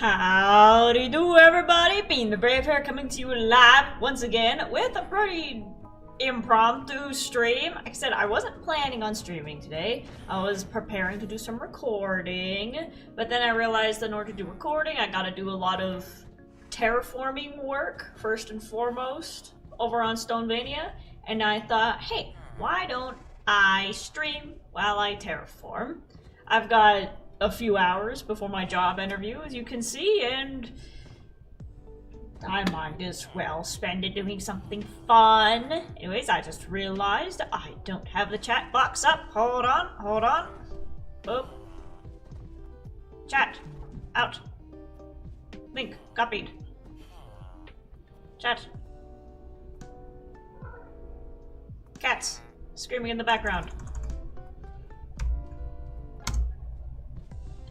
Howdy do everybody, Bean the Brave here coming to you live once again with a pretty impromptu stream. Like I said, I wasn't planning on streaming today. I was preparing to do some recording, but then I realized in order to do recording I gotta do a lot of terraforming work first and foremost over on Stonevania, and I thought, hey, why don't I stream while I terraform? I've got a few hours before my job interview, as you can see, and I might as well spend it doing something fun. Anyways, I just realized I don't have the chat box up. Hold on. Oh. Chat. Out. Link. Copied. Chat. Cats. Screaming in the background.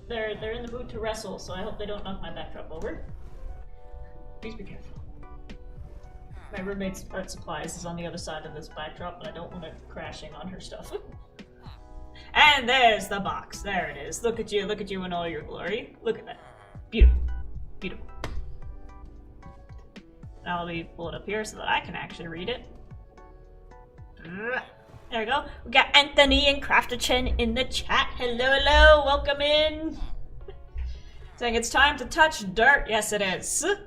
They're in the mood to wrestle, so I hope they don't knock my backdrop over. Please be careful. My roommate's art supplies is on the other side of this backdrop, and I don't want it crashing on her stuff. And there's the box. There it is. Look at you in all your glory. Look at that. Beautiful. Beautiful. Now let me pull it up here so that I can actually read it. There we go. We got Anthony and Crafterchen in the chat. Hello, welcome in. Saying it's time to touch dirt. Yes, it is. And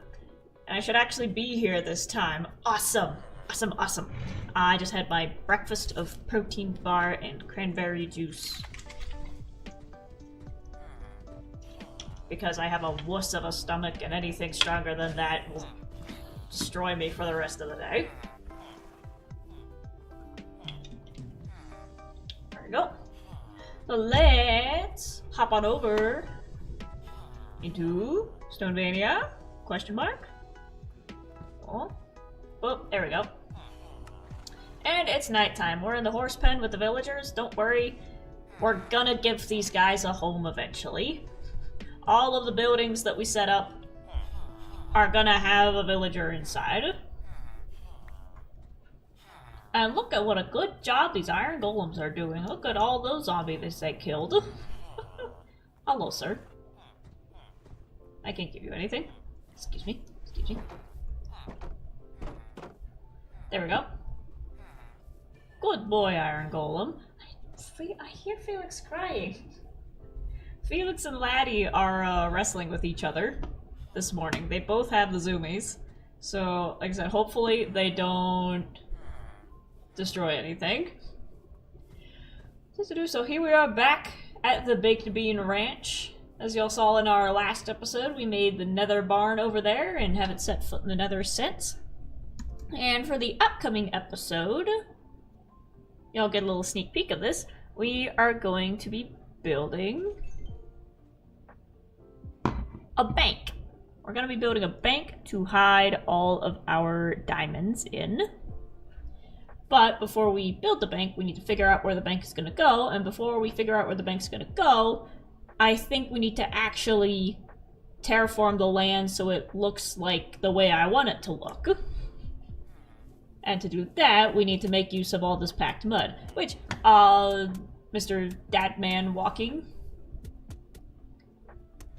I should actually be here this time. Awesome. I just had my breakfast of protein bar and cranberry juice. Because I have a wuss of a stomach, and anything stronger than that will destroy me for the rest of the day. Go. So let's hop on over into Stonevania, question mark. Oh, there we go. And it's nighttime. We're in the horse pen with the villagers. Don't worry, we're gonna give these guys a home eventually. All of the buildings that we set up are gonna have a villager inside. And look at what a good job these iron golems are doing. Look at all those zombies they killed. Hello, sir. I can't give you anything. Excuse me. There we go. Good boy, iron golem. I hear Felix crying. Felix and Laddie are wrestling with each other this morning. They both have the zoomies. So, like I said, hopefully they don't destroy anything. So here we are back at the Baked Bean Ranch. As y'all saw in our last episode, we made the nether barn over there and haven't set foot in the nether since. And for the upcoming episode, y'all get a little sneak peek of this, we are going to be building a bank. We're going to be building a bank to hide all of our diamonds in. But before we build the bank, we need to figure out where the bank is going to go. And before we figure out where the bank is going to go, I think we need to actually terraform the land so it looks like the way I want it to look. And to do that, we need to make use of all this packed mud. Which, Mr. Dadman Walking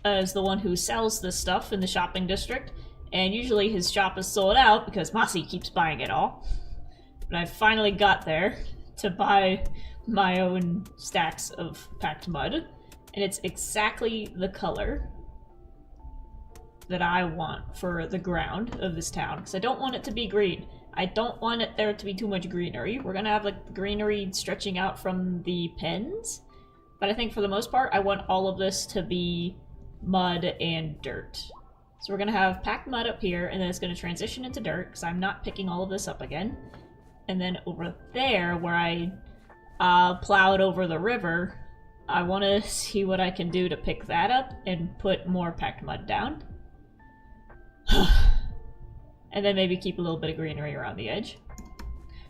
is the one who sells this stuff in the shopping district. And usually his shop is sold out because Mossy keeps buying it all. But I finally got there to buy my own stacks of packed mud, and it's exactly the color that I want for the ground of this town, because I don't want it to be green. I don't want there to be too much greenery. We're gonna have like greenery stretching out from the pens, but I think for the most part I want all of this to be mud and dirt. So we're gonna have packed mud up here, and then it's gonna transition into dirt, because I'm not picking all of this up again. And then over there, where I plowed over the river, I want to see what I can do to pick that up and put more packed mud down. And then maybe keep a little bit of greenery around the edge.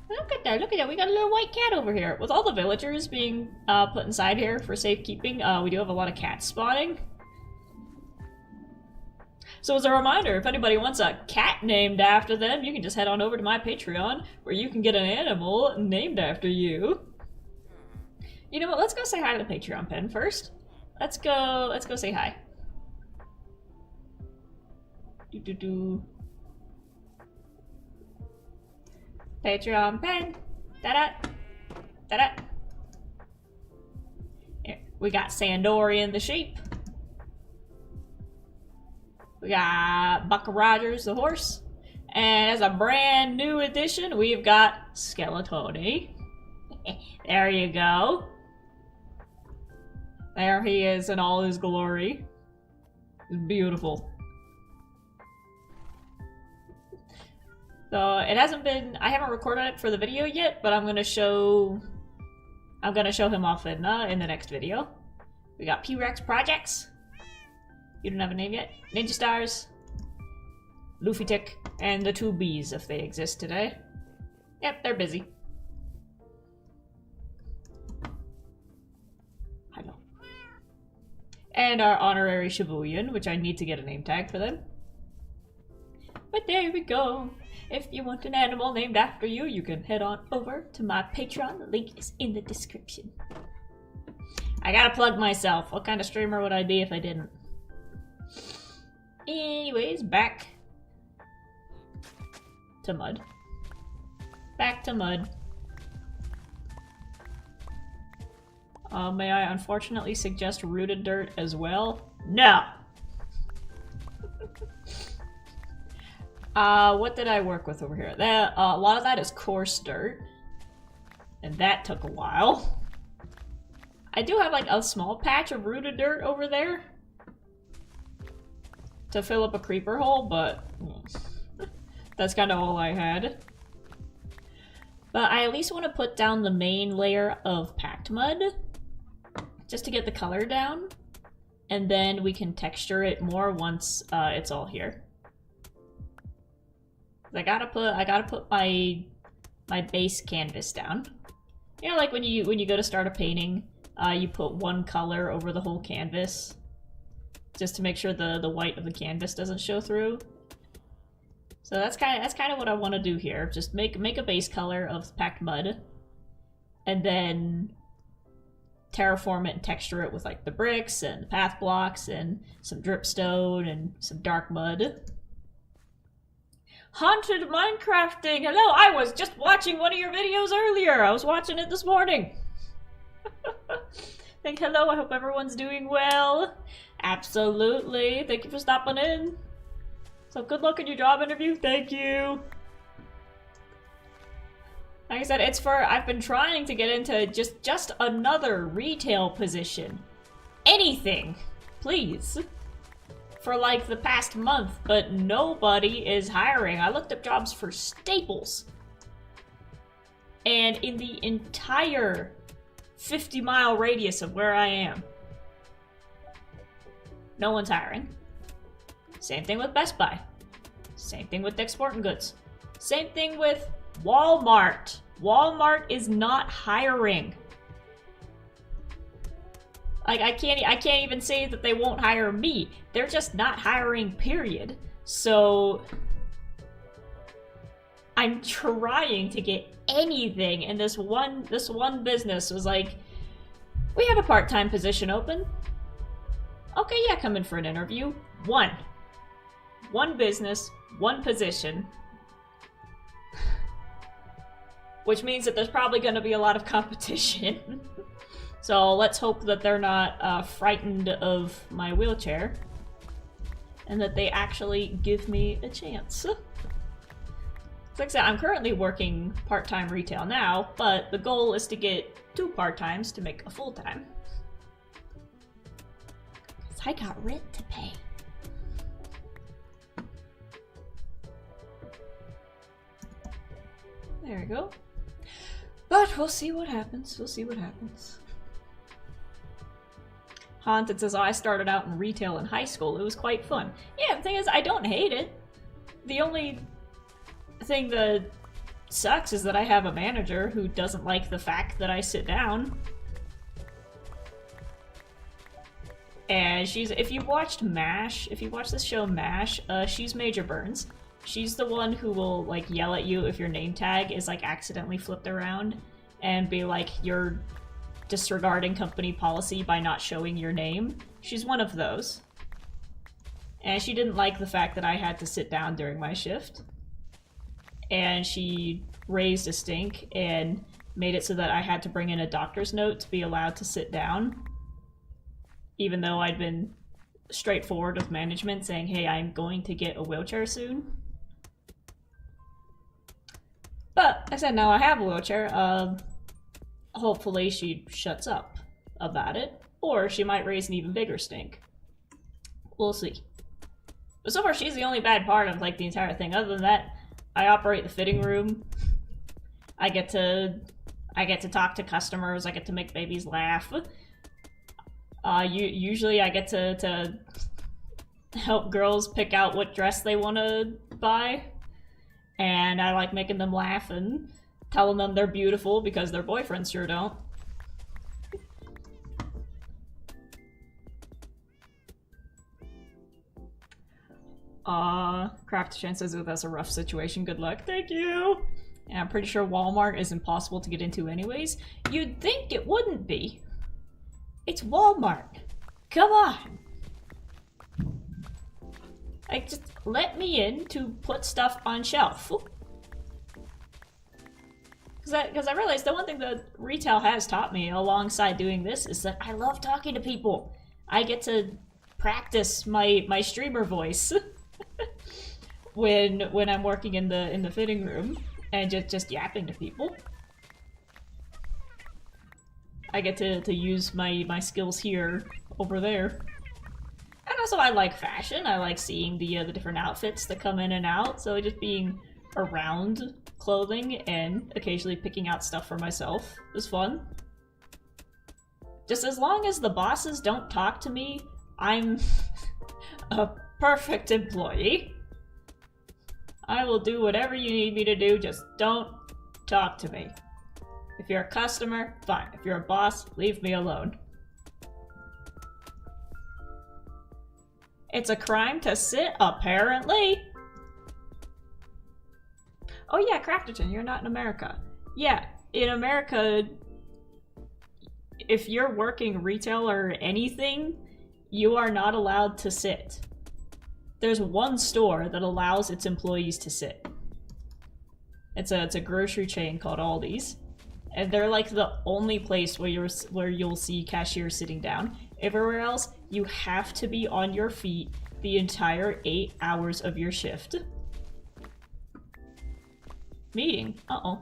Look at that, we got a little white cat over here. With all the villagers being put inside here for safekeeping, we do have a lot of cats spawning. So as a reminder, if anybody wants a cat named after them, you can just head on over to my Patreon, where you can get an animal named after you. You know what, let's go say hi to the Patreon pen first. Let's go say hi. Patreon pen. Da-da. Da-da. Here, we got Sandorian the sheep. We got Buck Rogers the horse. And as a brand new addition, we've got Skeletoni. There you go. There he is in all his glory. It's beautiful. So it hasn't been, I haven't recorded it for the video yet, but I'm gonna show him off in the next video. We got P-Rex Projects. You don't have a name yet. Ninja Stars. Luffy Tick, and the two bees if they exist today. Yep, they're busy. Hello. And our honorary Shibuyan, which I need to get a name tag for them. But there we go. If you want an animal named after you, you can head on over to my Patreon. The link is in the description. I gotta plug myself. What kind of streamer would I be if I didn't? Anyways, back to mud. Back to mud. May I unfortunately suggest rooted dirt as well? No! What did I work with over here? A lot of that is coarse dirt. And that took a while. I do have like a small patch of rooted dirt over there to fill up a creeper hole, but that's kind of all I had. But I at least want to put down the main layer of packed mud just to get the color down, and then we can texture it more once it's all here. I gotta put my base canvas down. You know, like when you go to start a painting, you put one color over the whole canvas just to make sure the white of the canvas doesn't show through. So that's kind of what I want to do here. Just make a base color of packed mud, and then terraform it and texture it with like the bricks and the path blocks and some dripstone and some dark mud. Haunted Minecrafting! Hello! I was just watching one of your videos earlier! I was watching it this morning! Hello, I hope everyone's doing well. Absolutely. Thank you for stopping in. So good luck in your job interview. Thank you. Like I said, I've been trying to get into just another retail position. Anything, please. For like the past month, but nobody is hiring. I looked up jobs for Staples. And in the entire 50-mile radius of where I am, no one's hiring. Same thing with Best Buy. Same thing with Dick's Sporting Goods. Same thing with Walmart. Walmart is not hiring. Like, I can't even say that they won't hire me. They're just not hiring, period. So I'm trying to get anything, and this one business was like, we have a part-time position open. Okay, yeah, come in for an interview. One business, one position. Which means that there's probably going to be a lot of competition. So let's hope that they're not frightened of my wheelchair, and that they actually give me a chance. Like I said, I'm currently working part-time retail now, but the goal is to get 2 part-times to make a full-time. Because I got rent to pay. There we go. But we'll see what happens. We'll see what happens. Haunted says, oh, I started out in retail in high school. It was quite fun. Yeah, the thing is, I don't hate it. The only thing that sucks is that I have a manager who doesn't like the fact that I sit down. And if you watched MASH, if you watch this show MASH, she's Major Burns. She's the one who will, like, yell at you if your name tag is, like, accidentally flipped around and be like, you're disregarding company policy by not showing your name. She's one of those. and she didn't like the fact that I had to sit down during my shift. And she raised a stink and made it so that I had to bring in a doctor's note to be allowed to sit down. Even though I'd been straightforward with management saying, hey, I'm going to get a wheelchair soon. But I said, no, I have a wheelchair. Hopefully she shuts up about it. Or she might raise an even bigger stink. We'll see. But so far, she's the only bad part of, like, the entire thing. Other than that, I operate the fitting room. I get to talk to customers. I get to make babies laugh. Usually I get to help girls pick out what dress they want to buy. And I like making them laugh and telling them they're beautiful because their boyfriends sure don't. Craftian says, oh, that's a rough situation. Good luck. Thank you. And I'm pretty sure Walmart is impossible to get into anyways. You'd think it wouldn't be. It's Walmart. Come on. Like, just let me in to put stuff on shelf. Because I realized the one thing that retail has taught me alongside doing this is that I love talking to people. I get to practice my streamer voice when I'm working in the fitting room and just yapping to people. I get to use my skills here over there. And also I like fashion. I like seeing the different outfits that come in and out. So just being around clothing and occasionally picking out stuff for myself is fun. Just as long as the bosses don't talk to me, I'm a perfect employee. I will do whatever you need me to do, just don't talk to me. If you're a customer, fine. If you're a boss, leave me alone. It's a crime to sit, apparently. Oh yeah, Crafterton, you're not in America. Yeah, in America, if you're working retail or anything, you are not allowed to sit. There's one store that allows its employees to sit. It's a grocery chain called Aldi's. And they're like the only place where you'll see cashiers sitting down. Everywhere else, you have to be on your feet the entire 8 hours of your shift. Meeting. Uh-oh.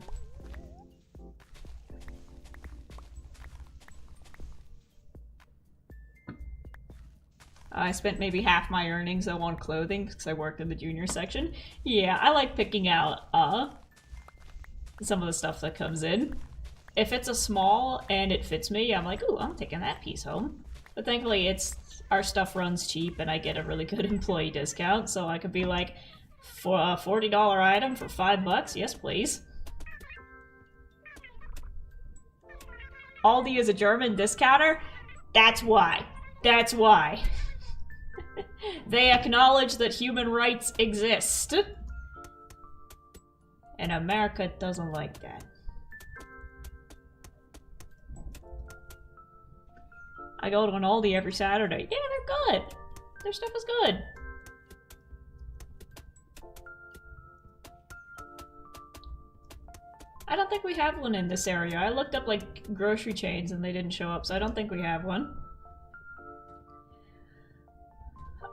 I spent maybe half my earnings though on clothing because I worked in the junior section. Yeah, I like picking out some of the stuff that comes in. If it's a small and it fits me, I'm like, ooh, I'm taking that piece home. But thankfully, our stuff runs cheap and I get a really good employee discount, so I could be like, for a $40 item for $5, yes please. Aldi is a German discounter? That's why. That's why. They acknowledge that human rights exist. And America doesn't like that. I go to an Aldi every Saturday. Yeah, they're good. Their stuff is good. I don't think we have one in this area. I looked up like grocery chains and they didn't show up, so I don't think we have one.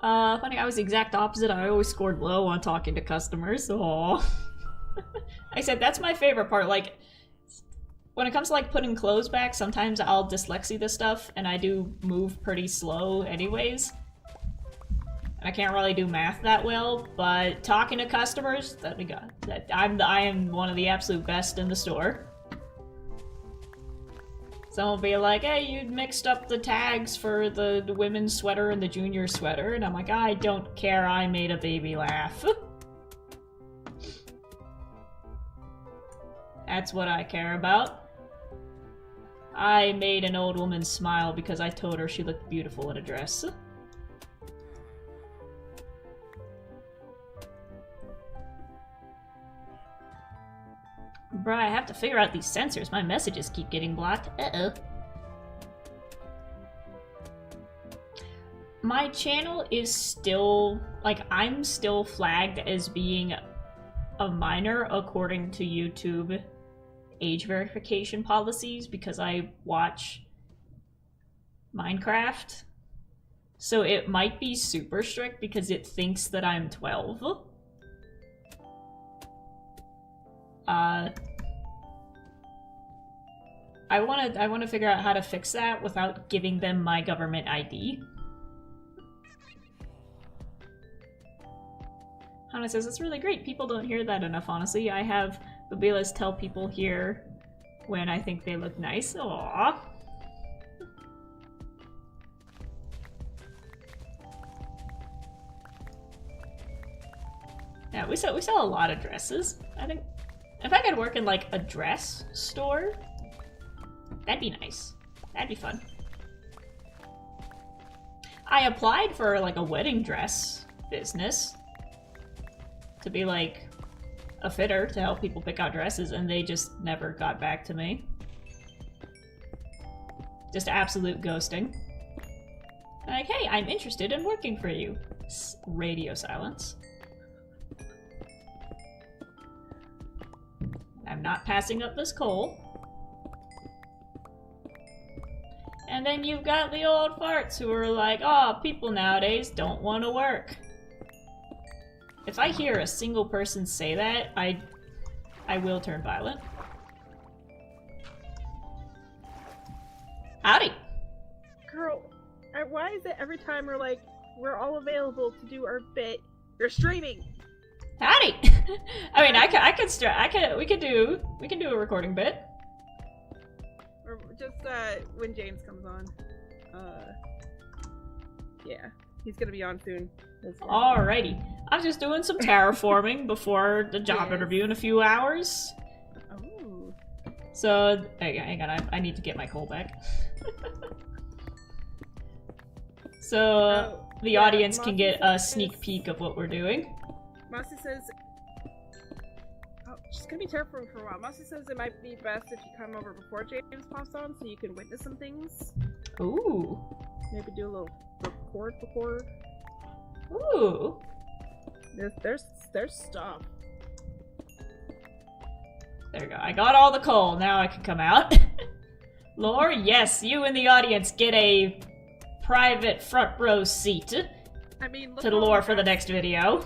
Funny, I was the exact opposite. I always scored low on talking to customers. Aww. I said that's my favorite part. Like, when it comes to like putting clothes back, sometimes I'll dyslexie this stuff, and I do move pretty slow anyways. I can't really do math that well, but talking to customers, that we got. I am one of the absolute best in the store. Someone will be like, hey, you mixed up the tags for the women's sweater and the junior sweater, and I'm like, I don't care, I made a baby laugh. That's what I care about. I made an old woman smile because I told her she looked beautiful in a dress. Bruh, I have to figure out these sensors. My messages keep getting blocked. Uh-oh. my channel is still, like, I'm still flagged as being a minor according to YouTube age verification policies because I watch Minecraft. So it might be super strict because it thinks that I'm 12. I wanna figure out how to fix that without giving them my government ID. Hannah says, it's really great. People don't hear that enough, honestly. I have Babilas tell people here when I think they look nice. Aww. Yeah, we sell a lot of dresses. I think if I could work in like a dress store, that'd be nice. That'd be fun. I applied for like a wedding dress business to be like a fitter to help people pick out dresses, and they just never got back to me. Just absolute ghosting. Like, hey, I'm interested in working for you. Radio silence. I'm not passing up this coal. And then you've got the old farts who are like, oh, people nowadays don't want to work. If I hear a single person say that, I will turn violent. Howdy! Girl, why is it every time we're like, we're all available to do our bit, you're streaming? Howdy! I mean, we could do a recording bit. Or just, when James comes on. Yeah, he's gonna be on soon. Alrighty. I'm just doing some terraforming before the job interview in a few hours. Oh. So, hang on, I need to get my coal back. So, the audience Mossy can get a sneak peek of what we're doing. Mossy says... Oh, she's gonna be terraforming for a while. Mossy says it might be best if you come over before James pops on so you can witness some things. Ooh. Maybe do a little record. Ooh. There's stuff. There we go. I got all the coal. Now I can come out. Lore, yes, you in the audience get a private front row seat to the lore for the next video.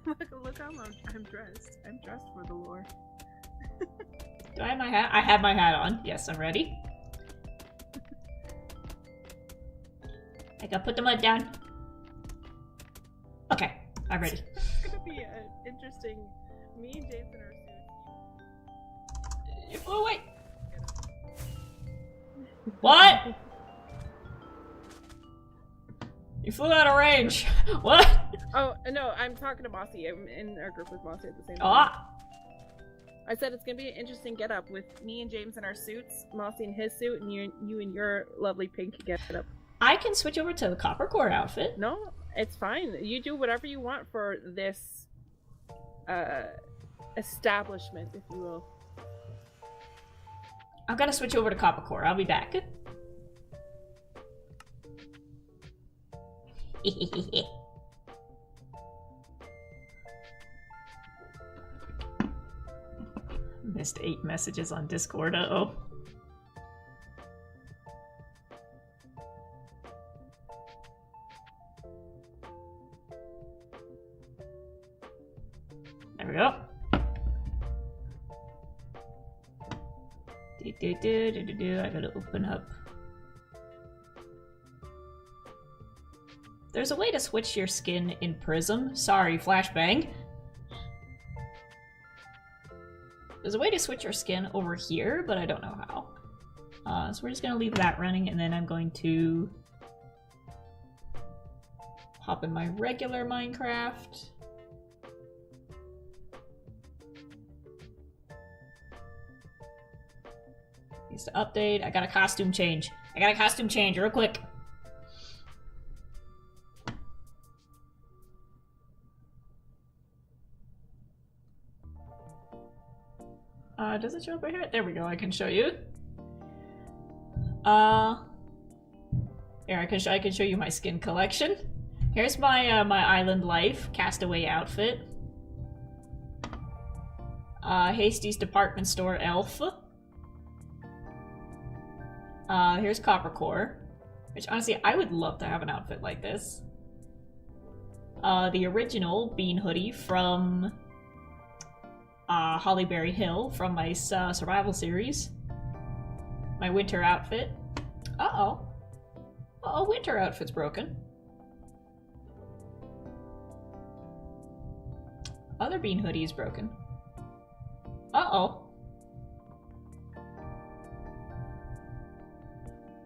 Look how I'm dressed. I'm dressed for the lore. Do I have my hat? I have my hat on. Yes, I'm ready. I gotta put the mud down. Okay, I'm ready. It's gonna be interesting. Me and James in our suits. You flew away. What? You flew out of range. What? Oh, no, I'm talking to Mossy. I'm in our group with Mossy at the same time. Ah. I said it's gonna be an interesting get-up with me and James in our suits, Mossy in his suit, and you in your lovely pink get-up. I can switch over to the copper core outfit. No, it's fine. You do whatever you want for this establishment, if you will. I'm gonna switch over to copper core. I'll be back. Missed 8 messages on Discord. Uh-oh. There we go. I gotta open up. There's a way to switch your skin in Prism. Sorry, flashbang. There's a way to switch your skin over here, but I don't know how. So we're just gonna leave that running, and then I'm going to hop in my regular Minecraft. Needs to update. I got a costume change. Real quick. Does it show up right here? There we go, I can show you. Here, I can show you my skin collection. Here's my my island life castaway outfit. Hasty's department store elf. Here's Coppercore, which honestly I would love to have an outfit like this. The original bean hoodie from Hollyberry Hill from my survival series. My winter outfit. Uh-oh. Uh-oh, winter outfit's broken. Other bean hoodie is broken. Uh-oh.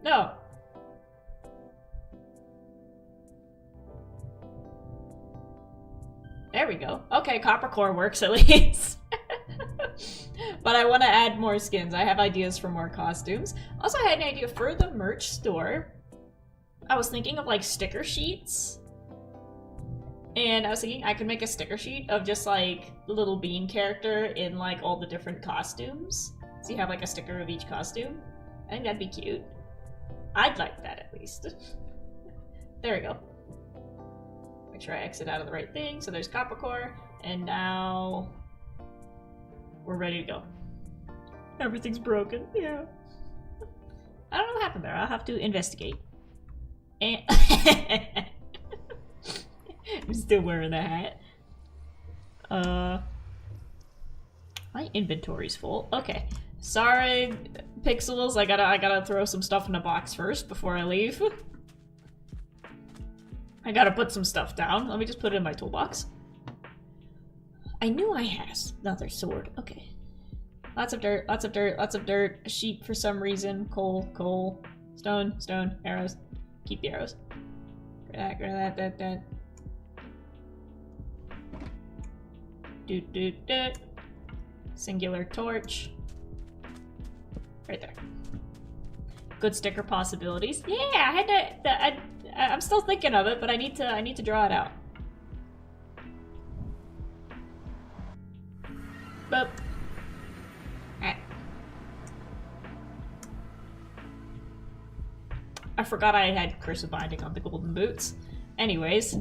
No. There we go. Okay, Coppercore works at least. But I want to add more skins. I have ideas for more costumes. Also, I had an idea for the merch store. I was thinking of like sticker sheets. And I was thinking I could make a sticker sheet of just like the little bean character in like all the different costumes. So you have like a sticker of each costume. I think that'd be cute. I'd like that at least. There we go. Make sure I exit out of the right thing. So there's Coppercore. And now we're ready to go. Everything's broken. Yeah. I don't know what happened there. I'll have to investigate. And I'm still wearing the hat. My inventory's full. Okay. Sorry, Pixels. I gotta throw some stuff in a box first before I leave. I gotta put some stuff down. Let me just put it in my toolbox. I knew I had another sword. Okay. Lots of dirt, lots of dirt, lots of dirt. A sheep for some reason. Coal, coal. Stone, stone, arrows. Keep the arrows. Grab that. Doot. Singular torch. Right there. Good sticker possibilities. Yeah, I had to. I'm still thinking of it, but I need to draw it out. Boop. I forgot I had cursive binding on the golden boots. Anyways,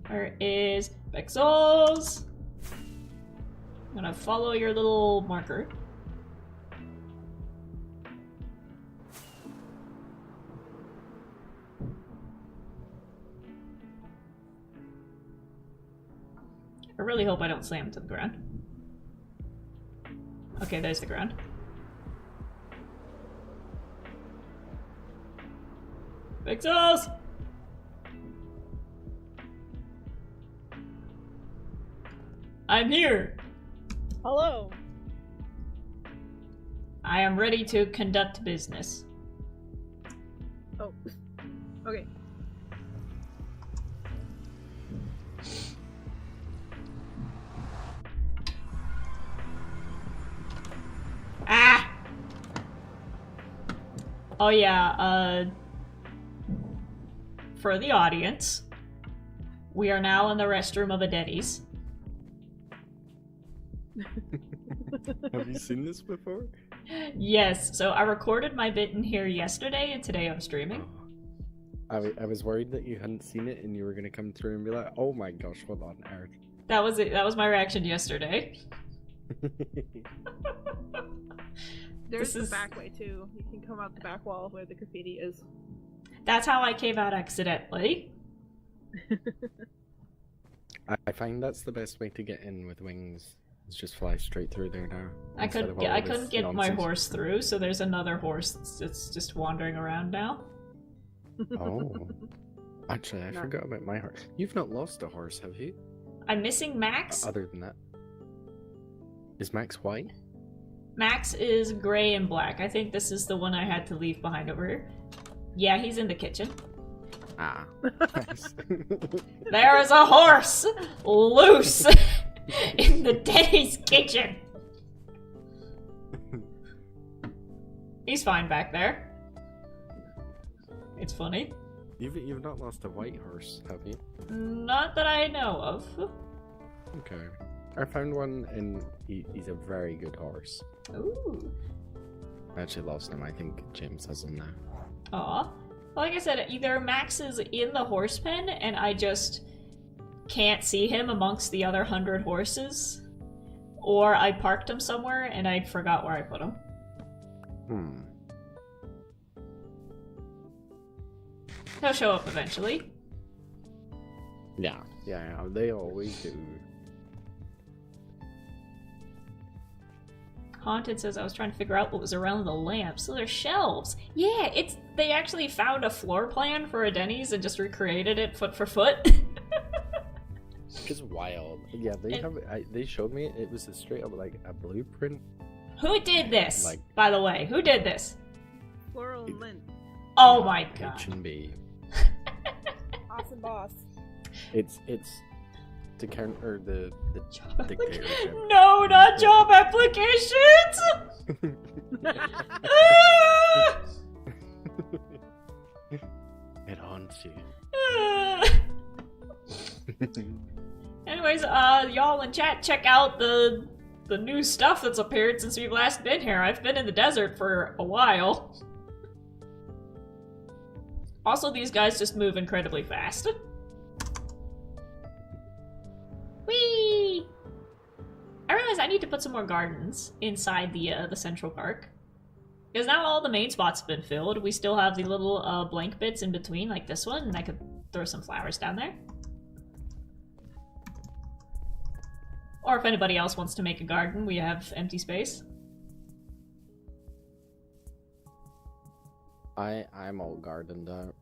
where is Pixels? I'm gonna follow your little marker. I really hope I don't slam into the ground. Okay, there's the ground. Pixels! I'm here! Hello. I am ready to conduct business. Oh. Okay. Ah! Oh yeah, for the audience, we are now in the restroom of a Denny's. Have you seen this before? Yes, so I recorded my bit in here yesterday, and today I'm streaming. I was worried that you hadn't seen it and you were going to come through and be like, oh my gosh, what on earth? That was it. That was my reaction yesterday. There's the back way too. You can come out the back wall where the graffiti is. That's how I came out accidentally. I find that's the best way to get in with wings. Is just fly straight through there now. I couldn't get my horse through, so there's another horse that's just wandering around now. Oh. Actually, I forgot about my horse. You've not lost a horse, have you? I'm missing Max. Other than that. Is Max white? Max is gray and black. I think this is the one I had to leave behind over here. Yeah, he's in the kitchen. Ah. Nice. There is a horse loose in the Denny's kitchen. He's fine back there. It's funny. You've not lost a white horse, have you? Not that I know of. Okay. I found one and he's a very good horse. Ooh. I actually lost him. I think James has him now. Aw. Like I said, either Max is in the horse pen and I just can't see him amongst the other 100 horses, or I parked him somewhere and I forgot where I put him. He'll show up eventually. Yeah, they always do. Haunted says I was trying to figure out what was around the lamps. So they're shelves. Yeah, they actually found a floor plan for a Denny's and just recreated it foot for foot. It's wild. Yeah, they showed me it was a straight up like a blueprint. Who did this? By the way, who did this? Floral and Lint. Oh my god. H&B. Awesome boss. It's to counter the dictatorship. No, not job applications! It haunts you. Anyways, y'all in chat, check out the new stuff that's appeared since we've last been here. I've been in the desert for a while. Also, these guys just move incredibly fast. Whee! I realize I need to put some more gardens inside the central park. Because now all the main spots have been filled. We still have the little blank bits in between, like this one, and I could throw some flowers down there. Or if anybody else wants to make a garden, we have empty space. I'm all gardened up.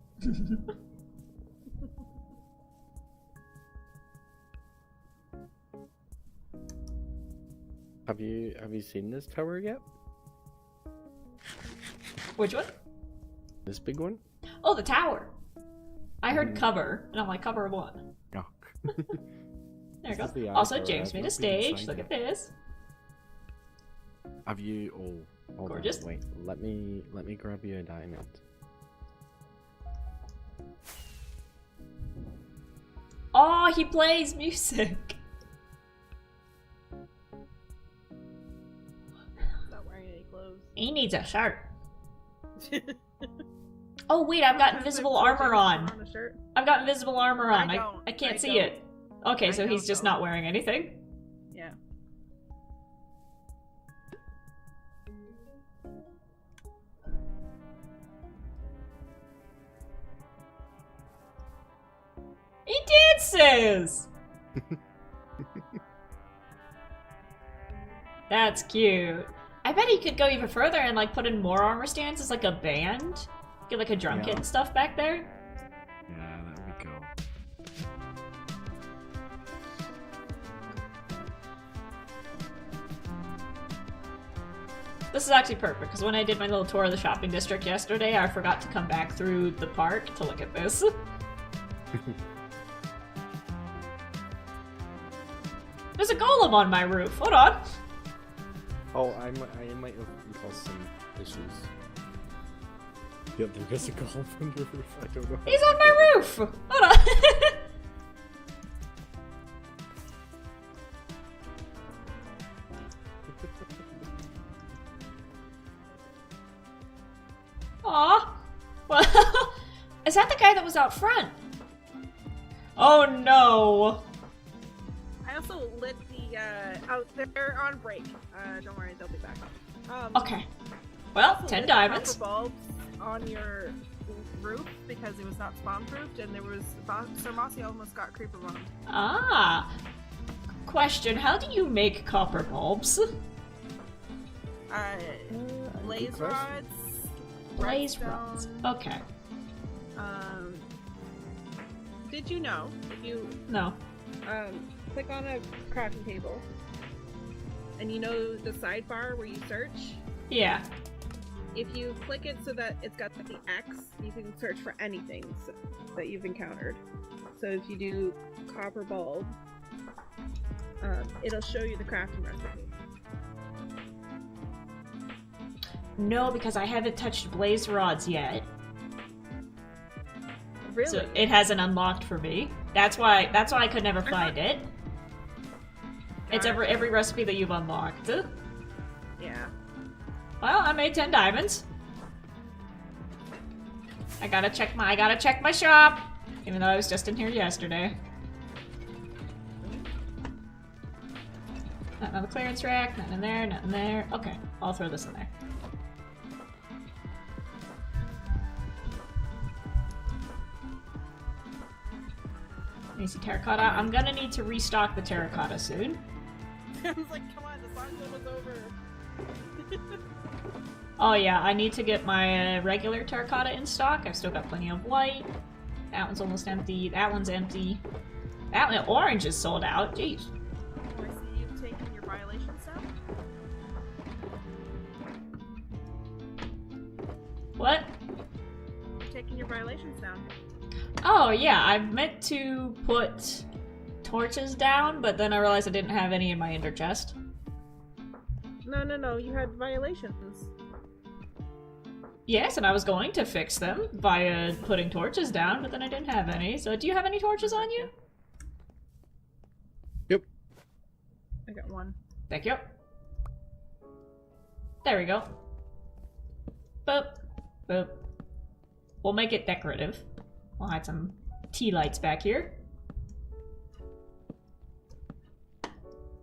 Have you seen this tower yet? Which one? This big one? Oh, the tower. I heard cover, and I'm like, cover of what? Oh. There we go. Also, James made a stage. Look at this. Have you? Oh, hold gorgeous. On, wait. Let me grab you a diamond. Oh, he plays music. Not wearing any clothes. He needs a shirt. Oh wait, I've got invisible armor on. I've got invisible armor on. I can't see it. Okay, so he's just not wearing anything. Yeah. He dances! That's cute. I bet he could go even further and like put in more armor stands as like a band. Get like a drum kit and stuff back there. Yeah, that would go. This is actually perfect, because when I did my little tour of the shopping district yesterday, I forgot to come back through the park to look at this. There's a golem on my roof. Hold on. Oh, I might have caused some issues. Yeah, there's a golem on your roof. I don't know. He's on my roof. Hold on. Aw. Well, is that the guy that was out front? Oh no. I also lit the out there on break. Don't worry, they'll be back. Okay. Well, 10 diamonds. Bulbs on your roof because it was not spawn proofed, and there was Sir Mossy almost got creeper bombed. Ah. Question: how do you make copper bulbs? Blaze rods. Blaze rods. Okay. Did you know if you No. click on a crafting table and you know the sidebar where you search? Yeah. If you click it so that it's got the X, you can search for anything that you've encountered. So if you do copper bulb, it'll show you the crafting recipe. No, because I haven't touched blaze rods yet. Really? So it hasn't unlocked for me. That's why I could never find it. It's every recipe that you've unlocked. Yeah. Well, I made 10 diamonds. I gotta check my shop! Even though I was just in here yesterday. Not another clearance rack, nothing in there, nothing there. Okay, I'll throw this in there. Easy terracotta. I'm gonna need to restock the terracotta soon. I was like, come on, the song's almost over. Oh yeah, I need to get my regular terracotta in stock. I've still got plenty of white. That one's almost empty. That one's empty. That one, orange is sold out. Jeez. I see you've taken your violations down. What? You've taken your violations down. Oh yeah, I meant to put torches down, but then I realized I didn't have any in my ender chest. No, you had violations. Yes, and I was going to fix them via putting torches down, but then I didn't have any. So do you have any torches on you? Yep. I got one. Thank you. There we go. Boop. Boop. We'll make it decorative. We'll hide some tea lights back here.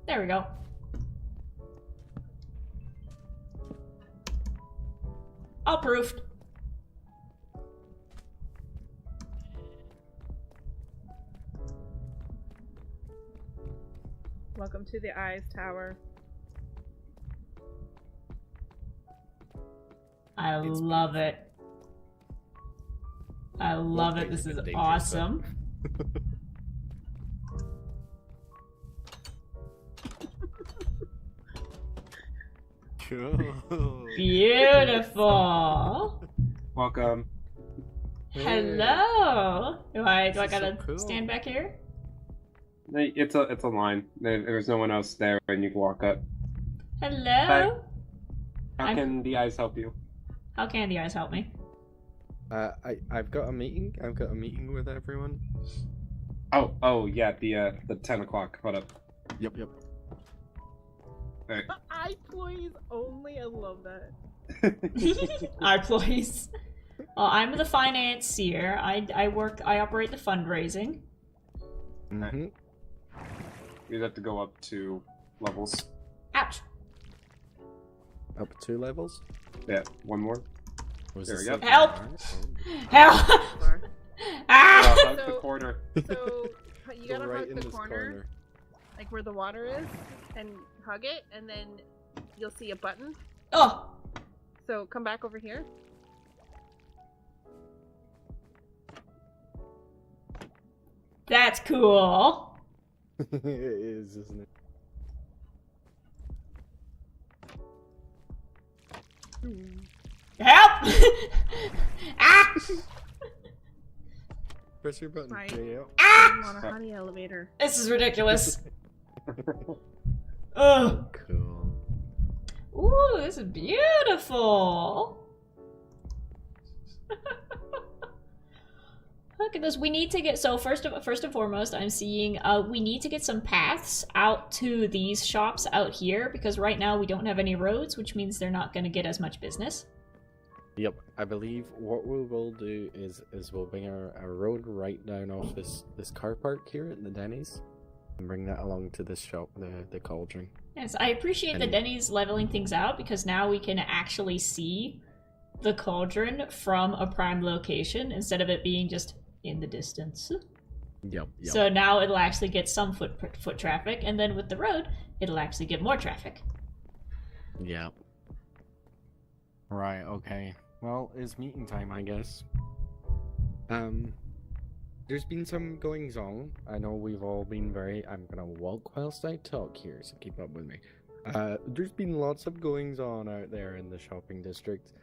There we go. All proofed. Welcome to the Eyes Tower. I love it. I love it. This is awesome. Cool. Beautiful. Welcome. Hello. Do I This is so gotta cool. stand back here? It's a line. There's no one else there, and you can walk up. Hello. How can the eyes help you? How can the eyes help me? I've got a meeting. I've got a meeting with everyone. Oh yeah, the 10 o'clock. Hold up. Yep. Alright. Eye employees only. I love that. Our employees. Well, I'm the financier. I operate the fundraising. Mm-hmm. You have to go up 2 levels. Ouch. Up 2 levels. Yeah, one more. Was There this we go. like- Help! Oh. Help! Sorry. Ah! Hug the So- corner. So you Go gotta right hug in the this corner, like where the water is, and hug it, and then you'll see a button. Oh! So come back over here. That's cool. It is, isn't it? Help! Ah! Press your button. Right. Yeah. Ah! I'm on a honey elevator. This is ridiculous. Ugh. Cool. Ooh, this is beautiful. Look at this. We need to get first and foremost, I'm seeing we need to get some paths out to these shops out here because right now we don't have any roads, which means they're not going to get as much business. Yep. I believe what we will do is we'll bring a road right down off this car park here at the Denny's and bring that along to this shop, the Cauldron. Yes, I appreciate the And- Denny's leveling things out because now we can actually see the Cauldron from a prime location instead of it being just in the distance. Yep. So now it'll actually get some foot traffic, and then with the road, it'll actually get more traffic. Yep. Right, okay. Well, it's meeting time, I guess. There's been some goings on. I know we've all been I'm gonna walk whilst I talk here, so keep up with me. There's been lots of goings on out there in the shopping district.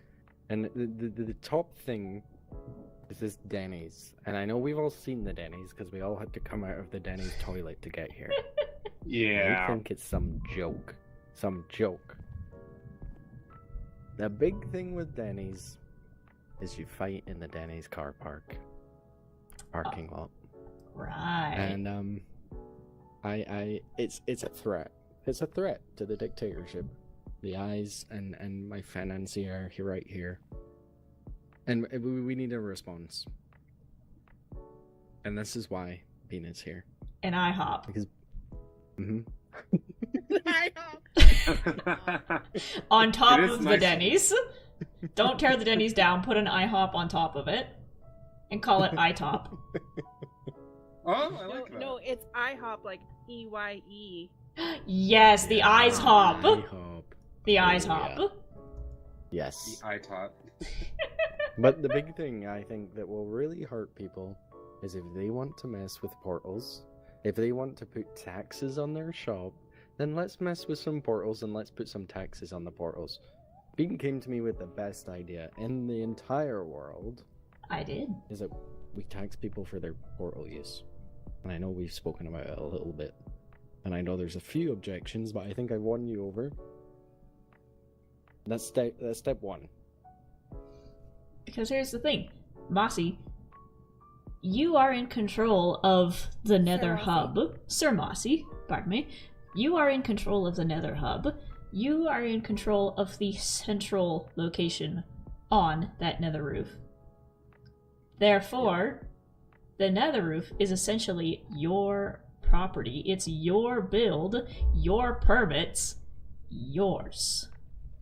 And the top thing is this Denny's. And I know we've all seen the Denny's, because we all had to come out of the Denny's toilet to get here. Yeah. I think it's some joke. Some joke. The big thing with Denny's is you fight in the Denny's car parking lot. Right. And it's a threat. It's a threat to the dictatorship. The eyes and my financier here right here. And we need a response. And this is why Peanut's here. An IHOP. Because... On top It is of the nice. Denny's. Don't tear the Denny's down, put an IHOP on top of it. And call it ITOP. Oh, I like that. No, it's IHOP, like EYE. Yes, the eyes hop. IHOP. The eyes Oh, hop. yeah. The Yes. iTop. But the big thing I think that will really hurt people is if they want to mess with portals, if they want to put taxes on their shop, then let's mess with some portals and let's put some taxes on the portals. Bean came to me with the best idea in the entire world, I did. is that we tax people for their portal use. And I know we've spoken about it a little bit. And I know there's a few objections, but I think I won you over. That's step one. Because here's the thing, Mossy, you are in control of the Nether Mossy. Hub. Sir Mossy, pardon me. You are in control of the Nether Hub. You are in control of the central location on that Nether roof. Therefore, the Nether roof is essentially your property. It's your build, your permits, yours.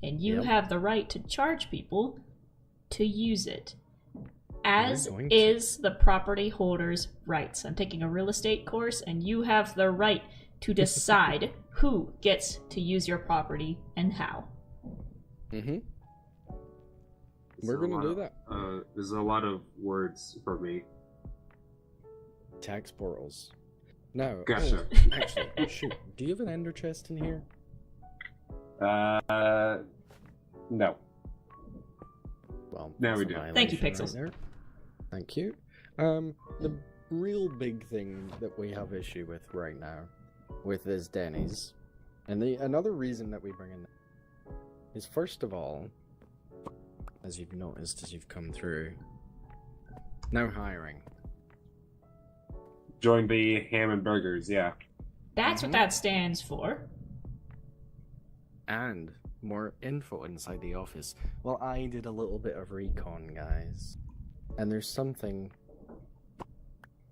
And you Yep. have the right to charge people to use it. As going to. is the property holder's rights. I'm taking a real estate course, and you have the right to decide who gets to use your property and how. Mm-hmm. There's We're a gonna lot do of- that. There's a lot of words for me. Tax portals. Now, Gotcha. actually, shoot. Do you have an ender chest in here? No. Well, Now we that's a do. Thank you, violation Pixels. there. Thank you. The real big thing that we have issue with right now, with this Denny's, and another reason that we bring in is, first of all, as you've noticed as you've come through, no hiring. Join the ham and burgers, yeah. That's what that stands for. And more info inside the office. Well, I did a little bit of recon, guys. And there's something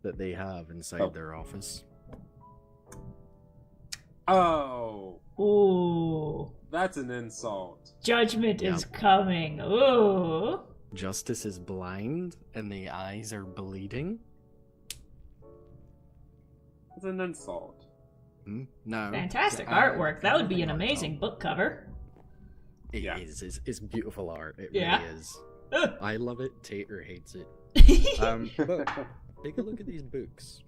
that they have inside Oh. their office. Oh, Ooh. that's an insult. Judgment is Yep. coming. Ooh. Justice is blind and the eyes are bleeding. That's an insult. No. Fantastic I- artwork. That would be an I- amazing book cover. It Yeah. is. It's beautiful art. It Yeah. really is. I love it. Tater hates it. But take a look at these books.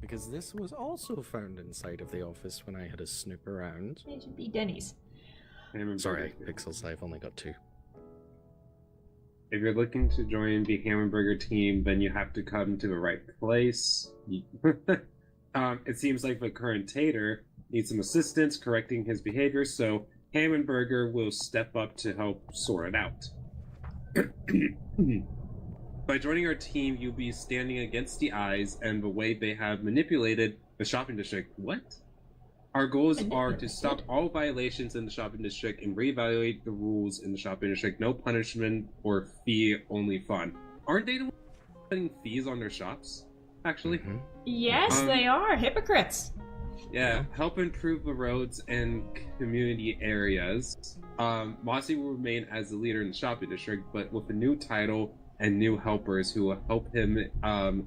Because this was also found inside of the office when I had a snoop around. It should be Denny's. Ham and Sorry, burger. Pixels, I've only got 2. If you're looking to join the ham and burger team, then you have to come to the right place. It seems like the current tater needs some assistance correcting his behavior, so ham and burger will step up to help sort it out. By joining our team, you'll be standing against the eyes and the way they have manipulated the shopping district. What? Our goals are to stop all violations in the shopping district and reevaluate the rules in the shopping district. No punishment or fee, only fun. Aren't they the ones putting fees on their shops? Actually, Mhm. Yes, Um, they are hypocrites. yeah. Help improve the roads and community areas. Mossy will remain as the leader in the shopping district, but with a new title and new helpers who will help him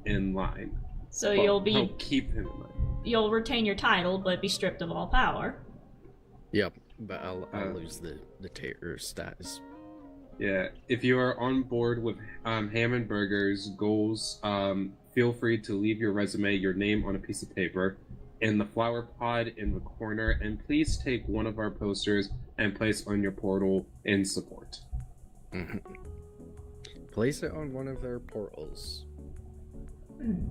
in line. So Well, help keep him in line. you'll retain your title, but be stripped of all power. Yep, but I'll Uh, lose the tater status. Yeah, if you are on board with Ham and Burger's goals, feel free to leave your resume, your name on a piece of paper in the flower pod in the corner, and please take one of our posters and place on your portal in support. Mhm. Place it on one of their portals. Hmm.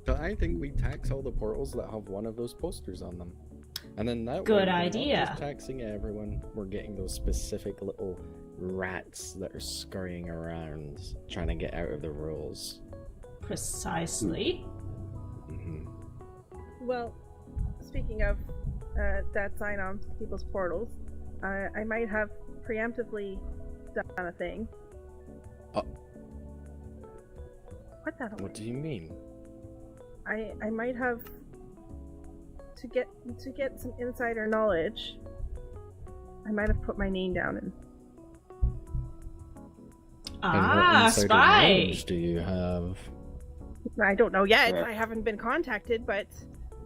So I think we tax all the portals that have one of those posters on them. And then that Good way, we're idea. not just taxing everyone, we're getting those specific little rats that are scurrying around trying to get out of the rules. Precisely. Hmm. Well, speaking of that sign on people's portals, I might have preemptively done a thing. Put that away. What do you mean? I might have to get some insider knowledge. I might have put my name down in. And what Ah, insider spy! knowledge do you have? I don't know yet. Yeah. I haven't been contacted, but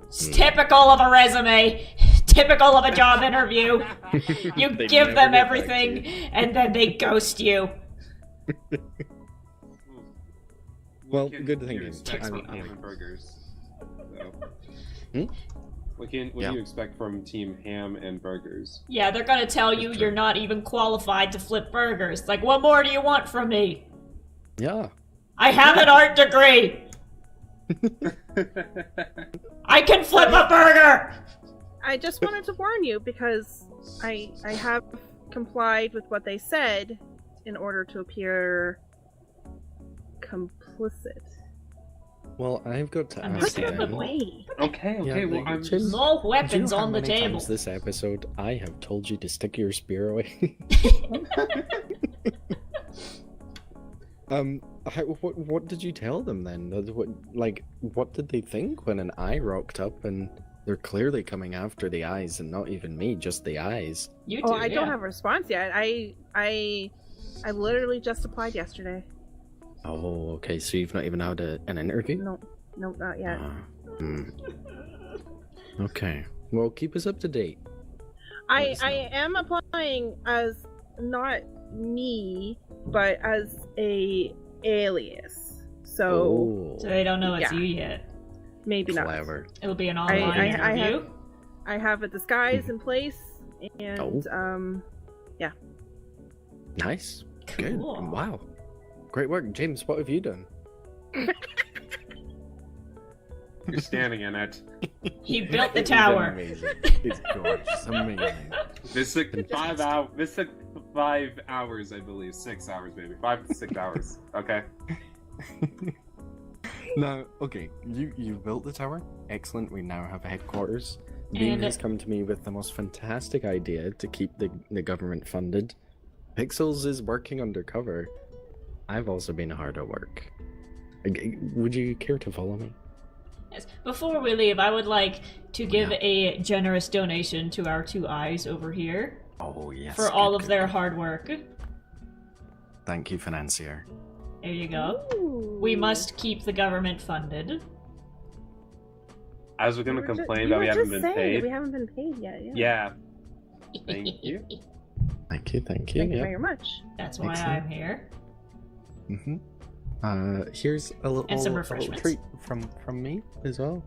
It's typical of a resume. Typical of a job interview. You They give never them get back everything, to you. and then they ghost you. Well, What good can thinking. you expect I from mean, Ham and Burgers? Hmm? What do Yeah. you expect from Team Ham and Burgers? Yeah, they're gonna tell you you're not even qualified to flip burgers. Like, what more do you want from me? Yeah. I have an art degree! I can flip a burger! I just wanted to warn you because I have complied with what they said in order to appear complicit. Well, I've got to I'm Put ask just that saying. then. away. Okay, Yeah, well, like, I'm. Jim- No Do you weapons know how on the many table. times this episode I have told you to stick your spear away? What did you tell them then? What did they think when an eye rocked up and they're clearly coming after the eyes and not even me, just the eyes? You Oh, do, I yeah. don't have a response yet. I literally just applied yesterday. Oh, okay, so you've not even had an interview? No, not yet. Okay, well, keep us up to date. I us know. am applying as not me, but as a alias. So So they don't know it's Yeah. you yet. maybe not. Clever. It'll be an online I interview. I have a disguise in place, and Nice. Good. Cool. Wow. Great work. James, what have you done? You're standing in it. He built the It's tower. amazing. It's gorgeous. Amazing. This took 5 hours. This took 5 hours, I believe. 6 hours, maybe. 5 to 6 hours. Okay. Now, okay, you built the tower. Excellent. We now have a headquarters. Bean And- has come to me with the most fantastic idea to keep the government funded. Pixels is working undercover. I've also been hard at work. Would you care to follow me? Yes. Before we leave, I would like to give a generous donation to our two eyes over here Oh yes. for all of their hard work. Thank you, financier. There you go. Ooh. We must keep the government funded. As we're gonna You were ju- complain you that were we haven't just been saying paid. We haven't been paid yet. Yeah. Yeah. Thank you. Thank you. Thank you yeah. very much. That's why Excellent. I'm here. Mm-hmm. Here's a little, And some a little refreshments. treat from me as well.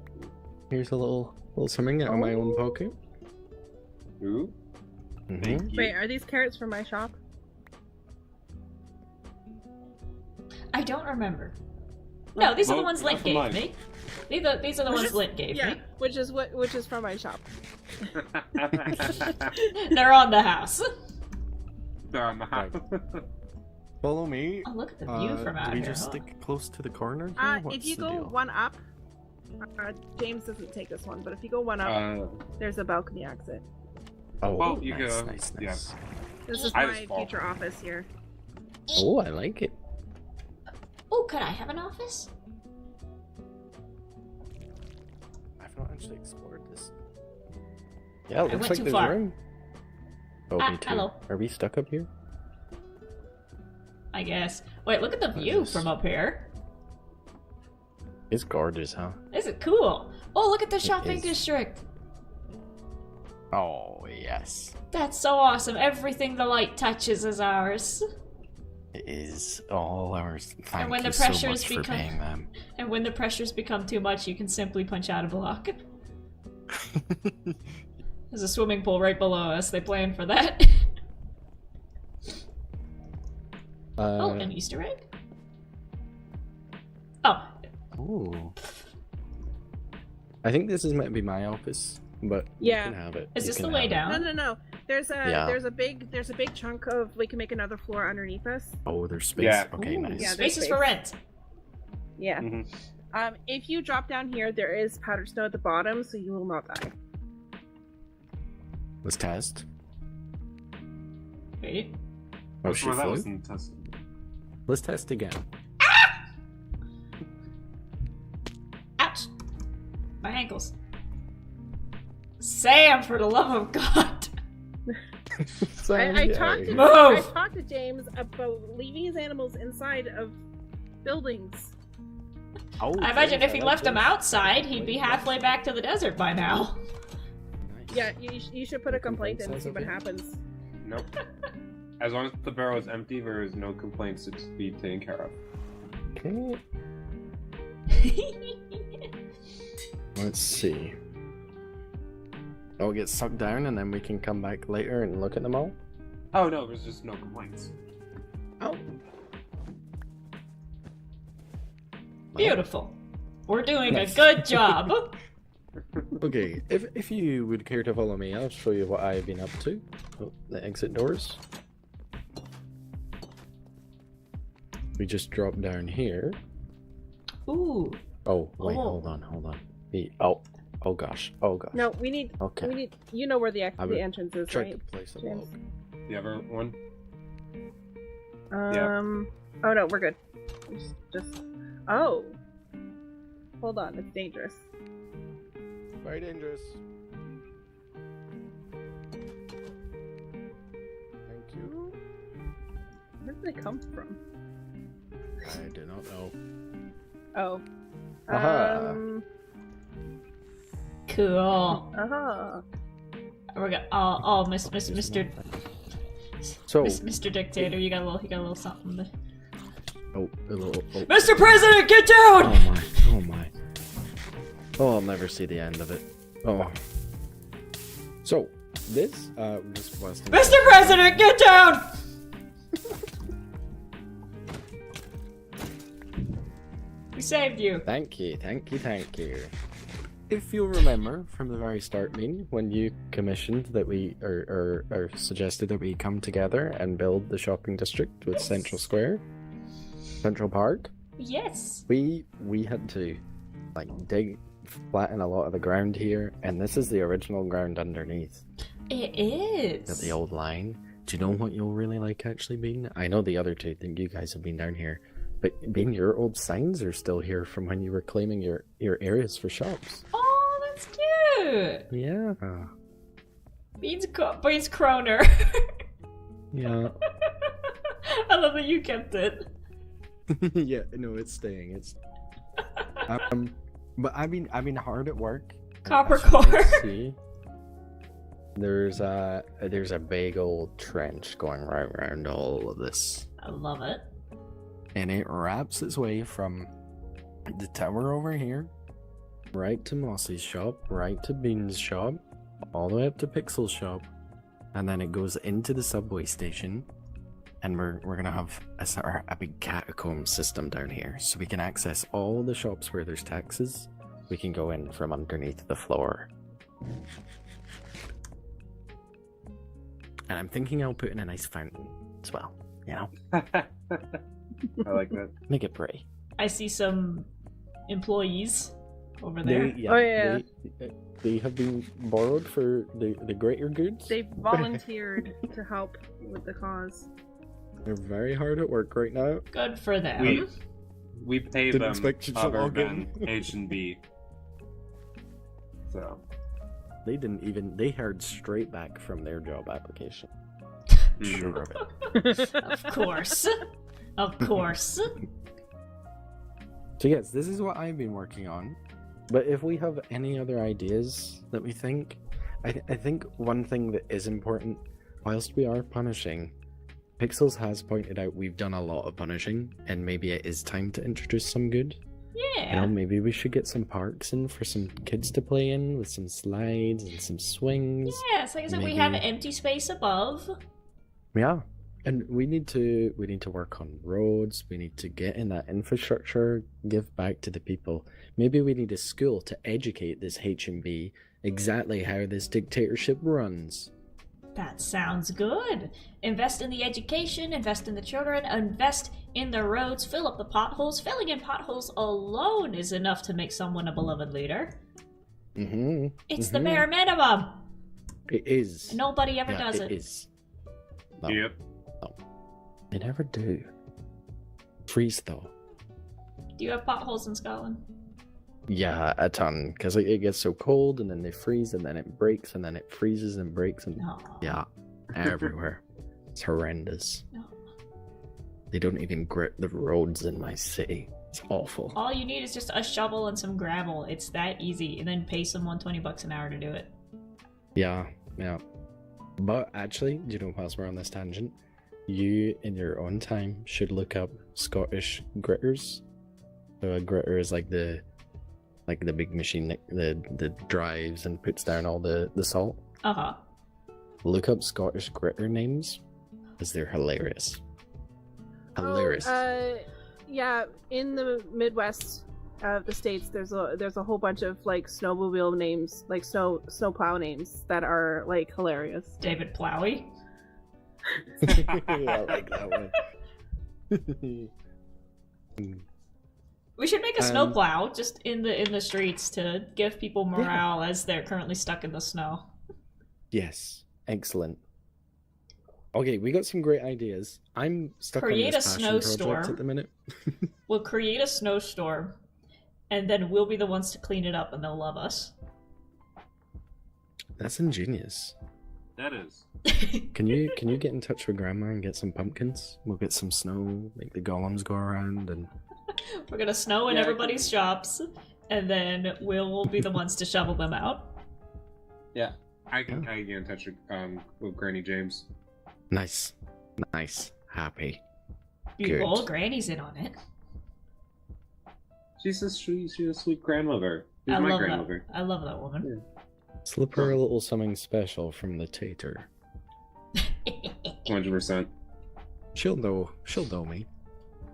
Here's a little something out of my own pocket. Ooh. Mhm. Thank you. Wait, are these carrots from my shop? I don't remember. No, these are the Well, ones not Lint for gave mine. me. These are the ones Lint gave Yeah, me. which is from my shop. They're on the house. They're on the house. Follow me. Oh, look at the view from out do we here. just huh? stick close to the corner? Here? What's If you the go deal? one up, James doesn't take this one, but if you go one up, there's a balcony exit. Oh, Well, you nice, go- nice, yeah. nice. This is I my just fall. future office here. Oh, I like it. Oh, could I have an office? I've not actually explored this. Yeah, it looks went like too there's far. room. Oh, Ah, me too. hello. Are we stuck up here? I guess. Wait, look at the view is- from up here. It's gorgeous, huh? This is cool. Oh, look at the shopping is. district. Oh, yes. That's so awesome. Everything the light touches is ours. It is all ours. Thank when you the so pressures much for become- paying them. And when the pressures become too much, you can simply punch out a block. There's a swimming pool right below us. They planned for that. Oh, an Easter egg? Oh, Ooh. I think this is meant to be my office, but Yeah. you can have it. is You this can the way have it. down? No. There's a Yeah. there's a big chunk of we can make another floor underneath us. Oh, there's space. Yeah. Okay, Ooh, nice. Yeah, Spaces there's for space. rent. Yeah. Mhm. If you drop down here, there is powdered snow at the bottom, so you will not die. Let's test. Wait. Oh, she Well, that flew? wasn't tested. Let's test again. Ouch! My ankles. Sam, for the love of God! I talked to Move! James about leaving his animals inside of buildings. Oh, I imagine if he left them them outside, he'd be halfway back to the desert by now. Yeah, you should put a complaint in and see what happens. Nope. As long as the barrel is empty, there is no complaints to be taken care of. Okay. Let's see. I'll get sucked down and then we can come back later and look at them all. Oh no, there's just no complaints. Oh. Beautiful. We're doing a good job. Okay, if you would care to follow me, I'll show you what I've been up to. Oh, the exit doors. We just drop down here. Ooh. Oh, wait, Oh. hold on. Oh gosh. No, we need. Okay. We need. You know where the would entrance is, Try right? to place a James? log. You ever one? Oh no, we're good. Just. Oh. Hold on, it's dangerous. Very dangerous. Thank you. Where did they come from? I do not know. Oh. Aha. Cool. Aha. We're gonna. Mr. So, Mr. Dictator, you got a little something. oh, Mr. President, get down! oh my. Oh, I'll never see the end of it. Oh. So, this was... Mr. President, get down! We saved you. Thank you. If you'll remember from the very start, Mean, when you commissioned that we, or suggested that we come together and build the shopping district with Central Square, Central Park, Yes. we had to, like, dig, flatten a lot of the ground here, and this is the original ground underneath. It is. At the old line. Do you know what you'll really like, actually, Bean? I know the other two think you guys have been down here, but Bean, your old signs are still here from when you were claiming your areas for shops. Oh, that's cute. Yeah. Beans Kroner. Yeah. I love that you kept it. Yeah, no, it's staying. It's but I've been hard at work. Copper As you can core. see, there's a big old trench going right around all of this, I love it. and it wraps its way from the tower over here, right to Mossy's shop, right to Bean's shop, all the way up to Pixel's shop, and then it goes into the subway station. And we're gonna have a big catacomb system down here, so we can access all the shops where there's taxes. We can go in from underneath the floor. And I'm thinking I'll put in a nice fountain as well. You know, I like that. make it pretty. I see some employees over there. Oh, yeah. They have been borrowed for the greater goods. They volunteered to help with the cause. They're very hard at work right now. Good for them. We pay Didn't them expect you to other log in. than H&B. So. They heard straight back from their job application. Sure of it. Of course. Of course. So yes, this is what I've been working on. But if we have any other ideas that we think, I think one thing that is important, whilst we are punishing, Pixels has pointed out we've done a lot of punishing, and maybe it is time to introduce some good. Yeah. You know, maybe we should get some parks in for some kids to play in, with some slides and some swings. Yes, like I said, we have an empty space above. Yeah. And we need to work on roads, we need to get in that infrastructure, give back to the people. Maybe we need a school to educate this H&B exactly how this dictatorship runs. That sounds good. Invest in the education, invest in the children, invest in the roads, fill up the potholes. Filling in potholes alone is enough to make someone a beloved leader. Mm-hmm. It's the bare minimum. It is. Nobody ever does it. It is. No, Yep. they never do. Freeze though. Do you have potholes in Scotland? Yeah, a ton, because it gets so cold, and then they freeze, and then it breaks, and then it freezes and breaks, and yeah, everywhere. It's horrendous. No. They don't even grit the roads in my city. It's awful. All you need is just a shovel and some gravel. It's that easy, and then pay someone $20 an hour to do it. Yeah. But actually, do you know, whilst we're on this tangent, you, in your own time, should look up Scottish gritters. So a gritter is like the big machine that drives and puts down all the salt. Uh-huh. Look up Scottish gritter names, because they're hilarious. Hilarious. Yeah, in the Midwest of the States, there's a whole bunch of like snowmobile names, like snowplow names that are like hilarious. David Plowy. I like that one. We should make a snowplow just in the streets to give people morale as they're currently stuck in the snow. Yes, excellent. Okay, we got some great ideas. I'm stuck on this passion project at the minute. We'll create a snowstorm, and then we'll be the ones to clean it up, and they'll love us. That's ingenious. That is. Can you get in touch with Grandma and get some pumpkins? We'll get some snow, make the golems go around, and we're gonna snow in everybody's shops, and then we'll be the ones to shovel them out. Yeah, I can get in touch with Granny James. Nice. Happy. Beautiful. Good. Granny's in on it. She's a sweet grandmother. She's I my love grandmother. that. I love that woman. Slip her a little something special from the tater. 100%. She'll know me.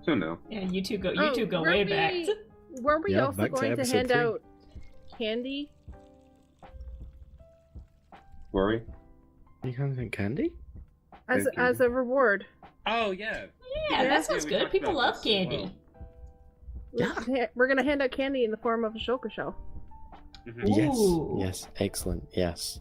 She'll know. Yeah, you two go way back. Were we also back to going to episode hand 3. out candy? Were we? You having candy? As a reward. Oh, yeah. Yeah, Yeah. that sounds we good. talked People about love this as candy. Yeah. We're gonna hand out candy in the form of a shulker shell. Mhm. Ooh. Yes, excellent. Yes.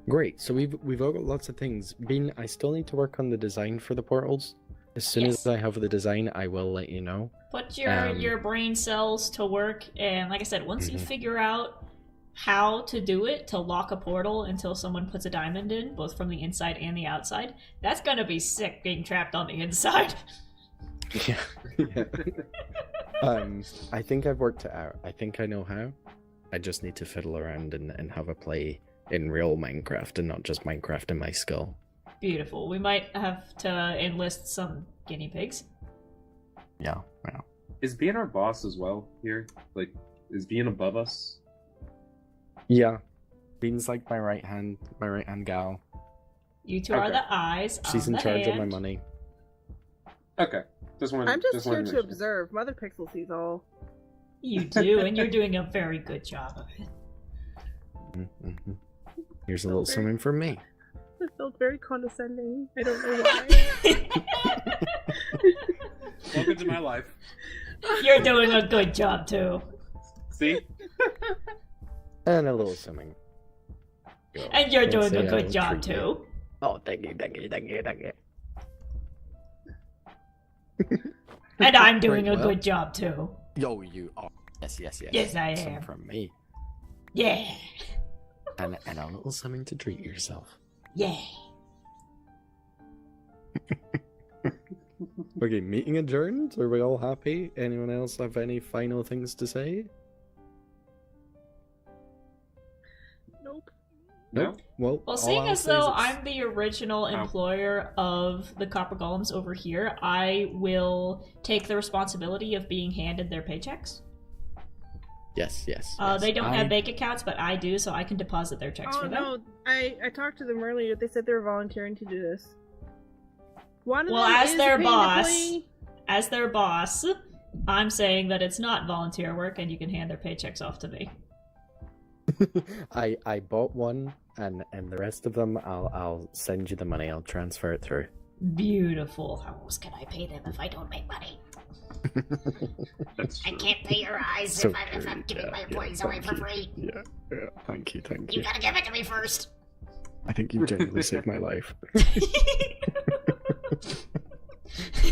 Great. So we've all got lots of things. Bean, I still need to work on the design for the portals. As soon Yes. as I have the design, I will let you know. Put your brain cells to work, and like I said, once you Mhm. figure out how to do it to lock a portal until someone puts a diamond in, both from the inside and the outside, that's gonna be sick being trapped on the inside. Yeah. I think I've worked it out. I think I know how. I just need to fiddle around and have a play in real Minecraft and not just Minecraft in my skull. Beautiful. We might have to enlist some guinea pigs. Yeah. Is being our boss as well here? Like, is being above us? Yeah. Bean's like my right hand gal. You two are Okay. the eyes. She's I'm in the charge of my hand. money. Okay. I'm just here wanted to make sure. observe. Mother Pixel sees all. You do, and you're doing a very good job of it. Mm-hmm. Here's a little something from me. It felt very condescending. I don't know why. Welcome to my life. You're doing a good job too. See? And a little something. And you're Can't doing say a I good don't job treat you. too. Oh, thank you. And I'm doing Right, a well. good job too. Yo, you are. Yes. Yes, I Something am. from me. Yeah. And a little something to treat yourself. Yeah. Okay, meeting adjourned? Are we all happy? Anyone else have any final things to say? Nope. Nope. Well, Well, all seeing I'll as say is though it's- I'm the original employer of the Copper Golems over here, I will take the responsibility of being handed their paychecks. Yes. They don't I- have bank accounts, but I do, so I can deposit their checks Oh for them. no, I talked to them earlier. They said they were volunteering to do this. One of Well, them as is their a paid boss- employee. As their boss, I'm saying that it's not volunteer work and you can hand their paychecks off to me. I bought one, and the rest of them, I'll send you the money. I'll transfer it through. Beautiful. How else can I pay them if I don't make money? That's I true. can't pay your eyes So if I'm true, giving my yeah, employees yeah, away thank for you. free. Yeah. Thank you. You gotta give it to me first. I think you genuinely saved my life.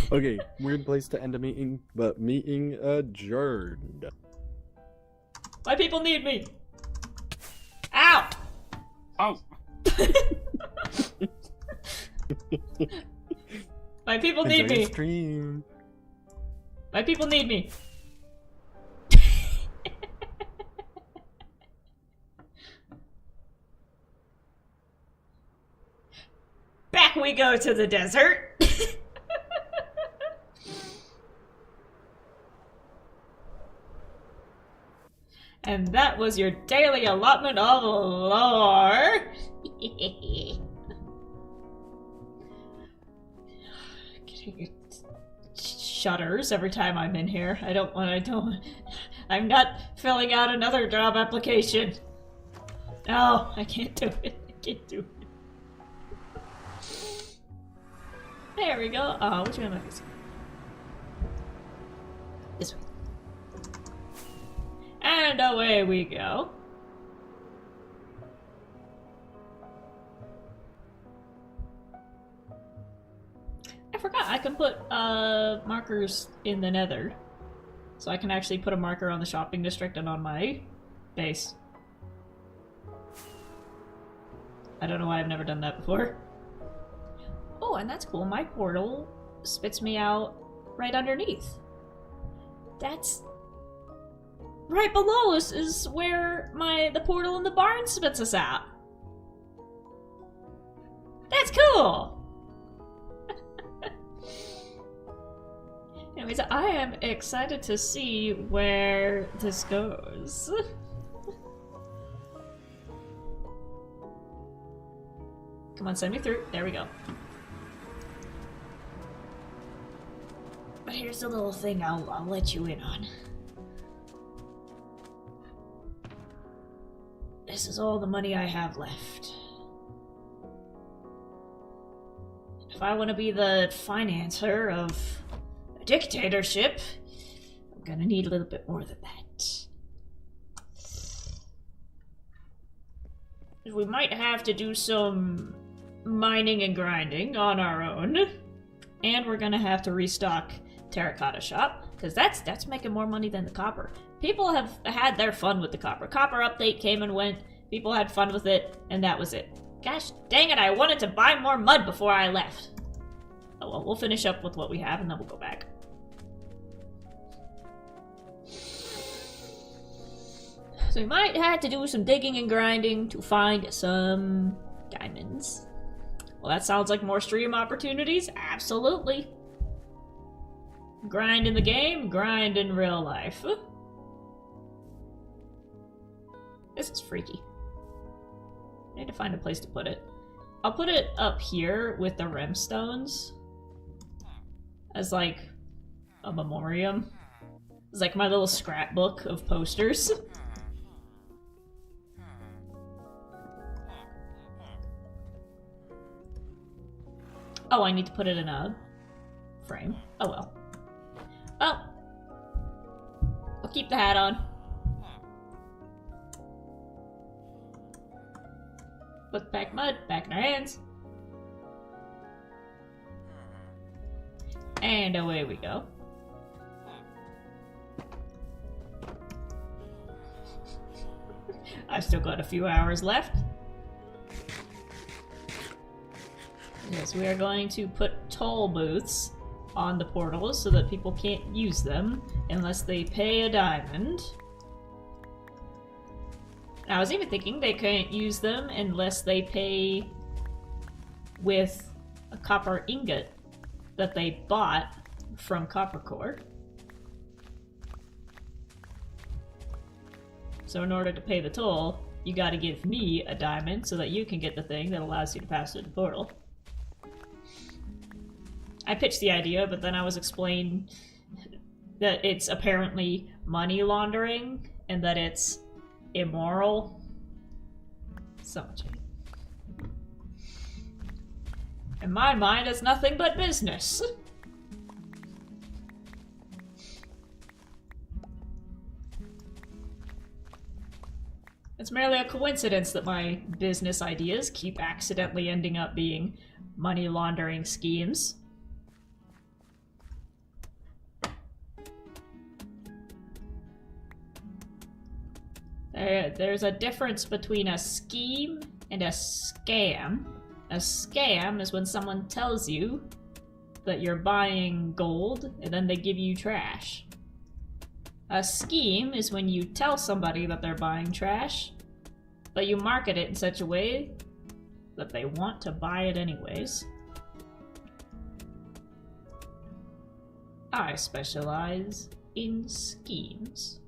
Okay, weird place to end a meeting, but meeting adjourned. My people need me! Ow! Oh, My people need Enjoy me! your stream. My people need me! Back we go to the desert! And that was your daily allotment of lore! Getting shudders every time I'm in here. I'm not filling out another job application. No, I can't do it. I can't do it. There we go. Which way am I facing? This way. And away we go. I forgot I can put markers in the nether. So I can actually put a marker on the shopping district and on my base. I don't know why I've never done that before. Oh, and that's cool. My portal spits me out right underneath. That's... right below us is where the portal in the barn spits us out. That's cool! Anyways, I am excited to see where this goes. Come on, send me through. There we go. But here's the little thing I'll let you in on. This is all the money I have left. If I want to be the financer of a dictatorship, I'm gonna need a little bit more than that. We might have to do some mining and grinding on our own. And we're gonna have to restock Terracotta Shop, because that's making more money than the copper. People have had their fun with the copper. Copper update came and went, people had fun with it, and that was it. Gosh dang it, I wanted to buy more mud before I left. Oh well, we'll finish up with what we have and then we'll go back. So we might have to do some digging and grinding to find some diamonds. Well, that sounds like more stream opportunities. Absolutely. Grind in the game, grind in real life. This is freaky. I need to find a place to put it. I'll put it up here with the remstones as like a memoriam. It's like my little scrapbook of posters. Oh, I need to put it in a frame. Oh well. Well, I'll keep the hat on. Put back mud back in our hands. And away we go. I've still got a few hours left. Yes, we are going to put toll booths on the portals so that people can't use them unless they pay a diamond. And I was even thinking they can't use them unless they pay with a copper ingot that they bought from Copper Core. So in order to pay the toll, you gotta give me a diamond so that you can get the thing that allows you to pass through the portal. I pitched the idea, but then I was explained that it's apparently money laundering and that it's immoral. So much hate. In my mind, it's nothing but business. It's merely a coincidence that my business ideas keep accidentally ending up being money laundering schemes. There's a difference between a scheme and a scam. A scam is when someone tells you that you're buying gold and then they give you trash. A scheme is when you tell somebody that they're buying trash, but you market it in such a way that they want to buy it anyways. I specialize in schemes,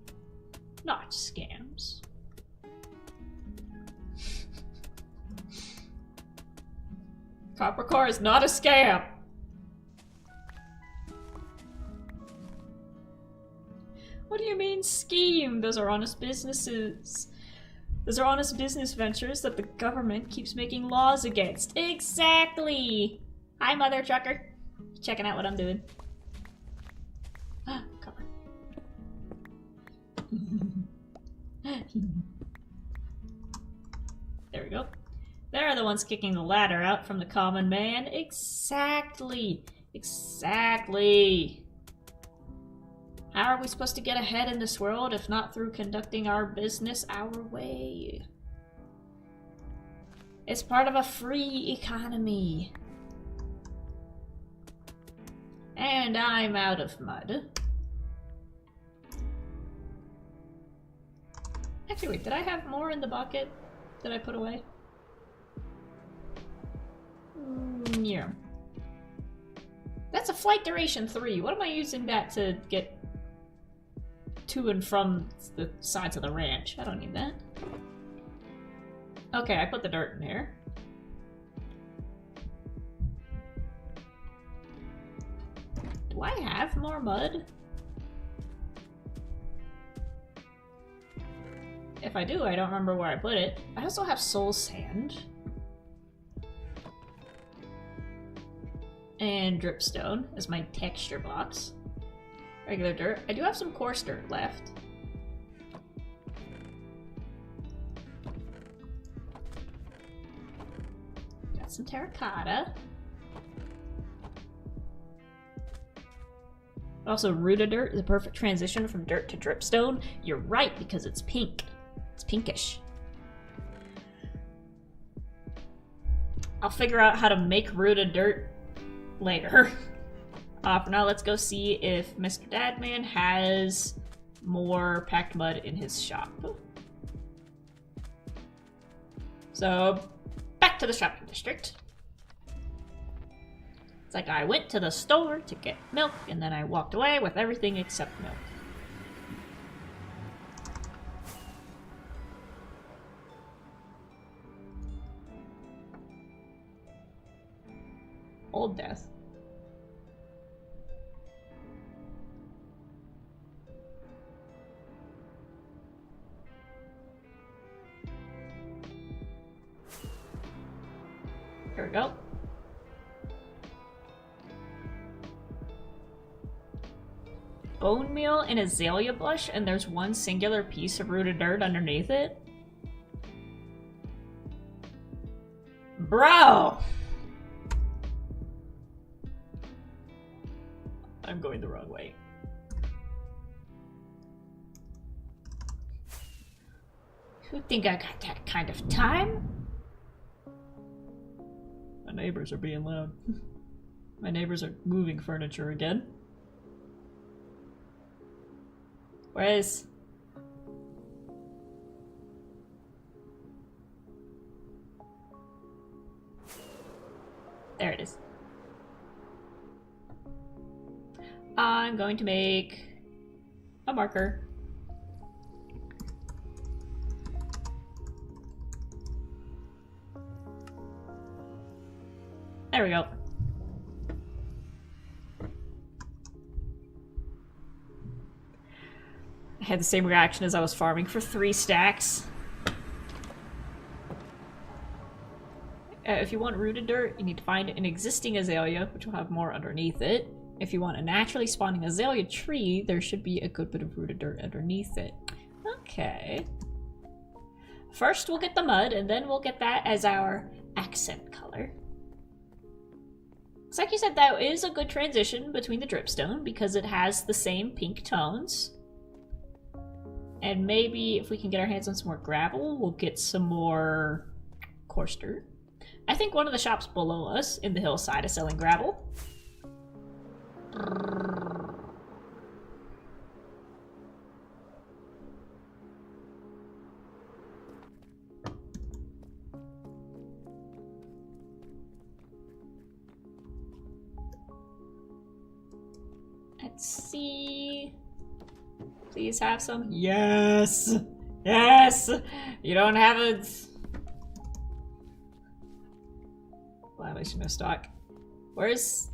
not scams. Copper core is not a scam! What do you mean scheme? Those are honest businesses. Those are honest business ventures that the government keeps making laws against. Exactly! Hi, mother trucker. Checking out what I'm doing. Ah, cover. There we go. They're the ones kicking the ladder out from the common man. Exactly! Exactly! How are we supposed to get ahead in this world if not through conducting our business our way? It's part of a free economy. And I'm out of mud. Actually, wait, did I have more in the bucket that I put away? Yeah. That's a flight duration 3. What am I using that to get to and from the sides of the ranch? I don't need that. Okay, I put the dirt in here. Do I have more mud? If I do, I don't remember where I put it. I also have soul sand. And dripstone as my texture box. Regular dirt. I do have some coarse dirt left. Got some terracotta. Also, rooted dirt is a perfect transition from dirt to dripstone. You're right, because it's pink. It's pinkish. I'll figure out how to make rooted dirt later. For now, let's go see if Mr. Dadman has more packed mud in his shop. So, back to the shopping district. It's like I went to the store to get milk, and then I walked away with everything except milk. Old death. Here we go. Bone meal and azalea bush, and there's one singular piece of rooted dirt underneath it? Bro! I'm going the wrong way. Who think I got that kind of time? My neighbors are being loud. My neighbors are moving furniture again. Where is... There it is. I'm going to make a marker. There we go. I had the same reaction as I was farming for 3 stacks. If you want rooted dirt, you need to find an existing azalea, which will have more underneath it. If you want a naturally spawning azalea tree, there should be a good bit of rooted dirt underneath it. Okay. First we'll get the mud, and then we'll get that as our accent color. Looks like you said that is a good transition between the dripstone, because it has the same pink tones. And maybe if we can get our hands on some more gravel, we'll get some more coarse dirt. I think one of the shops below us in the hillside is selling gravel. Let's see. Please have some. Yes! Yes! You don't have a violation of stock. Where's...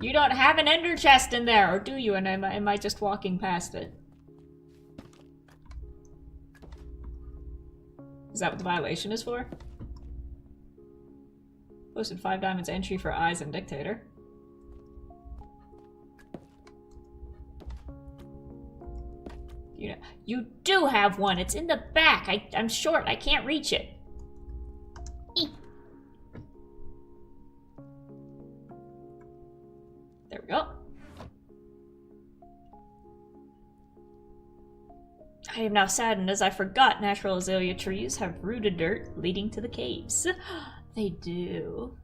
You don't have an ender chest in there, or do you? And am I just walking past it? Is that what the violation is for? Posted 5 diamonds entry for eyes and dictator. You do have one. It's in the back. I'm short. I can't reach it. Eek. There we go. I am now saddened as I forgot natural azalea trees have rooted dirt leading to the caves. They do.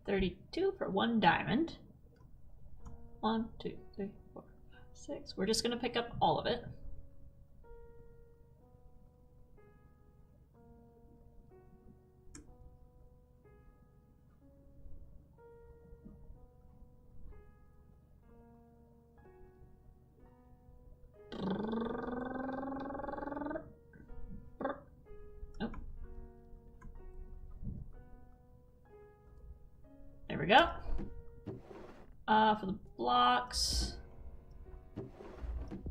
32 for 1 diamond. 1, 2, 3, 4, 5, 6. We're just gonna pick up all of it. Oh. There we go. For the blocks.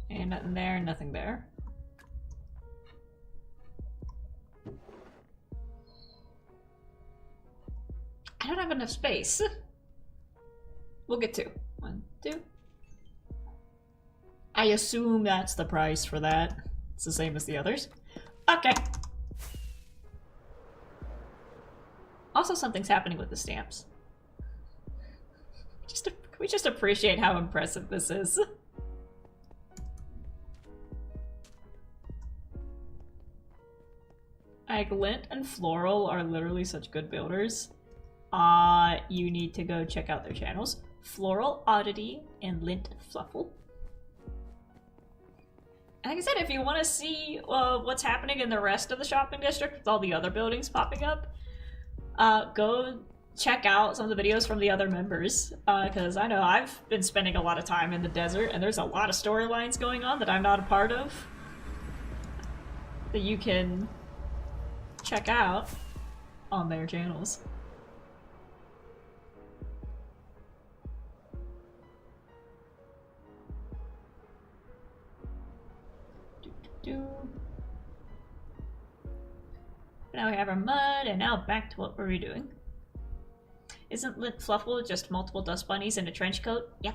And nothing there, nothing there. I don't have enough space. We'll get 2. 1, 2. I assume that's the price for that. It's the same as the others. Okay. Also, something's happening with the stamps. Can we just appreciate how impressive this is? Like, Lint and Floral are literally such good builders. You need to go check out their channels. Floral Oddity and Lint Fluffle. Like I said, if you want to see what's happening in the rest of the shopping district with all the other buildings popping up, go check out some of the videos from the other members, because I know I've been spending a lot of time in the desert, and there's a lot of storylines going on that I'm not a part of that you can check out on their channels. Now we have our mud, and now back to what were we doing? Isn't Lint Fluffle just multiple dust bunnies in a trench coat? Yeah.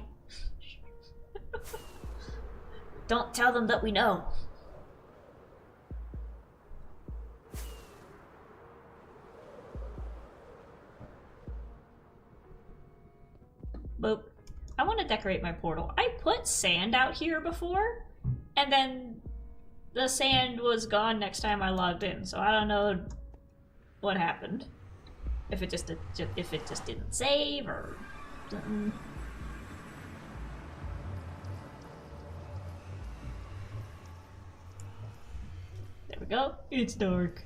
Don't tell them that we know. Boop. I want to decorate my portal. I put sand out here before, and then the sand was gone next time I logged in, so I don't know what happened. If it just didn't save or something. There we go. It's dark.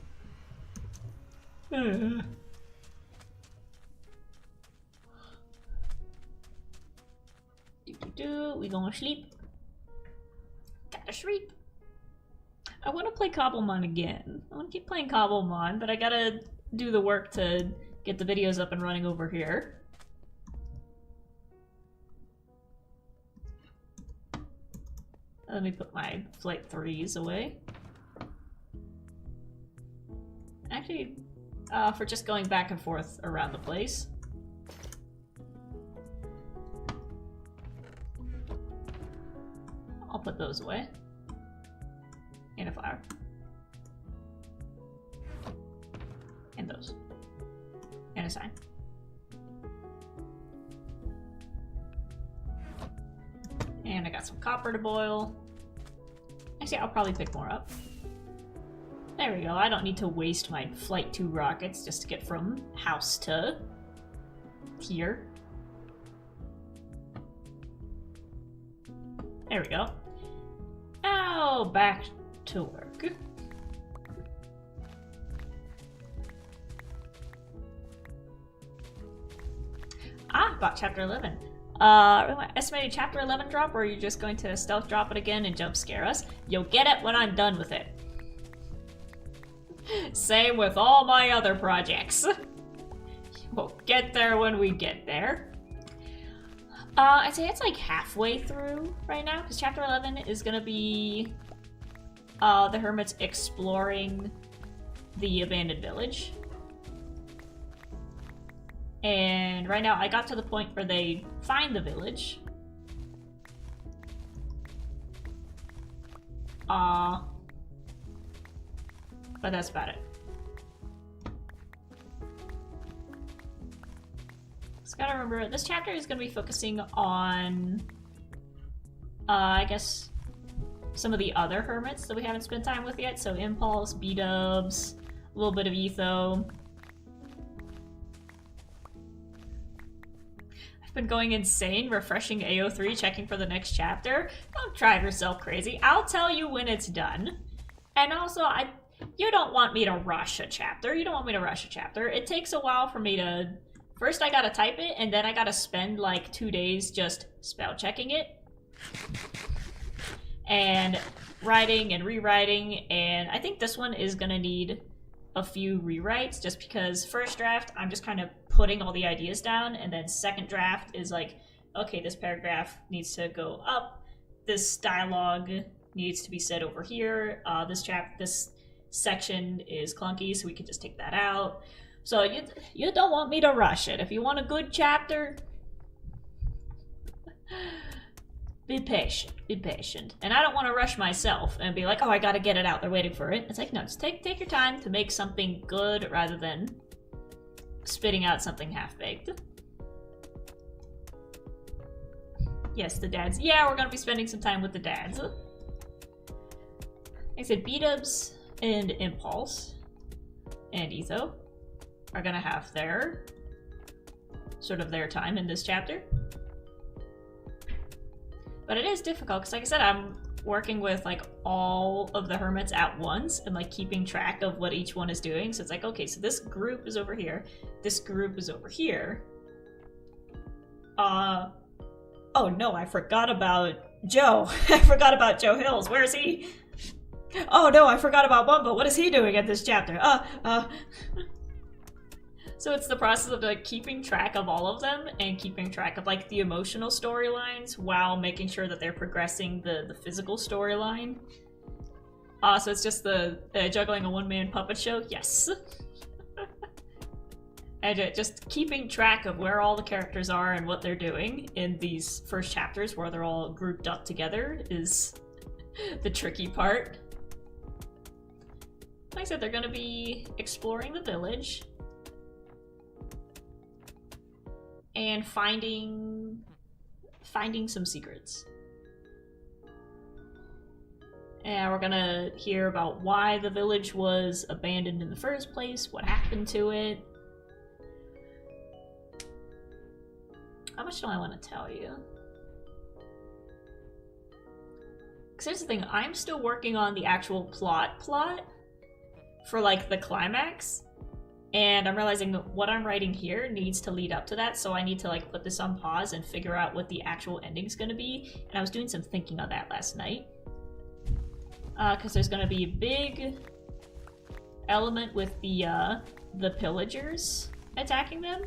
We gonna sleep. Gotta sleep. I want to play Cobblemon again. I want to keep playing Cobblemon, but I gotta do the work to get the videos up and running over here. Let me put my flight 3s away. Actually, for just going back and forth around the place. I'll put those away. And a flower. And those. And a sign. And I got some copper to boil. Actually, I'll probably pick more up. There we go. I don't need to waste my Flight 2 rockets just to get from house to here. There we go. Now back to work. Got chapter 11. Estimated chapter 11 drop, or are you just going to stealth drop it again and jump scare us? You'll get it when I'm done with it. Same with all my other projects. We'll get there when we get there. I'd say it's like halfway through right now, because chapter 11 is gonna be the hermits exploring the abandoned village. And right now I got to the point where they find the village. But that's about it. Just gotta remember, this chapter is gonna be focusing on, I guess, some of the other hermits that we haven't spent time with yet. So Impulse, B-dubs, a little bit of Etho. I've been going insane, refreshing AO3, checking for the next chapter. Don't drive yourself crazy. I'll tell you when it's done. And also, you don't want me to rush a chapter. You don't want me to rush a chapter. It takes a while for me to... First I gotta type it, and then I gotta spend like 2 days just spell checking it. And writing and rewriting, and I think this one is gonna need a few rewrites, just because first draft, I'm just kind of putting all the ideas down, and then second draft is like, okay, this paragraph needs to go up, this dialogue needs to be said over here, this section is clunky, so we can just take that out. So you don't want me to rush it. If you want a good chapter, be patient, be patient. And I don't want to rush myself and be like, oh, I gotta get it out, they're waiting for it. It's like, no, just take your time to make something good rather than spitting out something half-baked. Yes, the dads. Yeah, we're gonna be spending some time with the dads. Like I said, B-dubs and Impulse and Etho are gonna have their time in this chapter. But it is difficult because, like I said, I'm working with like all of the hermits at once and like keeping track of what each one is doing. So it's like, okay, so this group is over here, this group is over here. Oh no, I forgot about Joe. I forgot about Joe Hills. Where is he? Oh no, I forgot about Bumbo. What is he doing in this chapter? So it's the process of like keeping track of all of them and keeping track of like the emotional storylines while making sure that they're progressing the physical storyline. So it's just the juggling a one-man puppet show. Yes. And just keeping track of where all the characters are and what they're doing in these first chapters where they're all grouped up together is the tricky part. Like I said, they're gonna be exploring the village and finding some secrets. And we're gonna hear about why the village was abandoned in the first place, what happened to it. How much do I want to tell you? Because here's the thing, I'm still working on the actual plot for like the climax. And I'm realizing that what I'm writing here needs to lead up to that, so I need to like put this on pause and figure out what the actual ending's gonna be. And I was doing some thinking on that last night. Because there's gonna be a big element with the pillagers attacking them.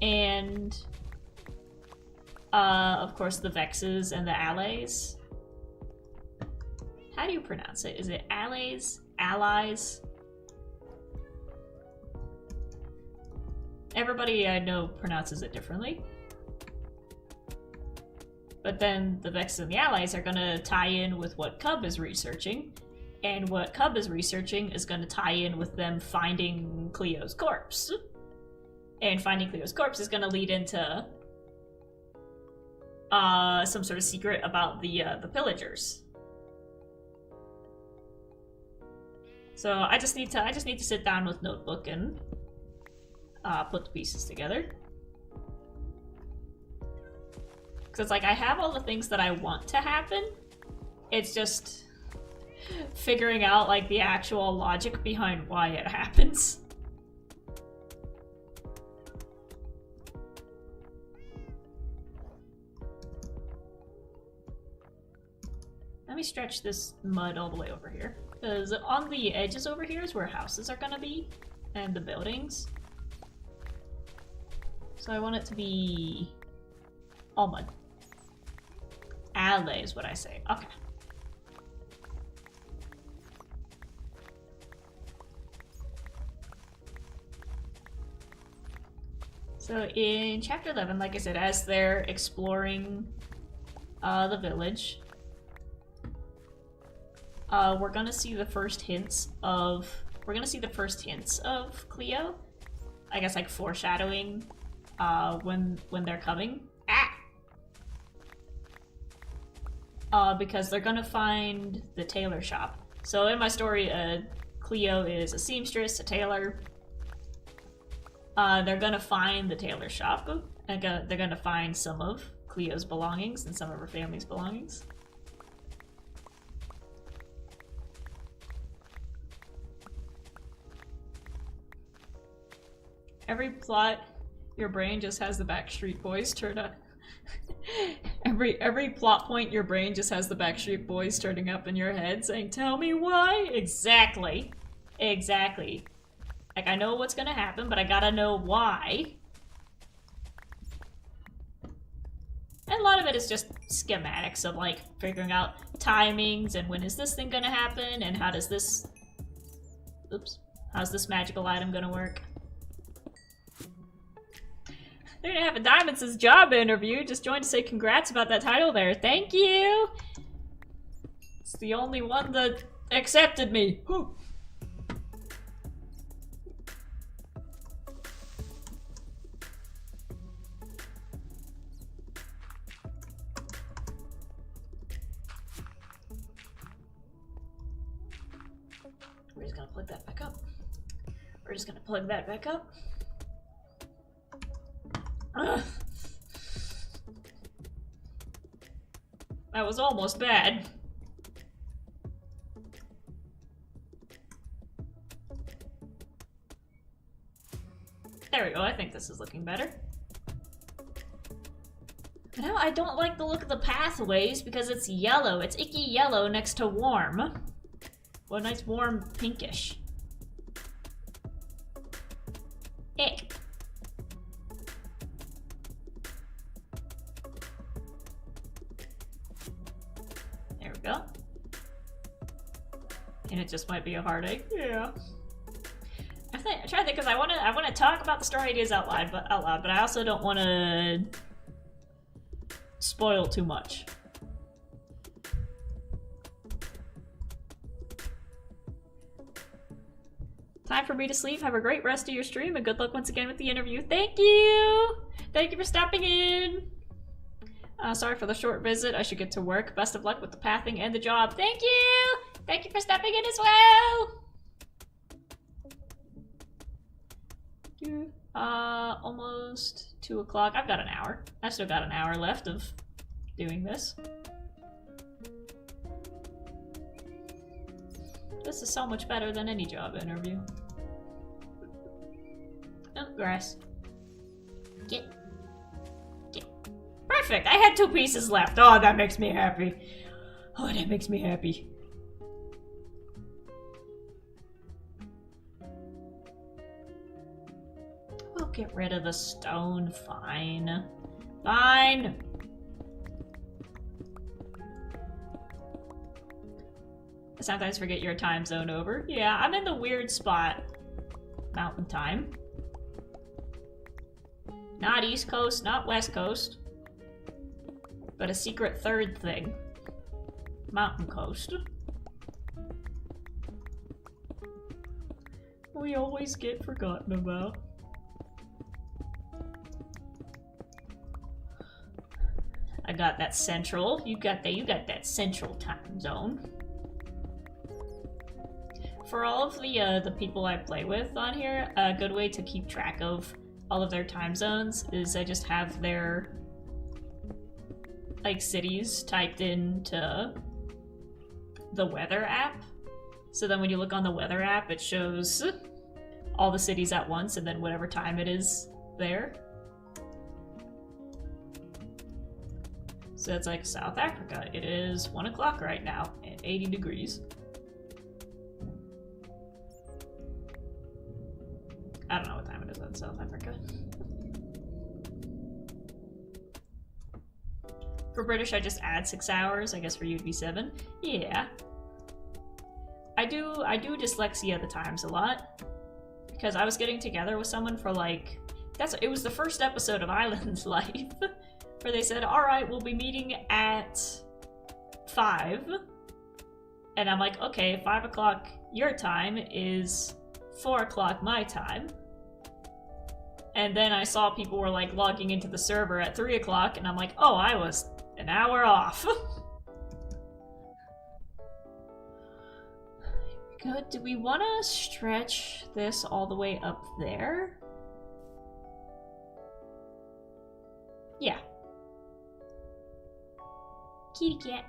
And of course the Vexes and the Allays. How do you pronounce it? Is it Allays? Allies? Everybody I know pronounces it differently. But then the Vex and the Allies are gonna tie in with what Cub is researching. And what Cub is researching is gonna tie in with them finding Cleo's corpse. And finding Cleo's corpse is gonna lead into some sort of secret about the pillagers. So I just need to sit down with notebook and put the pieces together. Because it's like I have all the things that I want to happen. It's just figuring out like the actual logic behind why it happens. Let me stretch this mud all the way over here. Because on the edges over here is where houses are gonna be. And the buildings. So I want it to be all mud. Alley is what I say. Okay. So in chapter 11, like I said, as they're exploring the village, we're gonna see the first hints of Cleo. I guess like foreshadowing when they're coming. Because they're gonna find the tailor shop. So in my story, Cleo is a seamstress, a tailor. They're gonna find the tailor shop. And they're gonna find some of Cleo's belongings and some of her family's belongings. Every plot, your brain just has the Backstreet Boys turn up. Every plot point, your brain just has the Backstreet Boys turning up in your head saying, "Tell me why." Exactly. Exactly. Like, I know what's gonna happen, but I gotta know why. And a lot of it is just schematics of, like, figuring out timings and when is this thing gonna happen and how does this... Oops. How's this magical item gonna work? They're gonna have a Diamonds' job interview. Just joined to say congrats about that title there. Thank you! It's the only one that accepted me. Whew. We're just gonna plug that back up. We're just gonna plug that back up. Ugh. That was almost bad. There we go, I think this is looking better. Now I don't like the look of the pathways because it's yellow. It's icky yellow next to warm. Well, a nice warm pinkish. Ick. There we go. And it just might be a heartache. Yeah. I'm trying to think because I want to talk about the story ideas out loud, but I also don't want to spoil too much. Time for me to sleep. Have a great rest of your stream and good luck once again with the interview. Thank you! Thank you for stopping in! Sorry for the short visit. I should get to work. Best of luck with the pathing and the job. Thank you! Thank you for stopping in as well! Almost 2 o'clock. I've got an hour. I've still got an hour left of doing this. This is so much better than any job interview. Oh, grass. Get. Perfect! I had 2 pieces left. Oh, that makes me happy. Oh, that makes me happy. We'll get rid of the stone. Fine. Fine! I sometimes forget your time zone over. Yeah, I'm in the weird spot. Mountain time. Not East Coast, not West Coast. But a secret third thing. Mountain Coast. We always get forgotten about. I got that central. You got that central time zone. For all of the people I play with on here, a good way to keep track of all of their time zones is I just have their like cities typed into the weather app. So then when you look on the weather app, it shows all the cities at once and then whatever time it is there. So it's like South Africa. It is 1 o'clock right now and 80 degrees. I don't know what time it is in South Africa. For British, I just add 6 hours. I guess for you it'd be 7. Yeah. I do dyslexia the times a lot. Because I was getting together with someone for like... it was the first episode of Island Life. Where they said, alright, we'll be meeting at 5. And I'm like, okay, 5 o'clock your time is 4 o'clock my time. And then I saw people were like logging into the server at 3 o'clock, and I'm like, oh, I was an hour off. Good. Do we want to stretch this all the way up there? Yeah. Kitty cat.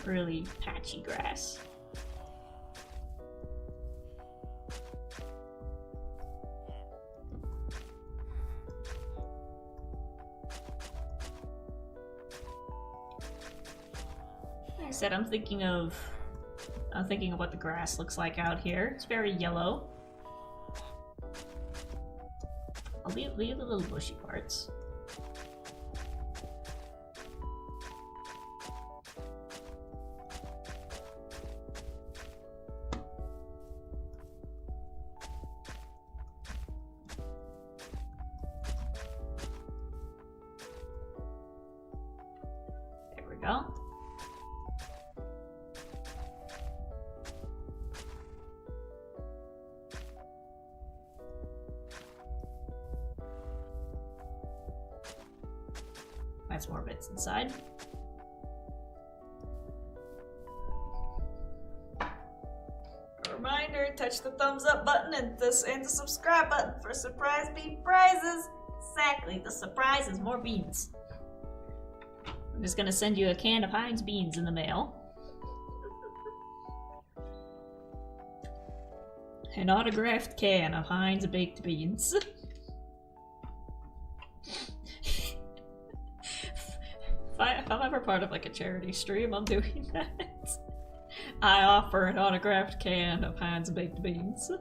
Really patchy grass. Like I said, I'm thinking of what the grass looks like out here. It's very yellow. I'll leave the little bushy parts. Go. That's more bits inside. A reminder, touch the thumbs up button and the subscribe button for surprise bean prizes. Exactly, the surprise is more beans. I'm just gonna send you a can of Heinz beans in the mail. An autographed can of Heinz baked beans. if I'm ever part of like a charity stream, I'm doing that. I offer an autographed can of Heinz baked beans.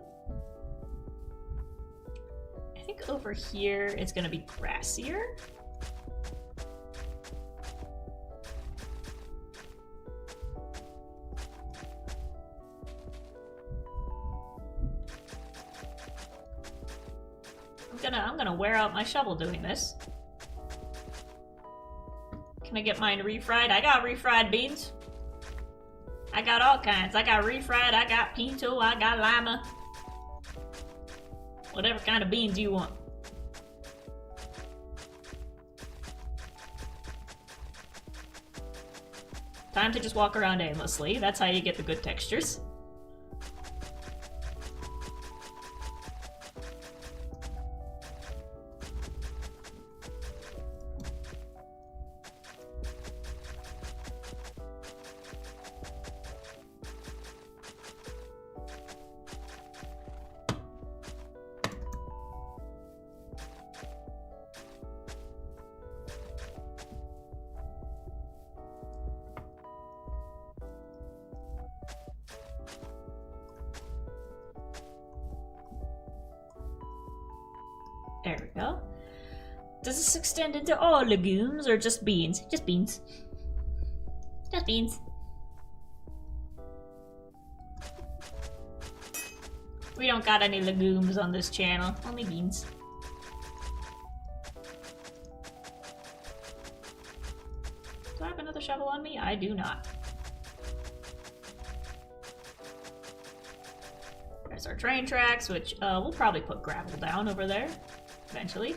I think over here it's gonna be grassier. I'm gonna wear out my shovel doing this. Can I get mine refried? I got refried beans. I got all kinds. I got refried, I got pinto, I got lima. Whatever kind of beans you want. Time to just walk around aimlessly. That's how you get the good textures. There we go. Does this extend into all legumes or just beans? Just beans. Just beans. We don't got any legumes on this channel, only beans. Do I have another another shovel on me? I do not. There's our train tracks, which we'll probably put gravel down over there eventually.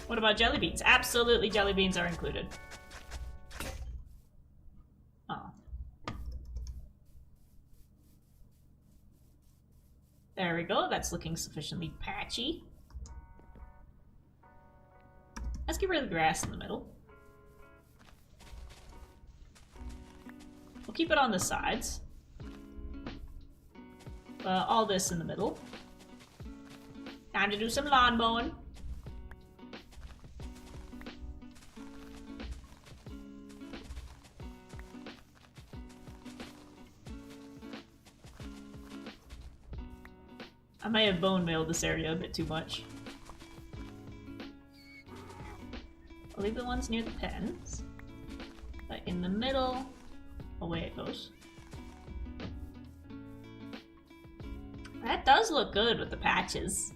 What about jelly beans? Absolutely, jelly beans are included. Oh. There we go, that's looking sufficiently patchy. Let's get rid of the grass in the middle. We'll keep it on the sides. All this in the middle. Time to do some lawn mowing. I might have bone mailed this area a bit too much. I'll leave the ones near the pens. But in the middle, away it goes. That does look good with the patches.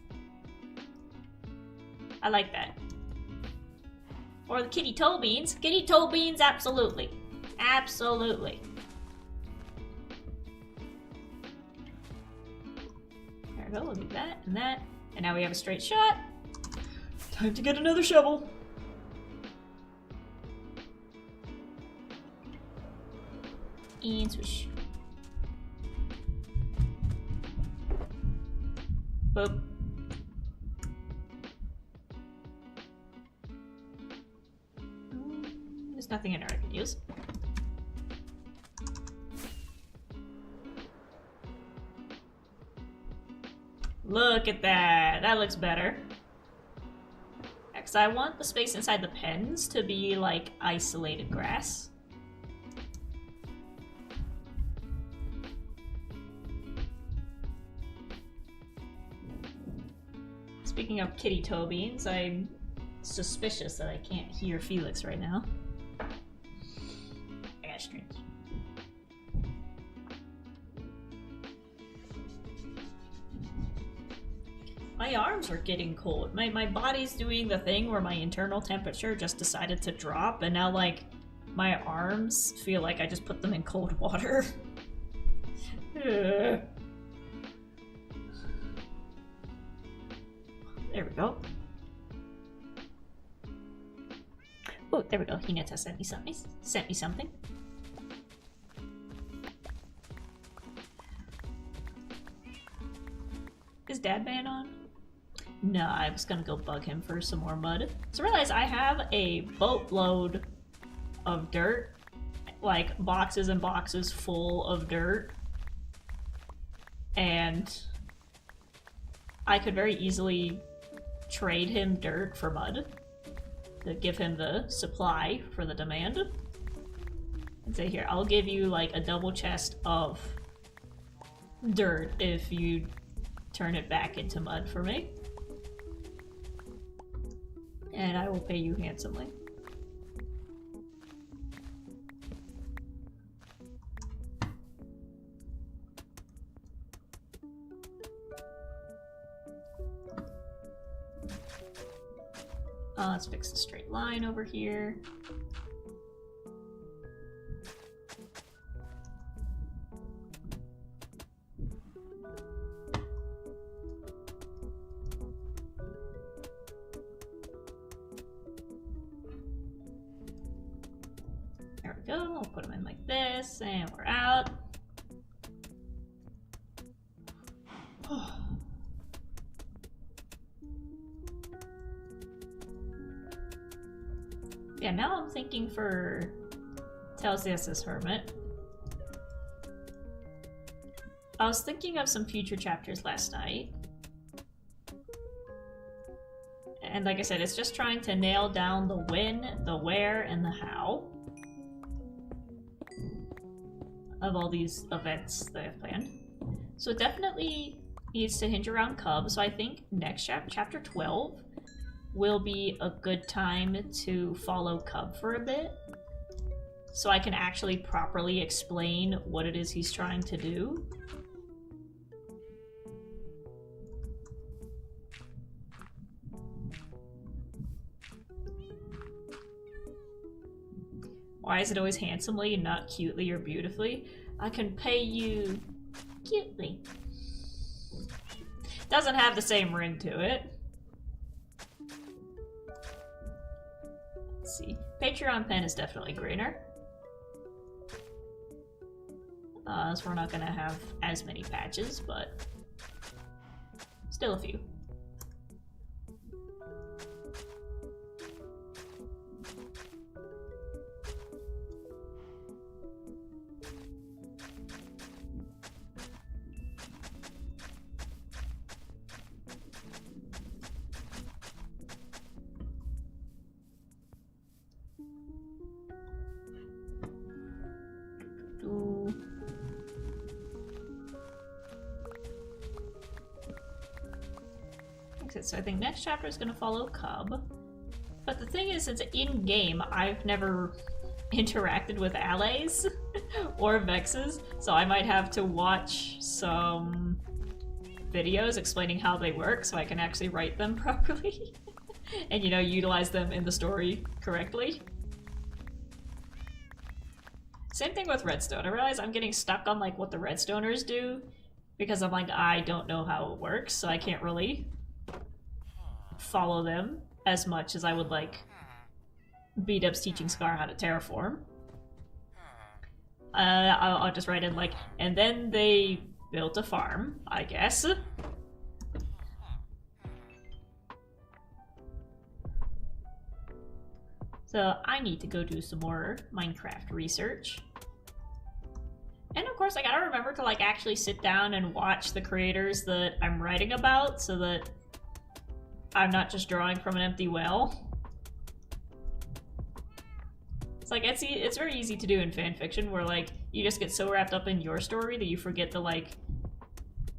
I like that. Or the kitty toe beans. Kitty toe beans, absolutely. Absolutely. There we go, we'll do that and that. And now we have a straight shot. Time to get another shovel. And swish. Boop. There's nothing in there I can use. Look at that! That looks better. Because I want the space inside the pens to be like isolated grass. Speaking of kitty toe beans, I'm suspicious that I can't hear Felix right now. I got strings. My arms are getting cold. My body's doing the thing where my internal temperature just decided to drop, and now, like, my arms feel like I just put them in cold water. There we go. Oh, there we go. Hinata sent me something. Is Dad Band on? No, I was gonna go bug him for some more mud. So realize I have a boatload of dirt. Like, boxes and boxes full of dirt. And I could very easily trade him dirt for mud to give him the supply for the demand. And say, here, I'll give you like a double chest of dirt if you turn it back into mud for me. And I will pay you handsomely. Let's fix the straight line over here. There we go. I'll put them in like this, and we're out. Yeah, now I'm thinking for Telsius' Hermit. I was thinking of some future chapters last night. And like I said, it's just trying to nail down the when, the where, and the how of all these events that I've planned. So definitely needs to hinge around Cub, so I think next chapter 12 will be a good time to follow Cub for a bit. So I can actually properly explain what it is he's trying to do. Why is it always handsomely and not cutely or beautifully? I can pay you cutely. Doesn't have the same ring to it. Let's see. Patreon pen is definitely greener. So we're not gonna have as many patches, but still a few. So I think next chapter is going to follow Cub. But the thing is, since in-game, I've never interacted with allies or Vexes, so I might have to watch some videos explaining how they work so I can actually write them properly and, you know, utilize them in the story correctly. Same thing with Redstone. I realize I'm getting stuck on like what the Redstoners do because I'm like, I don't know how it works, so I can't really follow them as much as I would like B-Dub's teaching Scar how to terraform. I'll just write in like, and then they built a farm, I guess. So I need to go do some more Minecraft research. And of course I gotta remember to like actually sit down and watch the creators that I'm writing about so that I'm not just drawing from an empty well. It's like, it's very easy to do in fanfiction where like, you just get so wrapped up in your story that you forget to like,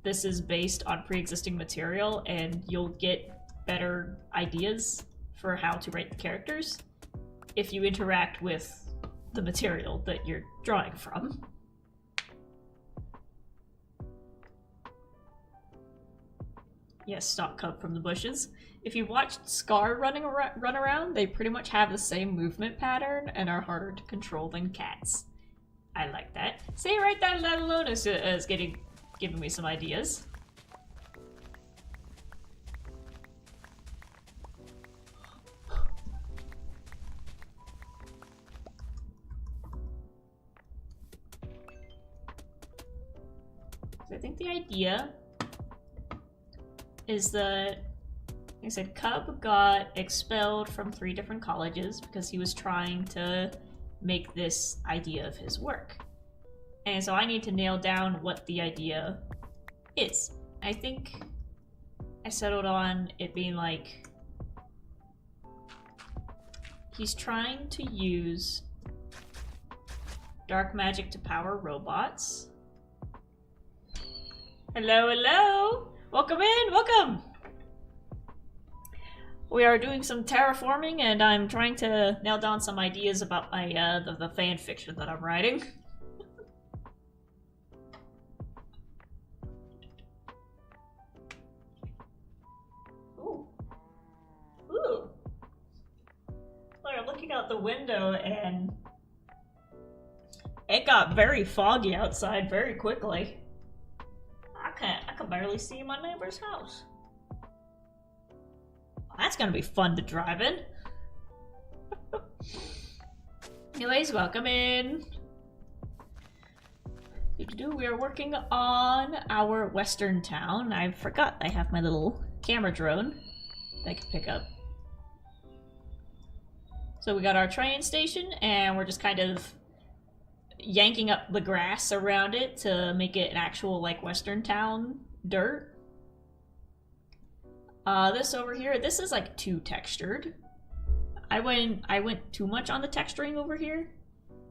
this is based on pre-existing material and you'll get better ideas for how to write the characters if you interact with the material that you're drawing from. Yes, stop Cub from the bushes. If you watched Scar run around, they pretty much have the same movement pattern and are harder to control than cats. I like that. See, right, that alone is giving me some ideas. So I think the idea is that, like I said, Cub got expelled from 3 different colleges because he was trying to make this idea of his work. And so I need to nail down what the idea is. I think I settled on it being like, he's trying to use dark magic to power robots. Hello, hello! Welcome in, welcome! We are doing some terraforming and I'm trying to nail down some ideas about my, the fan fiction that I'm writing. Ooh. Ooh. Look, I'm looking out the window and it got very foggy outside very quickly. I can barely see my neighbor's house. That's gonna be fun to drive in. Anyways, welcome in. We are working on our western town. I forgot I have my little camera drone that I can pick up. So we got our train station and we're just kind of yanking up the grass around it to make it an actual like western town dirt. This over here, this is like too textured. I went too much on the texturing over here.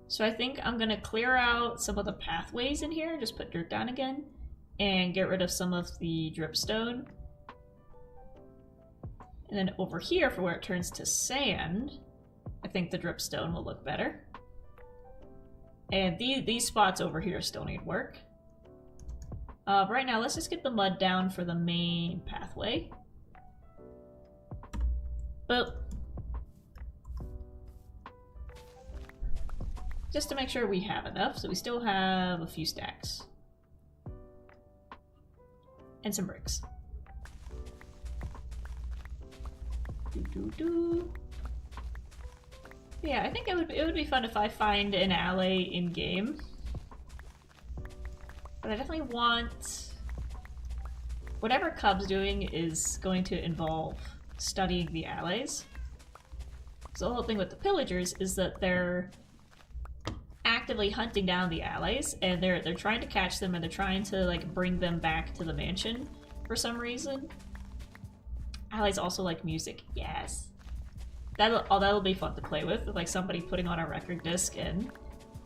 So I think I'm gonna clear out some of the pathways in here, just put dirt down again, and get rid of some of the dripstone. And then over here, for where it turns to sand, I think the dripstone will look better. And these spots over here still need work. Right now, let's just get the mud down for the main pathway. But just to make sure we have enough, so we still have a few stacks. And some bricks. Yeah, I think it would be fun if I find an alley in game. But I definitely want whatever Cub's doing is going to involve studying the alleys. So the whole thing with the pillagers is that they're actively hunting down the alleys, and they're trying to catch them, and they're trying to like bring them back to the mansion for some reason. Alleys also like music, yes. That'll be fun to play with like somebody putting on a record disc, and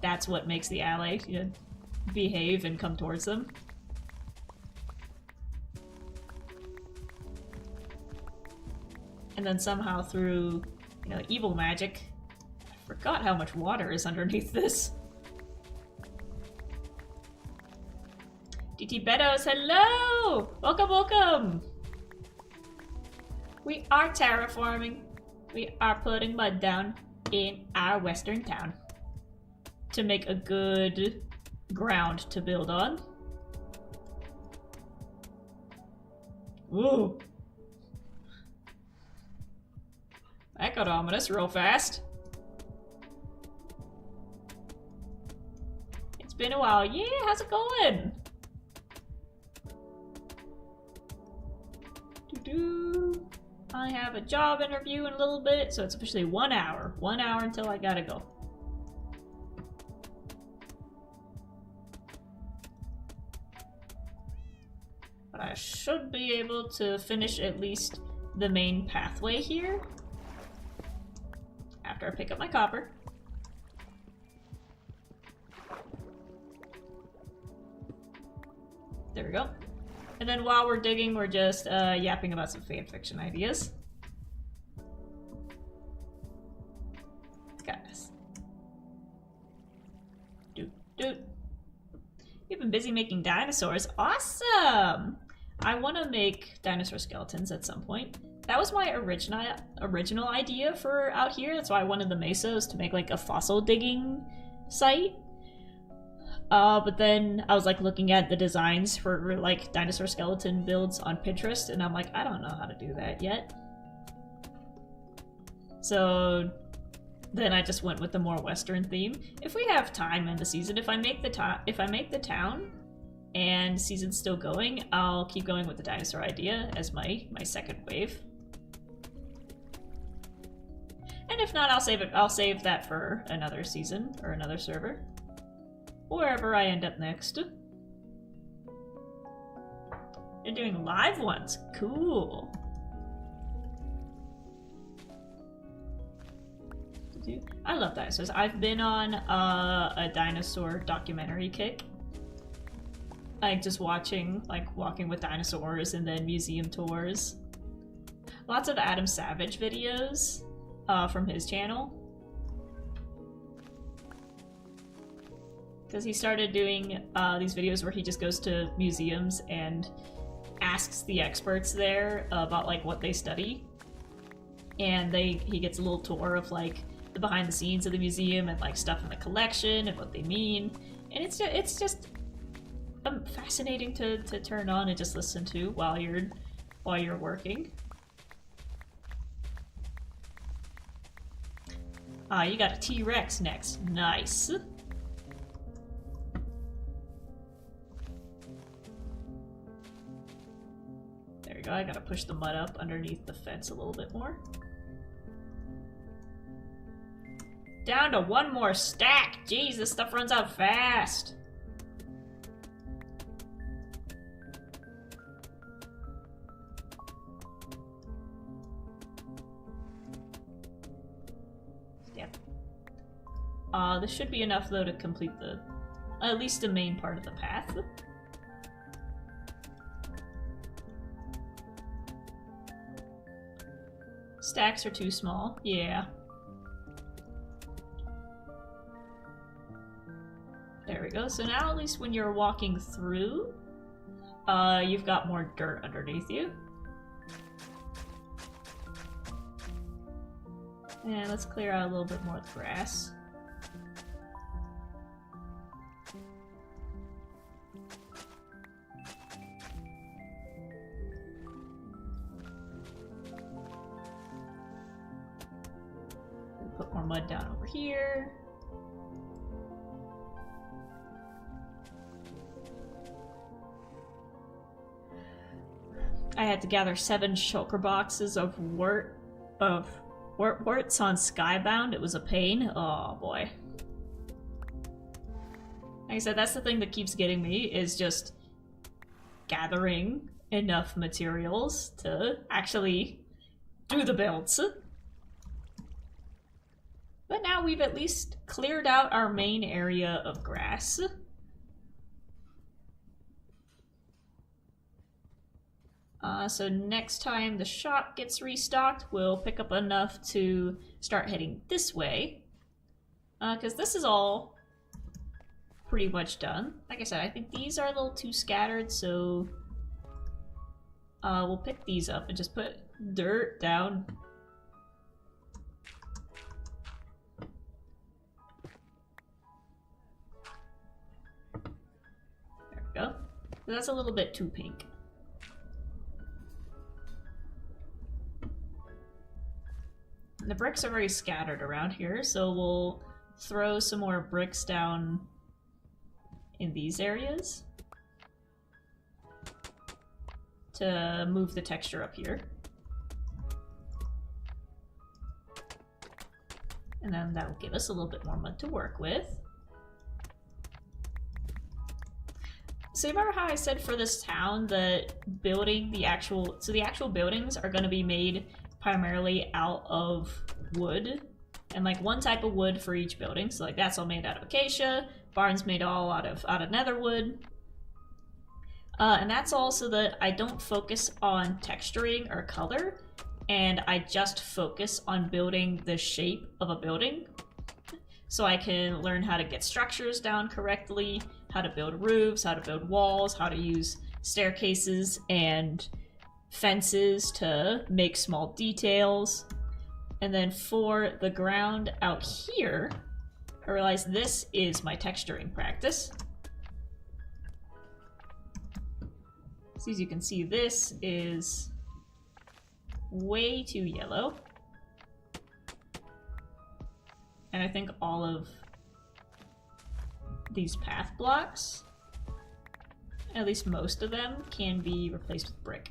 that's what makes the alley, you know, behave and come towards them. And then somehow through, you know, evil magic, I forgot how much water is underneath this. DT Beddoes, hello! Welcome, welcome! We are terraforming. We are putting mud down in our western town to make a good ground to build on. Ooh. That got ominous real fast. It's been a while. Yeah, how's it going? Doo-doo. I have a job interview in a little bit, so it's officially 1 hour. 1 hour until I gotta go. But I should be able to finish at least the main pathway here after I pick up my copper. There we go. And then while we're digging, we're just yapping about some fanfiction ideas. Got this. Doot doot. You've been busy making dinosaurs. Awesome! I want to make dinosaur skeletons at some point. That was my original idea for out here. That's why I wanted the mesos to make like a fossil digging site. But then I was like looking at the designs for like dinosaur skeleton builds on Pinterest, and I'm like, I don't know how to do that yet. So then I just went with the more Western theme. If we have time in the season, if I make the town and season's still going, I'll keep going with the dinosaur idea as my second wave. And if not, I'll save it. I'll save that for another season or another server. Wherever I end up next. You're doing live ones. Cool. I love dinosaurs. I've been on a dinosaur documentary kick. Like just watching, like walking with dinosaurs and then museum tours. Lots of Adam Savage videos from his channel. Because he started doing these videos where he just goes to museums and asks the experts there about like what they study, and he gets a little tour of like the behind the scenes of the museum and like stuff in the collection and what they mean, and it's just fascinating to turn on and just listen to while you're working. You got a T-Rex next. Nice. I gotta push the mud up underneath the fence a little bit more. Down to one more stack! Jeez, this stuff runs out fast! Yep. This should be enough though to complete at least the main part of the path. Stacks are too small. Yeah. There we go. So now at least when you're walking through, you've got more dirt underneath you. And let's clear out a little bit more of the grass. Put more mud down over here. I had to gather 7 shulker boxes of warts on Skybound. It was a pain. Oh boy. Like I said, that's the thing that keeps getting me, is just gathering enough materials to actually do the builds. But now we've at least cleared out our main area of grass. So next time the shop gets restocked, we'll pick up enough to start heading this way. Because this is all pretty much done. Like I said, I think these are a little too scattered, so we'll pick these up and just put dirt down. There we go. That's a little bit too pink. The bricks are very scattered around here, so we'll throw some more bricks down in these areas to move the texture up here. And then that will give us a little bit more mud to work with. So remember how I said for this town that building the actual buildings are going to be made primarily out of wood, and like one type of wood for each building. So like that's all made out of acacia, barn's made all out of nether wood. And that's all so that I don't focus on texturing or color, and I just focus on building the shape of a building. So I can learn how to get structures down correctly, how to build roofs, how to build walls, how to use staircases and fences to make small details. And then for the ground out here, I realized this is my texturing practice. So as you can see, this is way too yellow. And I think all of these path blocks, at least most of them, can be replaced with brick.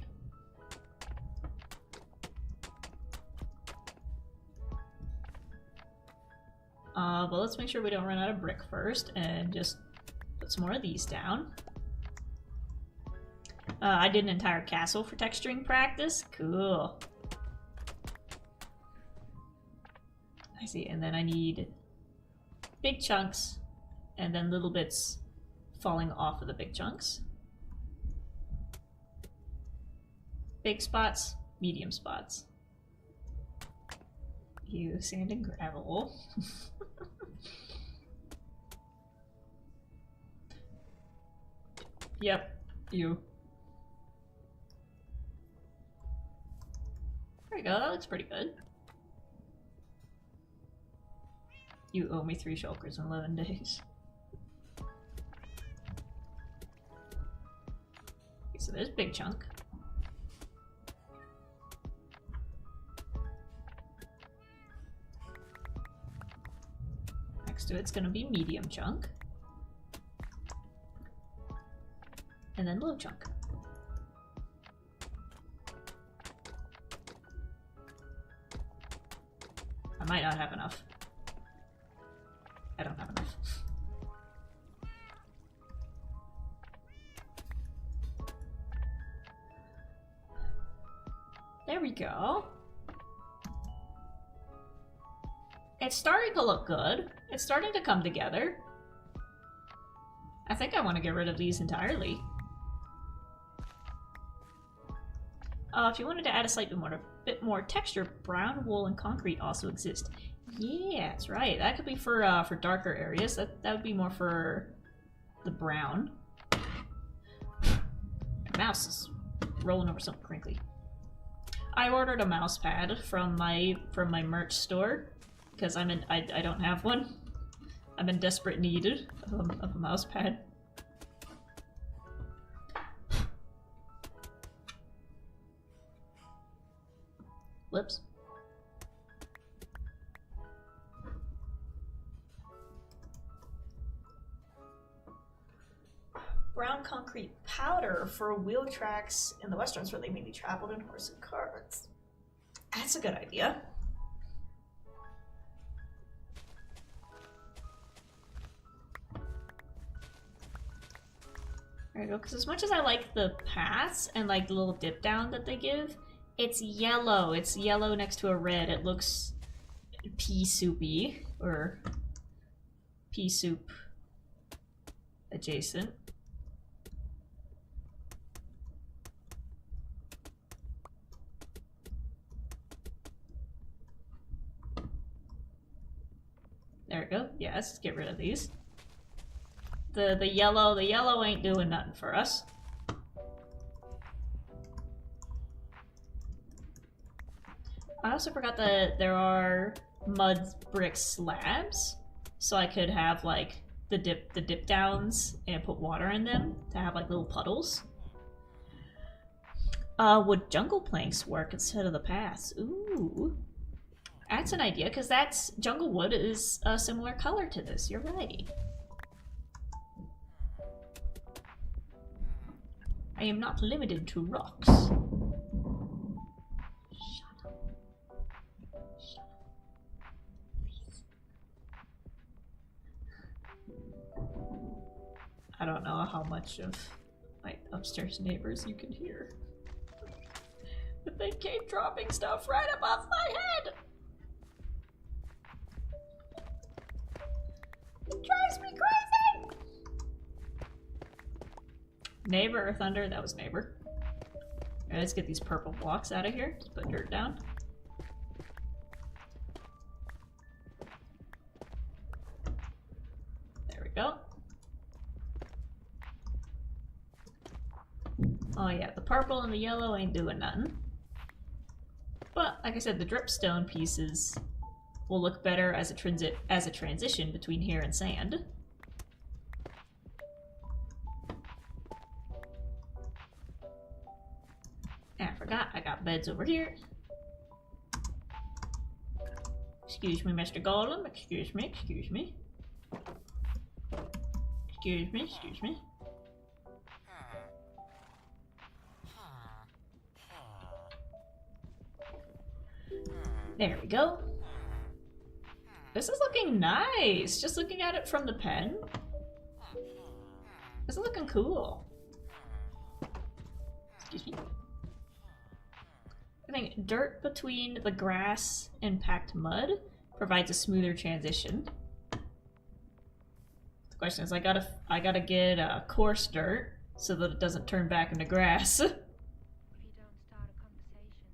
But let's make sure we don't run out of brick first, and just put some more of these down. I did an entire castle for texturing practice. Cool. I see, and then I need big chunks, and then little bits falling off of the big chunks. Big spots, medium spots. You sand and gravel. Yep, you. There we go, that looks pretty good. You owe me 3 shulkers in 11 days. Okay, so there's a big chunk. Next to it's gonna be medium chunk. And then low chunk. I might not have enough. I don't have enough. There we go. It's starting to look good. It's starting to come together. I think I want to get rid of these entirely. If you wanted to add a bit more texture, brown wool and concrete also exist. Yeah, that's right. That could be for darker areas. That would be more for the brown. Mouse is rolling over something crinkly. I ordered a mouse pad from my merch store because I don't have one. I'm in desperate need of a mouse pad. Whoops. Brown concrete powder for wheel tracks in the westerns where they mainly traveled in horse and carts. That's a good idea. There you go, because as much as I like the paths and like the little dip down that they give, it's yellow. It's yellow next to a red. It looks pea soupy, or pea soup adjacent. There we go. Yeah, let's get rid of these. The yellow ain't doing nothing for us. I also forgot that there are mud brick slabs, so I could have like the dip downs and put water in them to have like little puddles. Would jungle planks work instead of the paths? Ooh. That's an idea, because jungle wood is a similar color to this. You're right. I am not limited to rocks. Shut up. Shut up. Please. I don't know how much of my upstairs neighbors you can hear. But they keep dropping stuff right above my head! It drives me crazy! Neighbor or thunder? That was neighbor. Alright, let's get these purple blocks out of here. Let's put dirt down. There we go. Oh yeah, the purple and the yellow ain't doing nothing. But, like I said, the dripstone pieces will look better as a transition between here and sand. And I forgot, I got beds over here. Excuse me, Mr. Golem. Excuse me, excuse me. Excuse me, excuse me. There we go. This is looking nice. Just looking at it from the pen. This is looking cool. Excuse me. I think dirt between the grass and packed mud provides a smoother transition. The question is, I gotta get coarse dirt so that it doesn't turn back into grass. So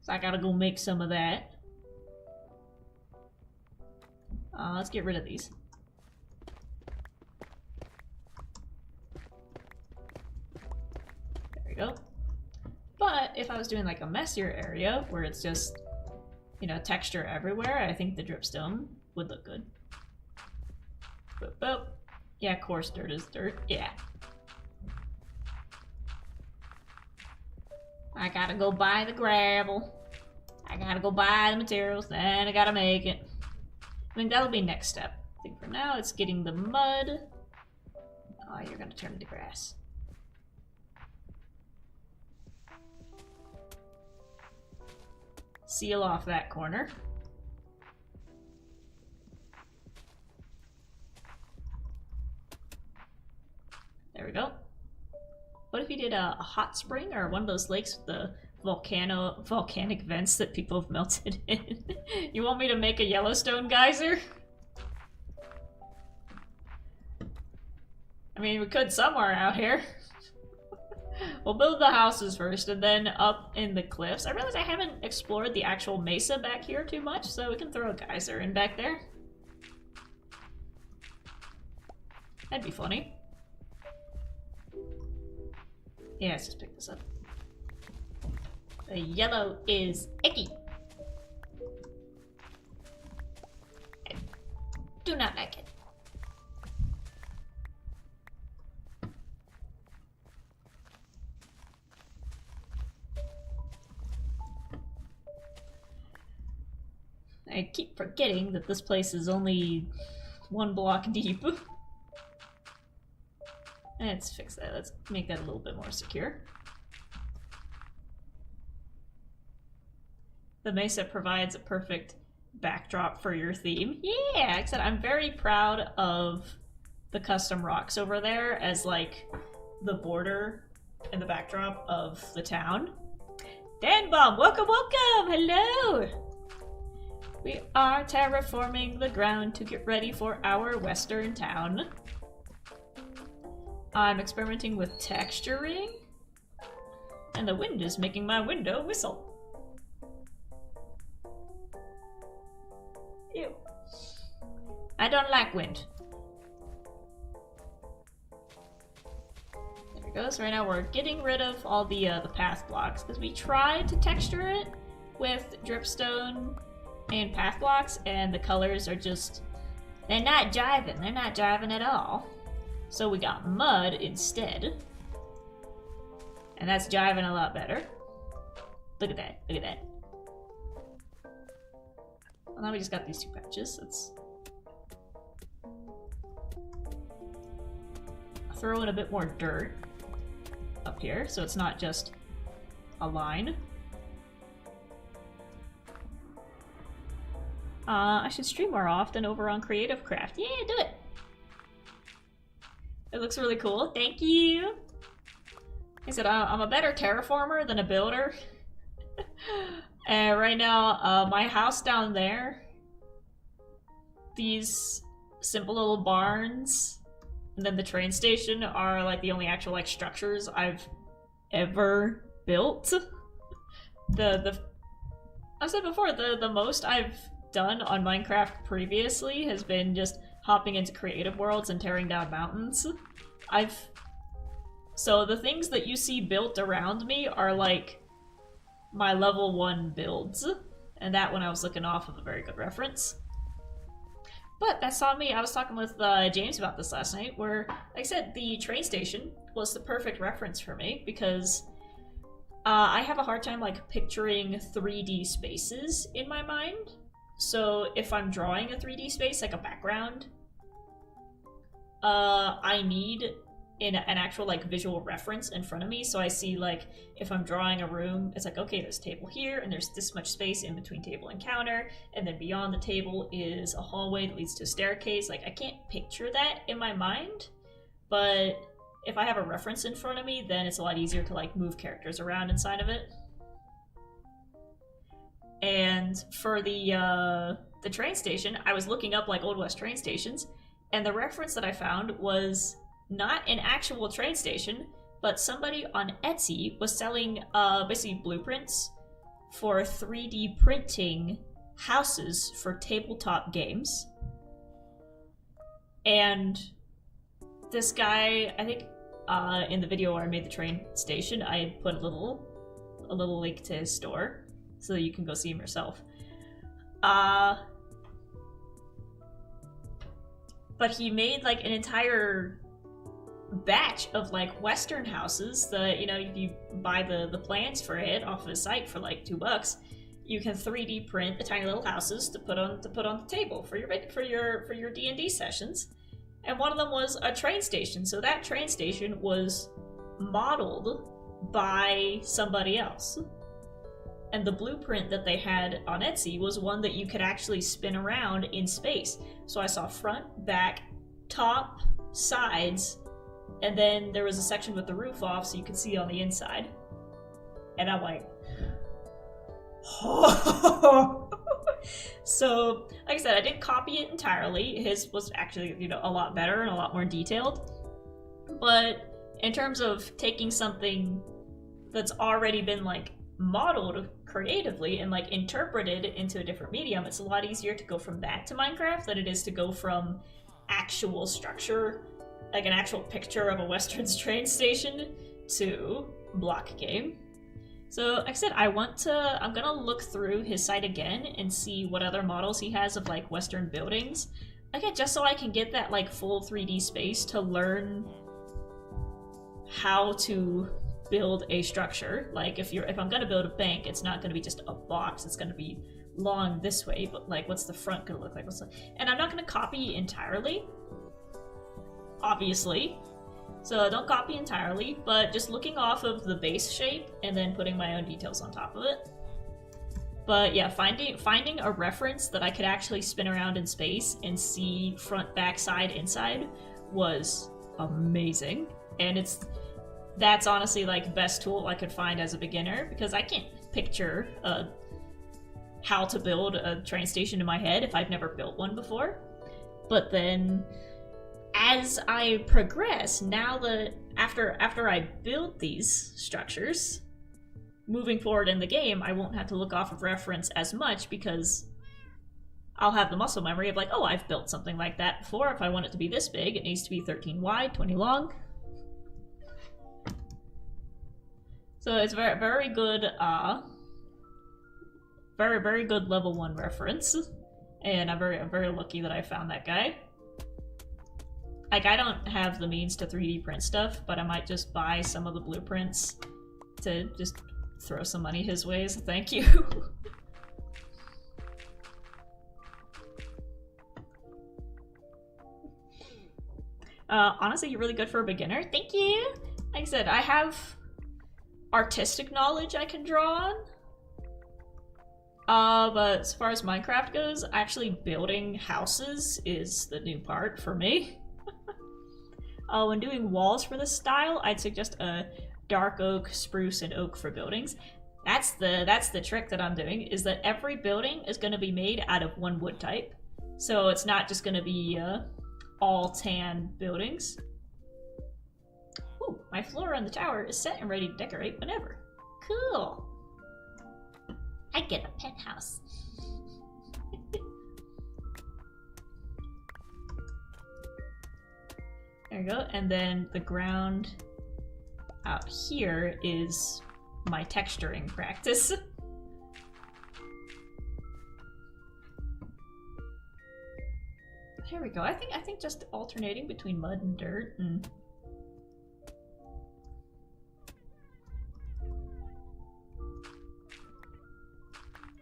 I gotta go make some of that. Let's get rid of these. There we go. But if I was doing like a messier area where it's just, you know, texture everywhere, I think the dripstone would look good. Boop, boop. Yeah, coarse dirt is dirt. Yeah. I gotta go buy the gravel. I gotta go buy the materials, then I gotta make it. I think that'll be next step. I think for now it's getting the mud. Oh, you're gonna turn into grass. Seal off that corner. There we go. What if you did a hot spring or one of those lakes with the volcanic vents that people have melted in? You want me to make a Yellowstone geyser? I mean, we could somewhere out here. We'll build the houses first, and then up in the cliffs. I realize I haven't explored the actual mesa back here too much, so we can throw a geyser in back there. That'd be funny. Yeah, let's just pick this up. The yellow is icky. I do not like it. I keep forgetting that this place is only 1 block deep. Let's fix that. Let's make that a little bit more secure. The mesa provides a perfect backdrop for your theme. Yeah, like I said, I'm very proud of the custom rocks over there as like the border and the backdrop of the town. Danbomb, welcome, welcome! Hello! We are terraforming the ground to get ready for our western town. I'm experimenting with texturing, and the wind is making my window whistle. Ew. I don't like wind. There we go. So right now we're getting rid of all the path blocks, because we tried to texture it with dripstone and path blocks, and the colors are just, they're not jiving. They're not jiving at all. So we got mud instead. And that's jiving a lot better. Look at that. Look at that. Well, now we just got these 2 patches. Let's throw in a bit more dirt up here so it's not just a line. I should stream more often over on Creative Craft. Yeah, do it! It looks really cool. Thank you! Like I said, I'm a better terraformer than a builder. And right now, my house down there, these simple little barns, and then the train station are like the only actual like structures I've ever built. I said before, the most I've done on Minecraft previously has been just hopping into creative worlds and tearing down mountains. So the things that you see built around me are like my level 1 builds, and that one I was looking off of a very good reference. But that's on me. I was talking with James about this last night, where, like I said, the train station was the perfect reference for me, because I have a hard time like picturing 3D spaces in my mind. So if I'm drawing a 3D space, like a background, I need an actual like visual reference in front of me. So I see like, if I'm drawing a room, it's like, okay, there's a table here, and there's this much space in between table and counter, and then beyond the table is a hallway that leads to a staircase. Like, I can't picture that in my mind, but if I have a reference in front of me, then it's a lot easier to like move characters around inside of it. And for the train station, I was looking up like Old West train stations, and the reference that I found was not an actual train station, but somebody on Etsy was selling basically blueprints for 3D printing houses for tabletop games. And this guy, I think in the video where I made the train station, I put a little link to his store, so that you can go see him yourself. But he made like an entire batch of like Western houses that, you know, if you buy the plans for it off of his site for like $2, you can 3D print the tiny little houses to put on the table for your D&D sessions. And one of them was a train station. So that train station was modeled by somebody else. And the blueprint that they had on Etsy was one that you could actually spin around in space. So I saw front, back, top, sides, and then there was a section with the roof off so you could see on the inside. And I'm like, oh. So, like I said, I didn't copy it entirely. His was actually, you know, a lot better and a lot more detailed. But in terms of taking something that's already been like modeled creatively and like interpreted into a different medium, it's a lot easier to go from that to Minecraft than it is to go from actual structure, like an actual picture of a Western train station, to block game. So like I said, I'm gonna look through his site again and see what other models he has of like Western buildings. Again, just so I can get that like full 3D space to learn how to build a structure. Like if I'm gonna build a bank, it's not gonna be just a box, it's gonna be long this way, but like what's the front gonna look like? And I'm not gonna copy entirely, obviously. So don't copy entirely, but just looking off of the base shape and then putting my own details on top of it. But yeah, finding a reference that I could actually spin around in space and see front, back, side, inside was amazing. And that's honestly like the best tool I could find as a beginner, because I can't picture how to build a train station in my head if I've never built one before. But then as I progress, now that after I build these structures, moving forward in the game, I won't have to look off of reference as much, because I'll have the muscle memory of like, oh, I've built something like that before. If I want it to be this big, it needs to be 13 wide, 20 long. So it's very, very good, very, very good level 1 reference. And I'm very lucky that I found that guy. Like, I don't have the means to 3D print stuff, but I might just buy some of the blueprints to just throw some money his way as a thank you. Honestly, you're really good for a beginner. Thank you! Like I said, I have artistic knowledge I can draw on. But as far as Minecraft goes, actually building houses is the new part for me. When doing walls for this style, I'd suggest a dark oak, spruce, and oak for buildings. That's the trick that I'm doing, is that every building is going to be made out of one wood type. So it's not just going to be all tan buildings. Ooh, my floor on the tower is set and ready to decorate whenever. Cool. I get a penthouse. There you go, and then the ground out here is my texturing practice. There we go. I think just alternating between mud and dirt and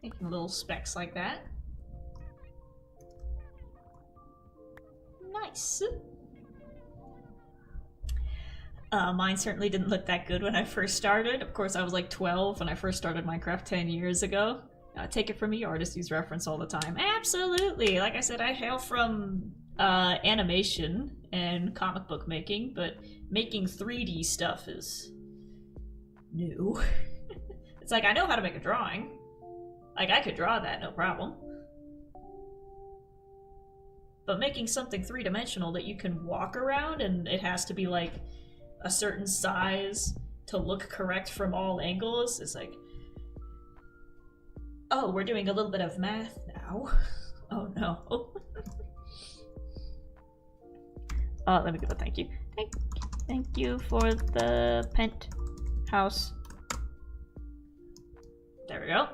making little specks like that. Nice. Mine certainly didn't look that good when I first started. Of course, I was like 12 when I first started Minecraft 10 years ago. Take it from me, artists use reference all the time. Absolutely! Like I said, I hail from animation and comic book making, but making 3D stuff is new. It's like, I know how to make a drawing. Like, I could draw that, no problem. But making something 3-dimensional that you can walk around and it has to be like a certain size to look correct from all angles is like, oh, we're doing a little bit of math now. Oh no. Let me give a thank you. Thank you for the penthouse. There we go.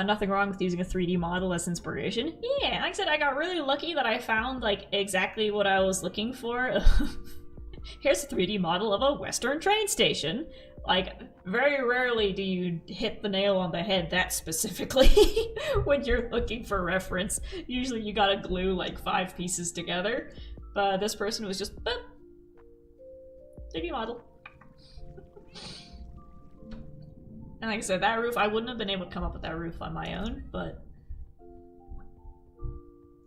Nothing wrong with using a 3D model as inspiration. Yeah, like I said, I got really lucky that I found like exactly what I was looking for. Here's a 3D model of a Western train station. Like, very rarely do you hit the nail on the head that specifically when you're looking for reference. Usually you gotta glue like 5 pieces together. But this person was just, boop, 3D model. And like I said, that roof, I wouldn't have been able to come up with that roof on my own, but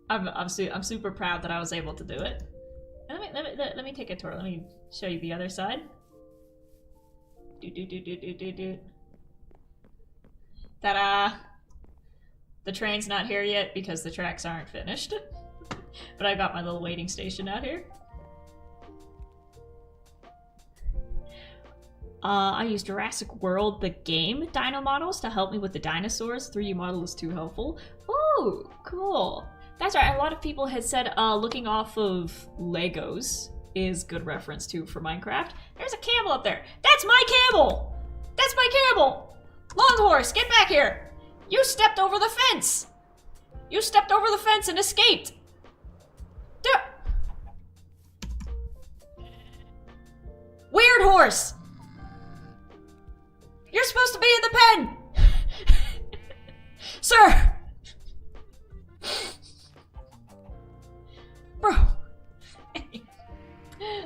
I'm super proud that I was able to do it. Let me take a tour. Let me show you the other side. Ta-da! The train's not here yet because the tracks aren't finished. But I got my little waiting station out here. I use Jurassic World, the game, dino models to help me with the dinosaurs. 3D model is too helpful. Oh, cool. That's right, a lot of people had said looking off of Legos is good reference too for Minecraft. There's a camel up there. That's my camel! That's my camel! Longhorse, get back here! You stepped over the fence! You stepped over the fence and escaped! Weird horse! You're supposed to be in the pen! Sir! Bro.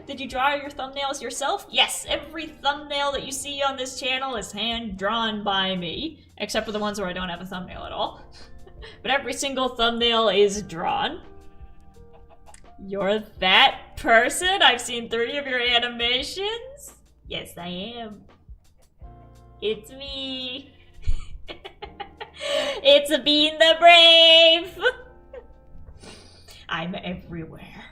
Did you draw your thumbnails yourself? Yes, every thumbnail that you see on this channel is hand-drawn by me, except for the ones where I don't have a thumbnail at all. But every single thumbnail is drawn. You're that person? I've seen 3 of your animations? Yes, I am. It's me. It's Bean the Brave. I'm everywhere.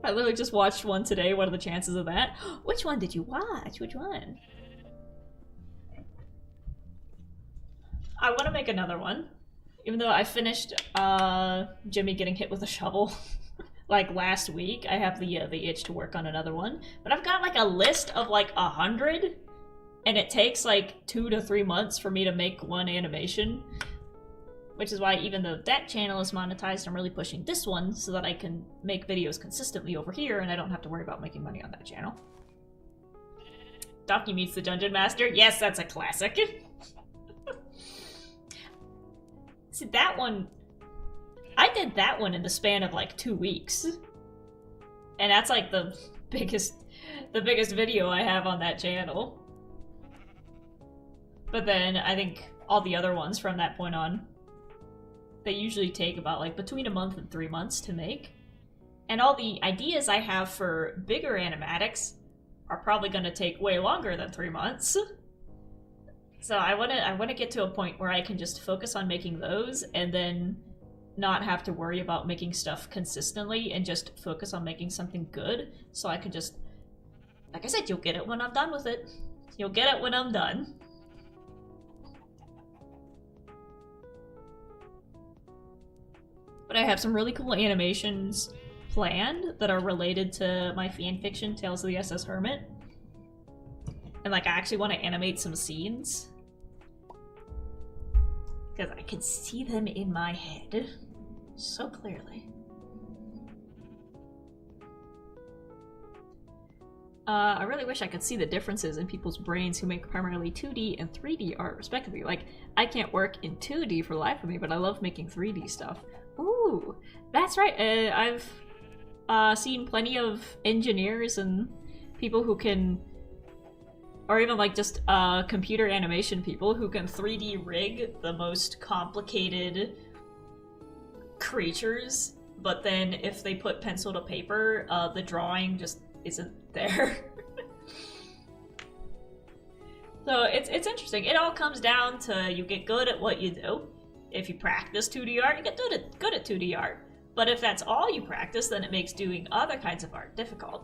I literally just watched one today. What are the chances of that? Which one did you watch? Which one? I want to make another one. Even though I finished Jimmy getting hit with a shovel like last week, I have the itch to work on another one. But I've got like a list of like 100, and it takes like 2 to 3 months for me to make one animation. Which is why even though that channel is monetized, I'm really pushing this one so that I can make videos consistently over here and I don't have to worry about making money on that channel. Donkey meets the Dungeon Master. Yes, that's a classic. See, that one... I did that one in the span of like 2 weeks. And that's like the biggest video I have on that channel. But then I think all the other ones from that point on, they usually take about like between a month and 3 months to make. And all the ideas I have for bigger animatics are probably going to take way longer than 3 months. So I want to get to a point where I can just focus on making those and then not have to worry about making stuff consistently and just focus on making something good. So I can just, like I said, you'll get it when I'm done with it. You'll get it when I'm done. But I have some really cool animations planned that are related to my fanfiction, Tales of the SS Hermit. And like, I actually want to animate some scenes. Because I can see them in my head so clearly. I really wish I could see the differences in people's brains who make primarily 2D and 3D art, respectively. Like, I can't work in 2D for the life of me, but I love making 3D stuff. Ooh, that's right. I've seen plenty of engineers and people who can, or even like just computer animation people who can 3D rig the most complicated creatures, but then if they put pencil to paper, the drawing just isn't there. So it's interesting. It all comes down to you get good at what you do. If you practice 2D art, you get good at 2D art. But if that's all you practice, then it makes doing other kinds of art difficult.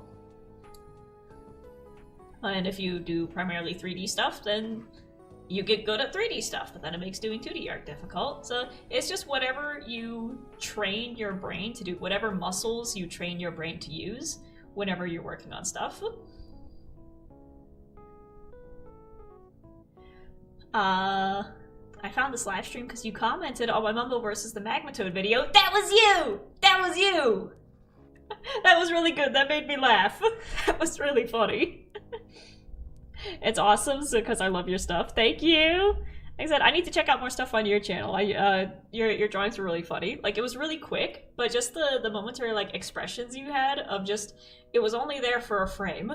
And if you do primarily 3D stuff, then you get good at 3D stuff, but then it makes doing 2D art difficult. So it's just whatever you train your brain to do, whatever muscles you train your brain to use whenever you're working on stuff. I found this live stream because you commented on my Mumbo versus the Magmatoad video. That was you! That was you! That was really good. That made me laugh. That was really funny. It's awesome because I love your stuff. Thank you! Like I said, I need to check out more stuff on your channel. Your drawings were really funny. Like, it was really quick, but just the momentary like expressions you had of just, it was only there for a frame,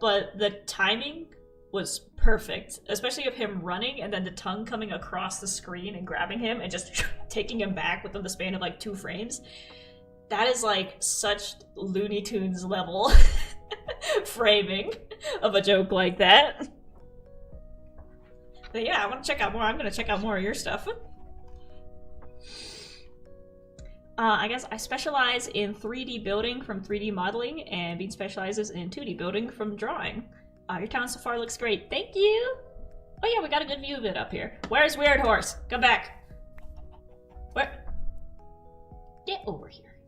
but the timing was perfect, especially of him running and then the tongue coming across the screen and grabbing him and just taking him back within the span of like 2 frames. That is like such Looney Tunes level framing of a joke like that. But yeah, I want to check out more. I'm going to check out more of your stuff. I guess I specialize in 3D building from 3D modeling, and Bean specializes in 2D building from drawing. Your town so far looks great. Thank you! Oh yeah, we got a good view of it up here. Where's Weird Horse? Come back! Where? Get over here.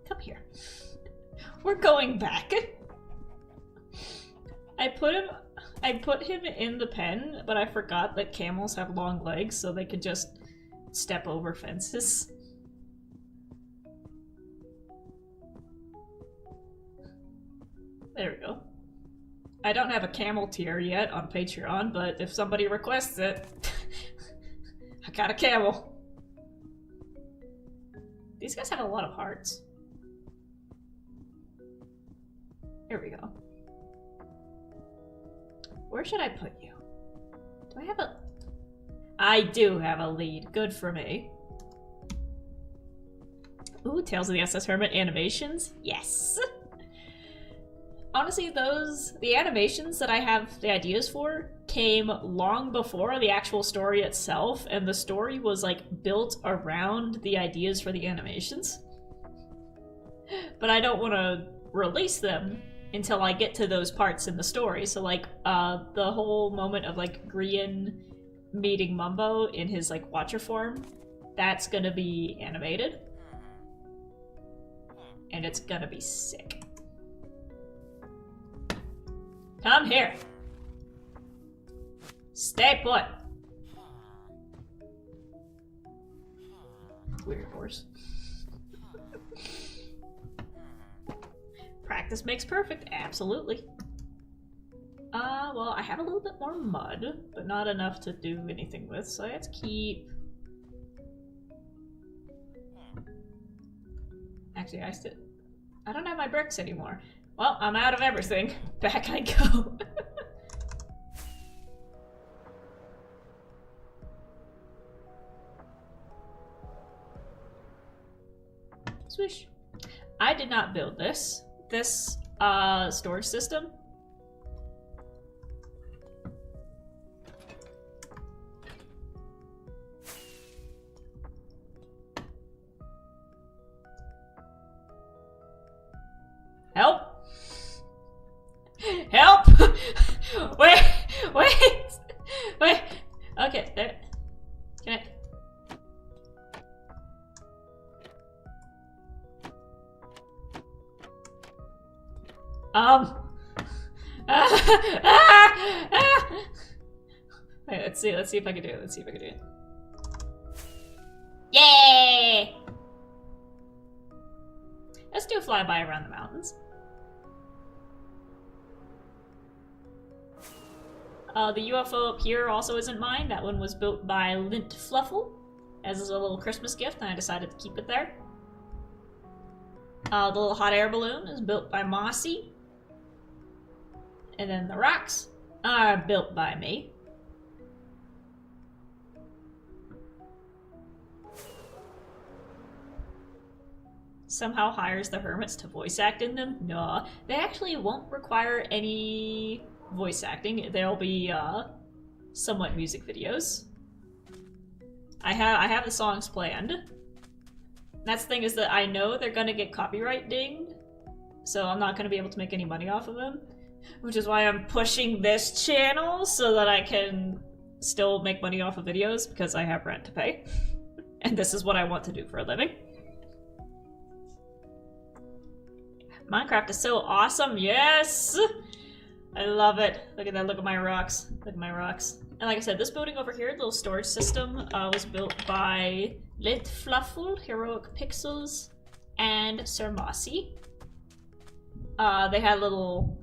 Come here. We're going back. I put him in the pen, but I forgot that camels have long legs, so they could just step over fences. There we go. I don't have a camel tier yet on Patreon, but if somebody requests it, I got a camel. These guys have a lot of hearts. Here we go. Where should I put you? Do I have a... I do have a lead. Good for me. Ooh, Tales of the SS Hermit animations? Yes! Honestly, the animations that I have the ideas for came long before the actual story itself, and the story was, like, built around the ideas for the animations. But I don't want to release them until I get to those parts in the story. So, like, the whole moment of, like, Grian meeting Mumbo in his, like, Watcher form, that's gonna be animated. And it's gonna be sick. Come here! Stay put! Weird horse. Practice makes perfect, absolutely. Well, I have a little bit more mud, but not enough to do anything with, so let's keep... Actually, I don't have my bricks anymore. Well, I'm out of everything. Back I go. Swish. I did not build this. This storage system. Help! Help! Wait! Okay, there. Can I? Wait, let's see if I can do it. Yay! Let's do a flyby around the mountains. The UFO up here also isn't mine. That one was built by Lint Fluffle as a little Christmas gift, and I decided to keep it there. The little hot air balloon is built by Mossy. And then the rocks are built by me. Somehow hires the hermits to voice act in them? No, they actually won't require any voice acting. There'll be somewhat music videos. I have the songs planned. That's the thing, is that I know they're gonna get copyright dinged, so I'm not gonna be able to make any money off of them, which is why I'm pushing this channel so that I can still make money off of videos, because I have rent to pay. And this is what I want to do for a living. Minecraft is so awesome, yes! I love it. Look at that, look at my rocks. Look at my rocks. And like I said, this building over here, the little storage system, was built by Lint Fluffle, Heroic Pixels, and Sir Mossy. They had a little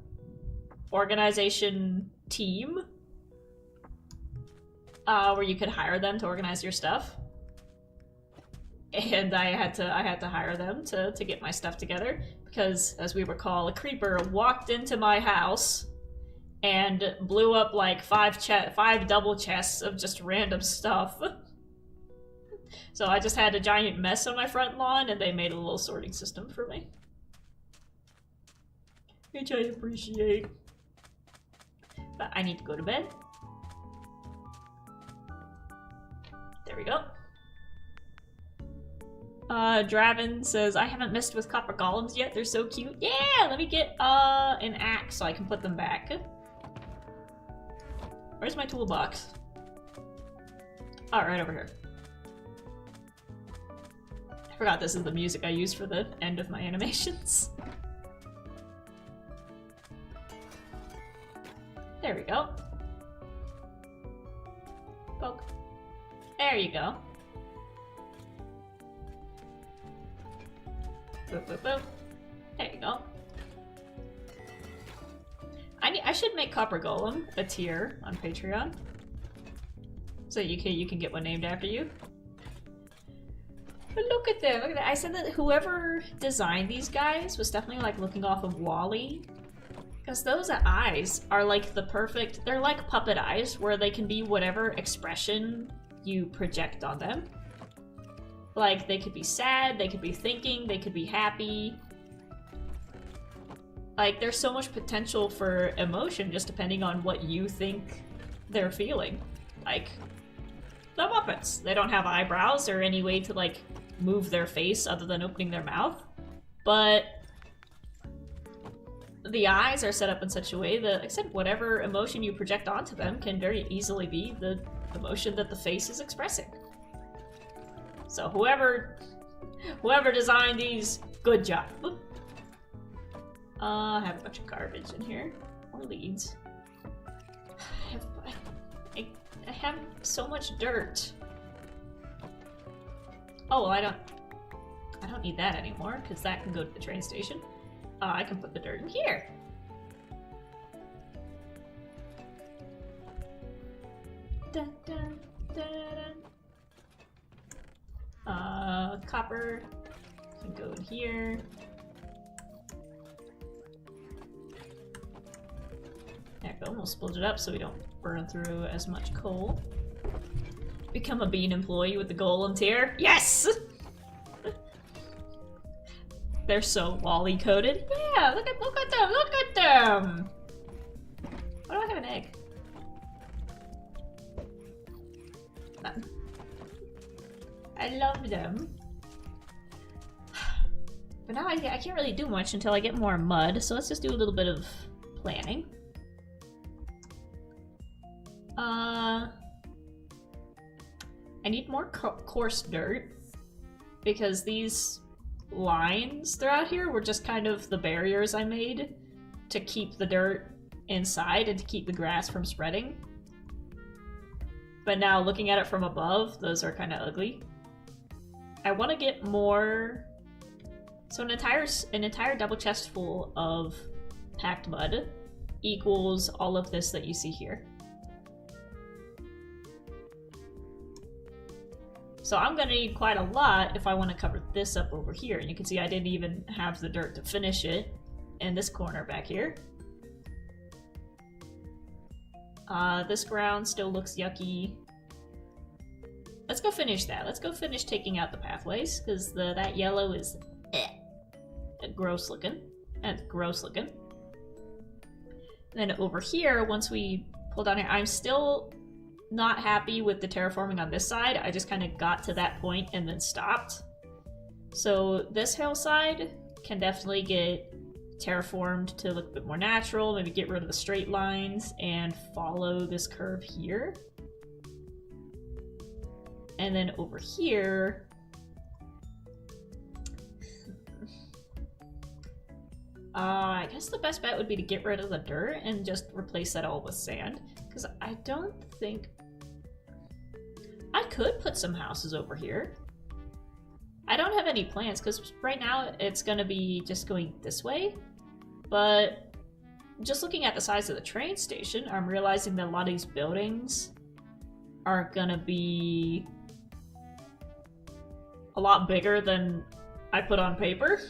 organization team where you could hire them to organize your stuff. And I had to hire them to get my stuff together, because, as we recall, a creeper walked into my house and blew up like five double chests of just random stuff. So I just had a giant mess on my front lawn, and they made a little sorting system for me. Which I appreciate. But I need to go to bed. we go. Draven says, I haven't messed with copper golems yet, they're so cute. Yeah, let me get an axe so I can put them back. Where's my toolbox? Oh, right over here. I forgot this is the music I use for the end of my animations. There we go. Poke. There you go. Boop, boop, boop. There you go. I should make Copper Golem a tier on Patreon, so you can get one named after you. But look at them! Look at that! I said that whoever designed these guys was definitely like looking off of WALL-E, because those eyes are like the perfect. They're like puppet eyes, where they can be whatever expression you project on them. Like, they could be sad, they could be thinking, they could be happy. Like, there's so much potential for emotion just depending on what you think they're feeling. Like, the Muppets. They don't have eyebrows or any way to, like, move their face other than opening their mouth. But the eyes are set up in such a way that, like I said, whatever emotion you project onto them can very easily be the emotion that the face is expressing. So whoever designed these, good job. I have a bunch of garbage in here. More leads. I have so much dirt. Oh, well, I don't need that anymore, because that can go to the train station. I can put the dirt in here. Dun, dun, dun, dun. Copper can go in here. There we go, we'll split it up so we don't burn through as much coal. Become a bean employee with the golem tier. Yes! They're so WALL-E coded. Yeah, look at them, look at them! Why do I have an egg? I love them. But now I can't really do much until I get more mud, so let's just do a little bit of planning. I need more coarse dirt, because these lines throughout here were just kind of the barriers I made to keep the dirt inside and to keep the grass from spreading. But now looking at it from above, those are kind of ugly. I want to get more. So an entire double chest full of packed mud equals all of this that you see here. So I'm gonna need quite a lot if I want to cover this up over here. And you can see I didn't even have the dirt to finish it in this corner back here. This ground still looks yucky. Let's go finish that. Let's go finish taking out the pathways, because that yellow is gross looking. That's gross looking. And then over here, once we pull down here, I'm still not happy with the terraforming on this side. I just kind of got to that point and then stopped. So this hillside can definitely get terraformed to look a bit more natural, maybe get rid of the straight lines and follow this curve here. And then over here, I guess the best bet would be to get rid of the dirt and just replace that all with sand, because I don't think I could put some houses over here. I don't have any plans because right now it's gonna be just going this way, but just looking at the size of the train station, I'm realizing that a lot of these buildings are gonna be a lot bigger than I put on paper.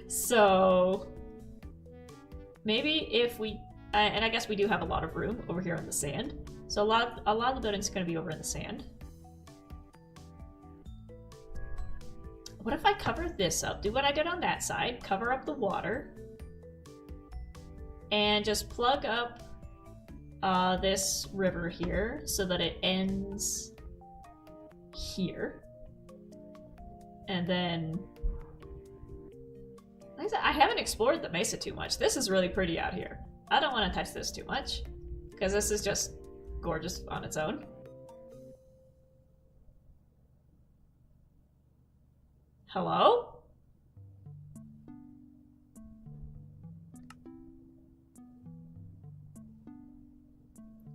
So maybe if we, and I guess we do have a lot of room over here on the sand. So a lot of the buildings are going to be over in the sand. What if I cover this up? Do what I did on that side, cover up the water, and just plug up this river here so that it ends here. And then... Like I said, I haven't explored the mesa too much. This is really pretty out here. I don't want to touch this too much, because this is just gorgeous on its own. Hello?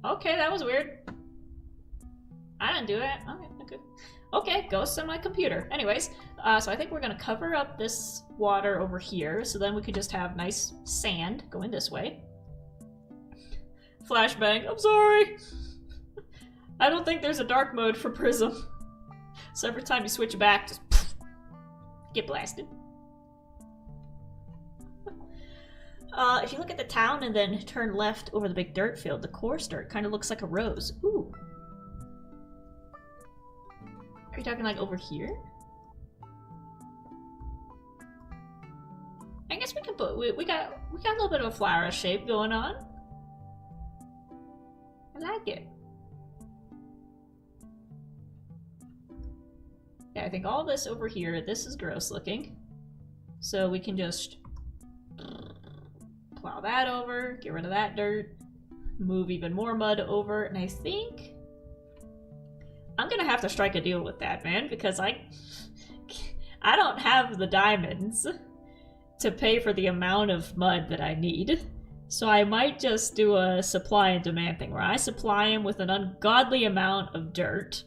Okay, that was weird. I didn't do it. Okay. Okay, ghosts on my computer. Anyways, so I think we're gonna cover up this water over here, so then we could just have nice sand going this way. Flashbang, I'm sorry! I don't think there's a dark mode for Prism. So every time you switch back, just get blasted. If you look at the town and then turn left over the big dirt field, the coarse dirt kind of looks like a rose. Ooh. Are you talking like over here? I guess we can put we got a little bit of a flower shape going on. I like it. Yeah, I think all this over here, this is gross looking. So we can just plow that over, get rid of that dirt, move even more mud over, and I think I'm gonna have to strike a deal with that, man, because I don't have the diamonds to pay for the amount of mud that I need. So I might just do a supply and demand thing, where I supply him with an ungodly amount of dirt,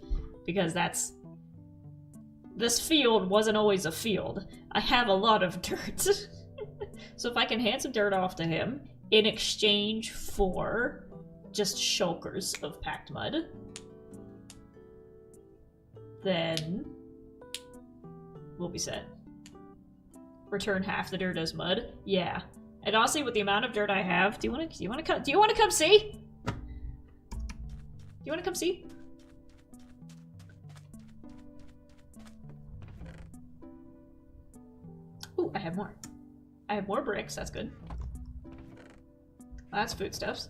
because this field wasn't always a field. I have a lot of dirt. So if I can hand some dirt off to him in exchange for just shulkers of packed mud, then we'll be set. Return half the dirt as mud. Yeah. And honestly, with the amount of dirt I have, do you want to come see? Do you want to come see? Ooh, I have more. I have more bricks, that's good. That's foodstuffs.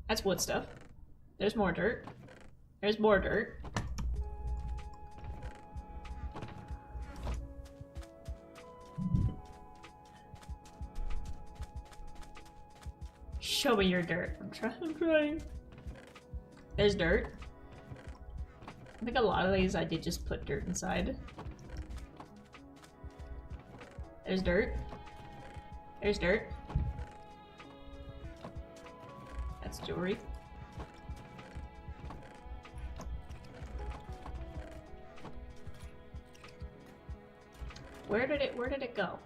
That's wood stuff. There's more dirt. There's more dirt. Show me your dirt. I'm trying. There's dirt. I think a lot of these I did just put dirt inside. There's dirt. There's dirt. That's jewelry. Where did it go?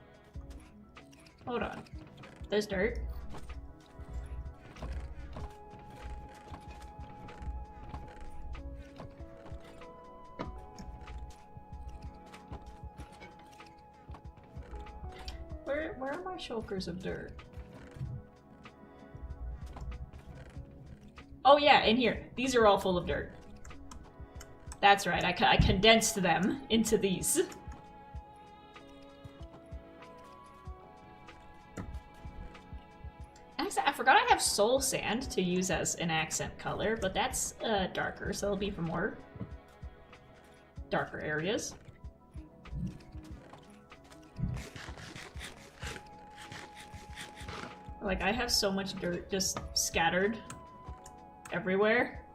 Hold on. There's dirt. Where are my shulkers of dirt? Oh yeah, in here. These are all full of dirt. That's right, I condensed them into these. I forgot I have soul sand to use as an accent color, but that's darker, so it'll be for more darker areas. Like, I have so much dirt just scattered everywhere.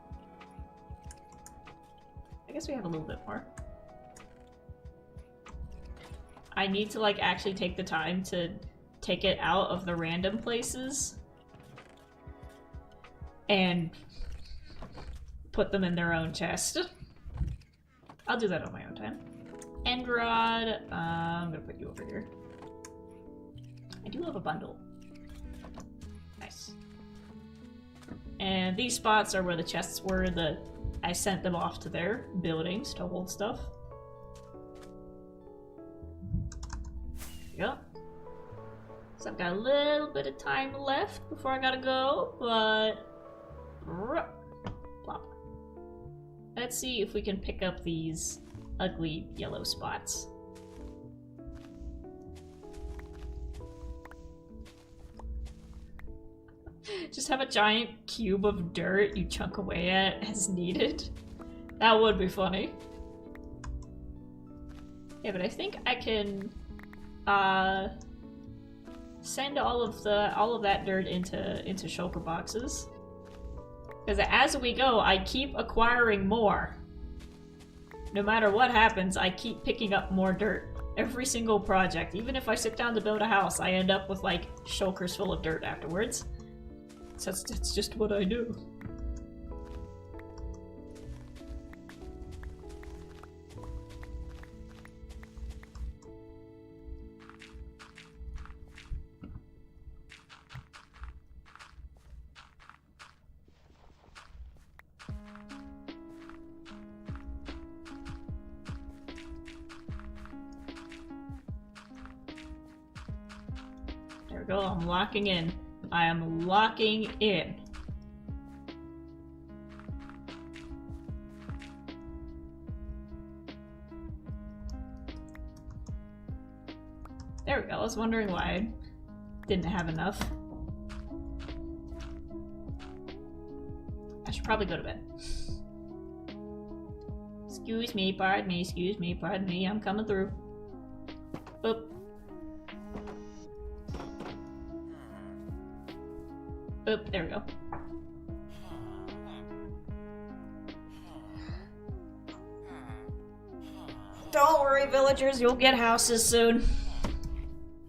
I guess we have a little bit more. I need to, like, actually take the time to take it out of the random places and put them in their own chest. I'll do that on my own time. End rod, I'm gonna put you over here. I do have a bundle. Nice. And these spots are where the chests were that I sent them off to their buildings to hold stuff. Yep. So I've got a little bit of time left before I gotta go, but... Plop. Let's see if we can pick up these ugly yellow spots. Just have a giant cube of dirt you chunk away at as needed. That would be funny. Yeah, but I think I can send all of that dirt into shulker boxes. Because as we go, I keep acquiring more. No matter what happens, I keep picking up more dirt. Every single project. Even if I sit down to build a house, I end up with like shulkers full of dirt afterwards. So that's just what I do. There we go, I'm locking in. I am locking in. There we go, I was wondering why I didn't have enough. I should probably go to bed. Excuse me, pardon me, I'm coming through. Boop. Boop, there we go. Don't worry, villagers, you'll get houses soon.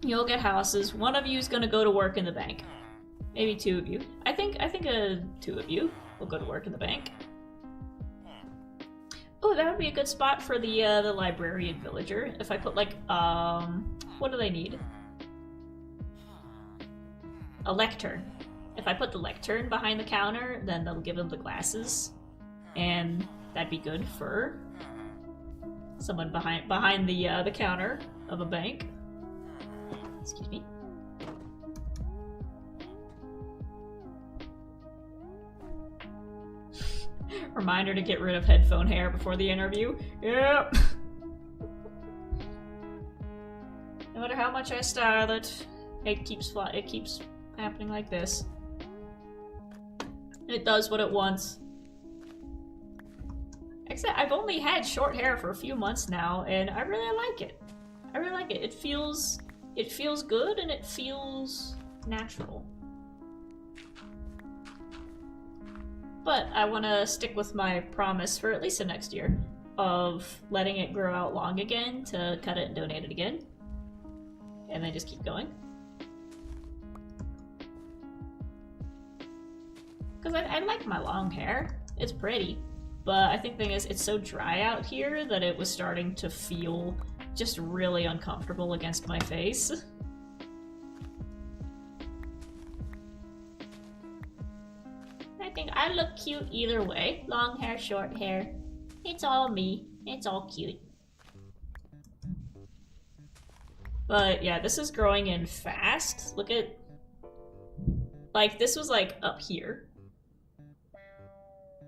You'll get houses. One of you is gonna go to work in the bank. Maybe two of you. I think two of you will go to work in the bank. Oh, that would be a good spot for the librarian villager. If I put like, what do they need? A lectern. If I put the lectern behind the counter, then that'll give them the glasses. And that'd be good for someone behind the counter of a bank. Excuse me. Reminder to get rid of headphone hair before the interview. Yep. No matter how much I style it, it keeps happening like this. It does what it wants. Except I've only had short hair for a few months now, and I really like it. I really like it. It feels good and it feels natural. But I want to stick with my promise for at least the next year of letting it grow out long again to cut it and donate it again. And then just keep going. Because I like my long hair. It's pretty. But I think the thing is, it's so dry out here that it was starting to feel just really uncomfortable against my face. I think I look cute either way. Long hair, short hair. It's all me. It's all cute. But yeah, this is growing in fast. Look at... Like, this was like up here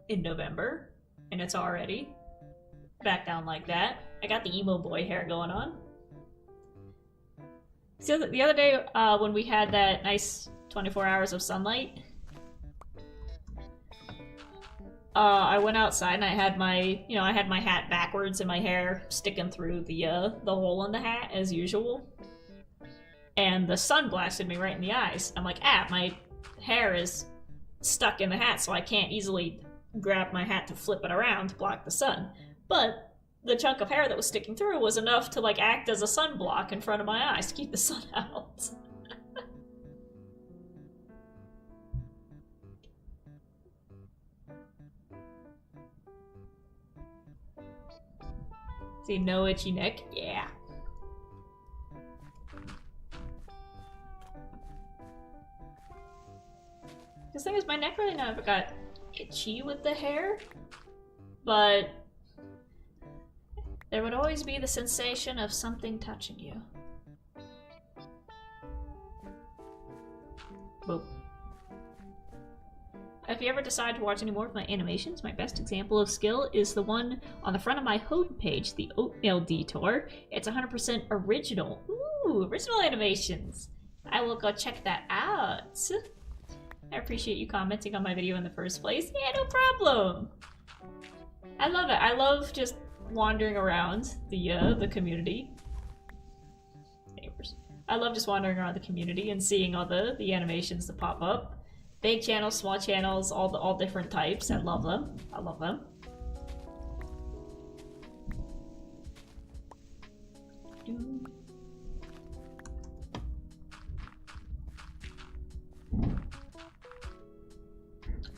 in November, and it's already back down like that. I got the emo boy hair going on. So the other day, when we had that nice 24 hours of sunlight, I went outside and I had my hat backwards and my hair sticking through the hole in the hat as usual. And the sun blasted me right in the eyes. I'm like, my hair is stuck in the hat, so I can't easily grab my hat to flip it around to block the sun. But the chunk of hair that was sticking through was enough to like act as a sunblock in front of my eyes to keep the sun out. See, no itchy neck? Yeah. The thing is, my neck really never got itchy with the hair, but there would always be the sensation of something touching you. Boop. If you ever decide to watch any more of my animations, my best example of skill is the one on the front of my homepage, the Oatmeal Detour. It's 100% original. Ooh, original animations. I will go check that out. I appreciate you commenting on my video in the first place. Yeah, no problem. I love it. I love just wandering around the community. Neighbors. I love just wandering around the community and seeing all the animations that pop up. Big channels, small channels, all different types. I love them. I love them.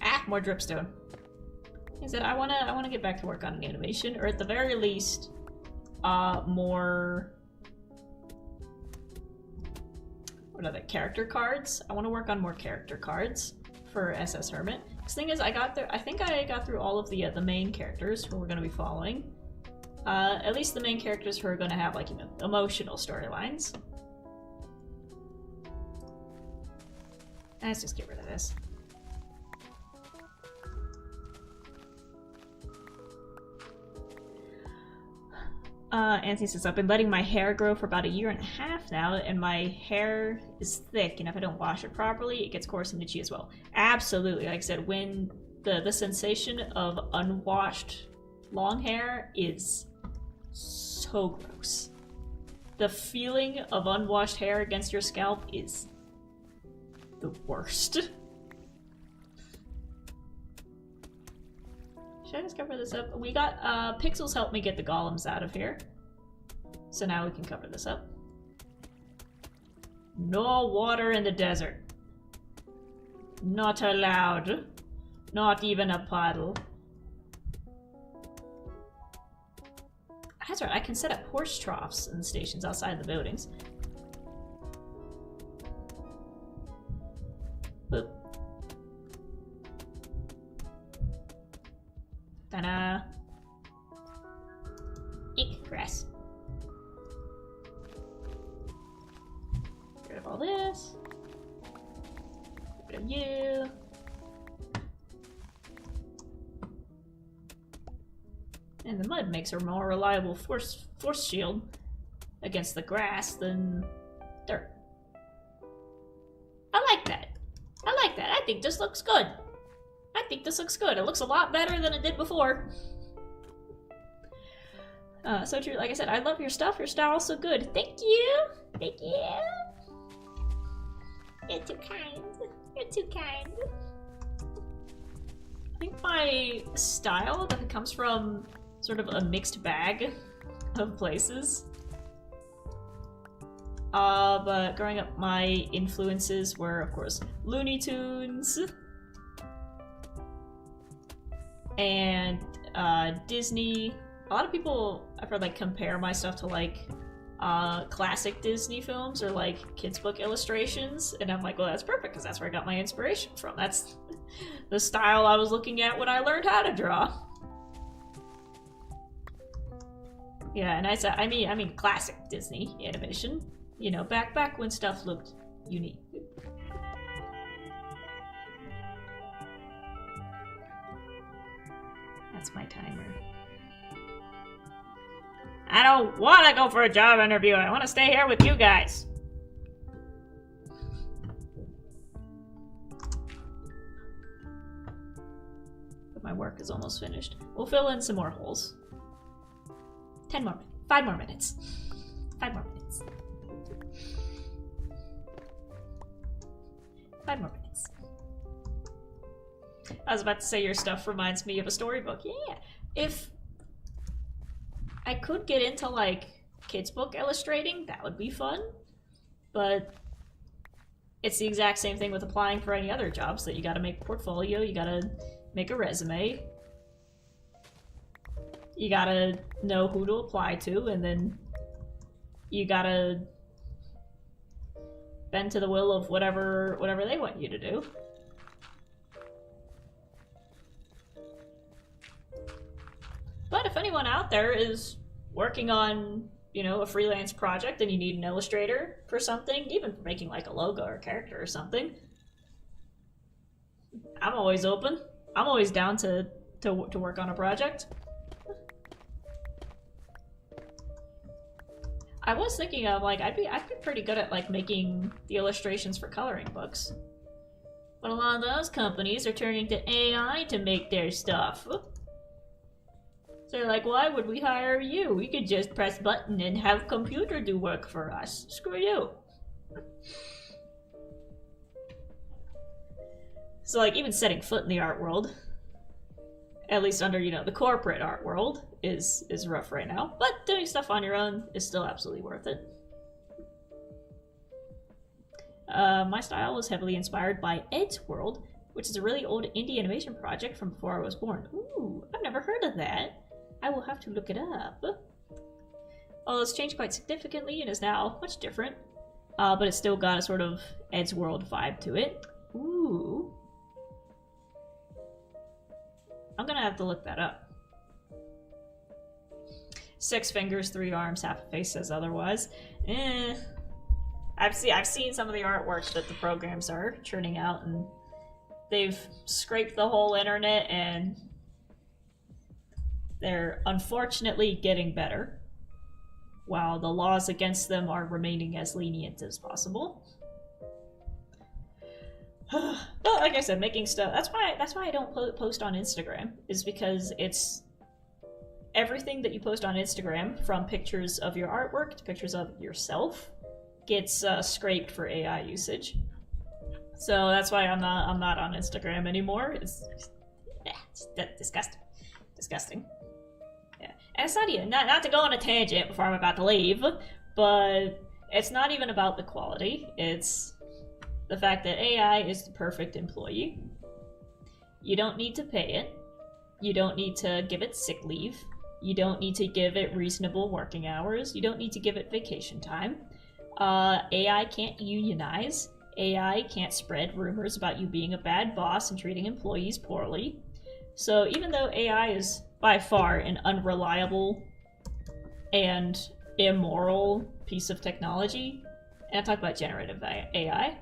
Ah, more dripstone. Like I said, I wanna get back to work on an animation, or at the very least, more. What are they? Character cards. I want to work on more character cards for SS Hermit. Because thing is, I think I got through all of the main characters who we're gonna be following. At least the main characters who are gonna have like emotional storylines. Let's just get rid of this. Anthony says, I've been letting my hair grow for about 1.5 years now, and my hair is thick, and if I don't wash it properly, it gets coarse and itchy as well. Absolutely. Like I said, when the sensation of unwashed long hair is so gross. The feeling of unwashed hair against your scalp is the worst. Should I just cover this up? We got, Pixels helped me get the golems out of here. So now we can cover this up. No water in the desert. Not allowed. Not even a puddle. That's right, I can set up horse troughs in the stations outside the buildings. Boop. Ta-da! Eek, grass. Get rid of all this. Get rid of you. And the mud makes a more reliable force shield against the grass than dirt. I like that. I like that. I think this looks good. I think this looks good. It looks a lot better than it did before. So true. Like I said, I love your stuff. Your style's so good. Thank you. Thank you. You're too kind. You're too kind. I think my style that comes from sort of a mixed bag of places. But growing up, my influences were, of course, Looney Tunes and Disney. A lot of people, I've heard, like, compare my stuff to, like, classic Disney films or, like, kids' book illustrations. And I'm like, well, that's perfect, because that's where I got my inspiration from. That's the style I was looking at when I learned how to draw. Yeah, and I mean classic Disney animation. You know, back when stuff looked unique. That's my timer. I don't want to go for a job interview. I want to stay here with you guys. But my work is almost finished. We'll fill in some more holes. 5 more minutes. 5 more minutes. 5 more minutes. I was about to say your stuff reminds me of a storybook. Yeah. If I could get into, like, kids' book illustrating, that would be fun. But it's the exact same thing with applying for any other jobs, that you gotta make a portfolio, you gotta make a resume. You gotta know who to apply to, and then you gotta bend to the will of whatever they want you to do. But if anyone out there is working on, you know, a freelance project and you need an illustrator for something, even for making like a logo or a character or something, I'm always open. I'm always down to work on a project. I was thinking of, like, I'd be pretty good at, like, making the illustrations for coloring books. But a lot of those companies are turning to AI to make their stuff. So they're like, why would we hire you? We could just press button and have computer do work for us. Screw you. So like even setting foot in the art world, at least under, the corporate art world, is rough right now. But doing stuff on your own is still absolutely worth it. My style was heavily inspired by Ed's World, which is a really old indie animation project from before I was born. Ooh, I've never heard of that. I will have to look it up. Although it's changed quite significantly and is now much different, but it's still got a sort of Ed's World vibe to it. Ooh. I'm gonna have to look that up. 6 fingers, 3 arms, half a face says otherwise. I've seen some of the artwork that the programs are churning out, and they've scraped the whole internet, and they're unfortunately getting better, while the laws against them are remaining as lenient as possible. But like I said, making stuff, that's why I don't post on Instagram, is because it's everything that you post on Instagram, from pictures of your artwork to pictures of yourself, gets scraped for AI usage. So that's why I'm not on Instagram anymore. It's disgusting. Yeah, and it's not even not to go on a tangent before I'm about to leave, but it's not even about the quality. It's the fact that AI is the perfect employee. You don't need to pay it. You don't need to give it sick leave. You don't need to give it reasonable working hours. You don't need to give it vacation time. AI can't unionize. AI can't spread rumors about you being a bad boss and treating employees poorly. So even though AI is by far an unreliable and immoral piece of technology, and I'm talking about generative AI,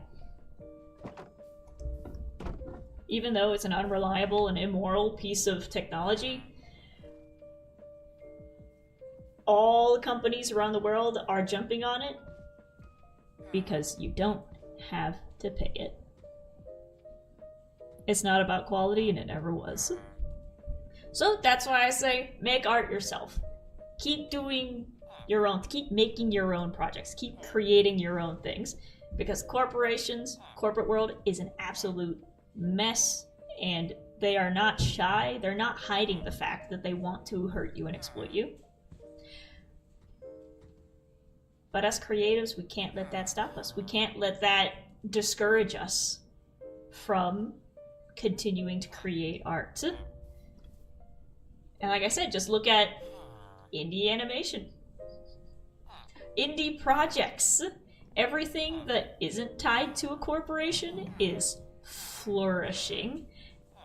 even though it's an unreliable and immoral piece of technology, all companies around the world are jumping on it because you don't have to pay it. It's not about quality, and it never was. So that's why I say make art yourself. Keep doing your own, keep making your own projects, keep creating your own things, because corporations, corporate world is an absolute mess, and they are not shy. They're not hiding the fact that they want to hurt you and exploit you. But as creatives, we can't let that stop us. We can't let that discourage us from continuing to create art. And like I said, just look at indie animation. Indie projects. Everything that isn't tied to a corporation is flourishing,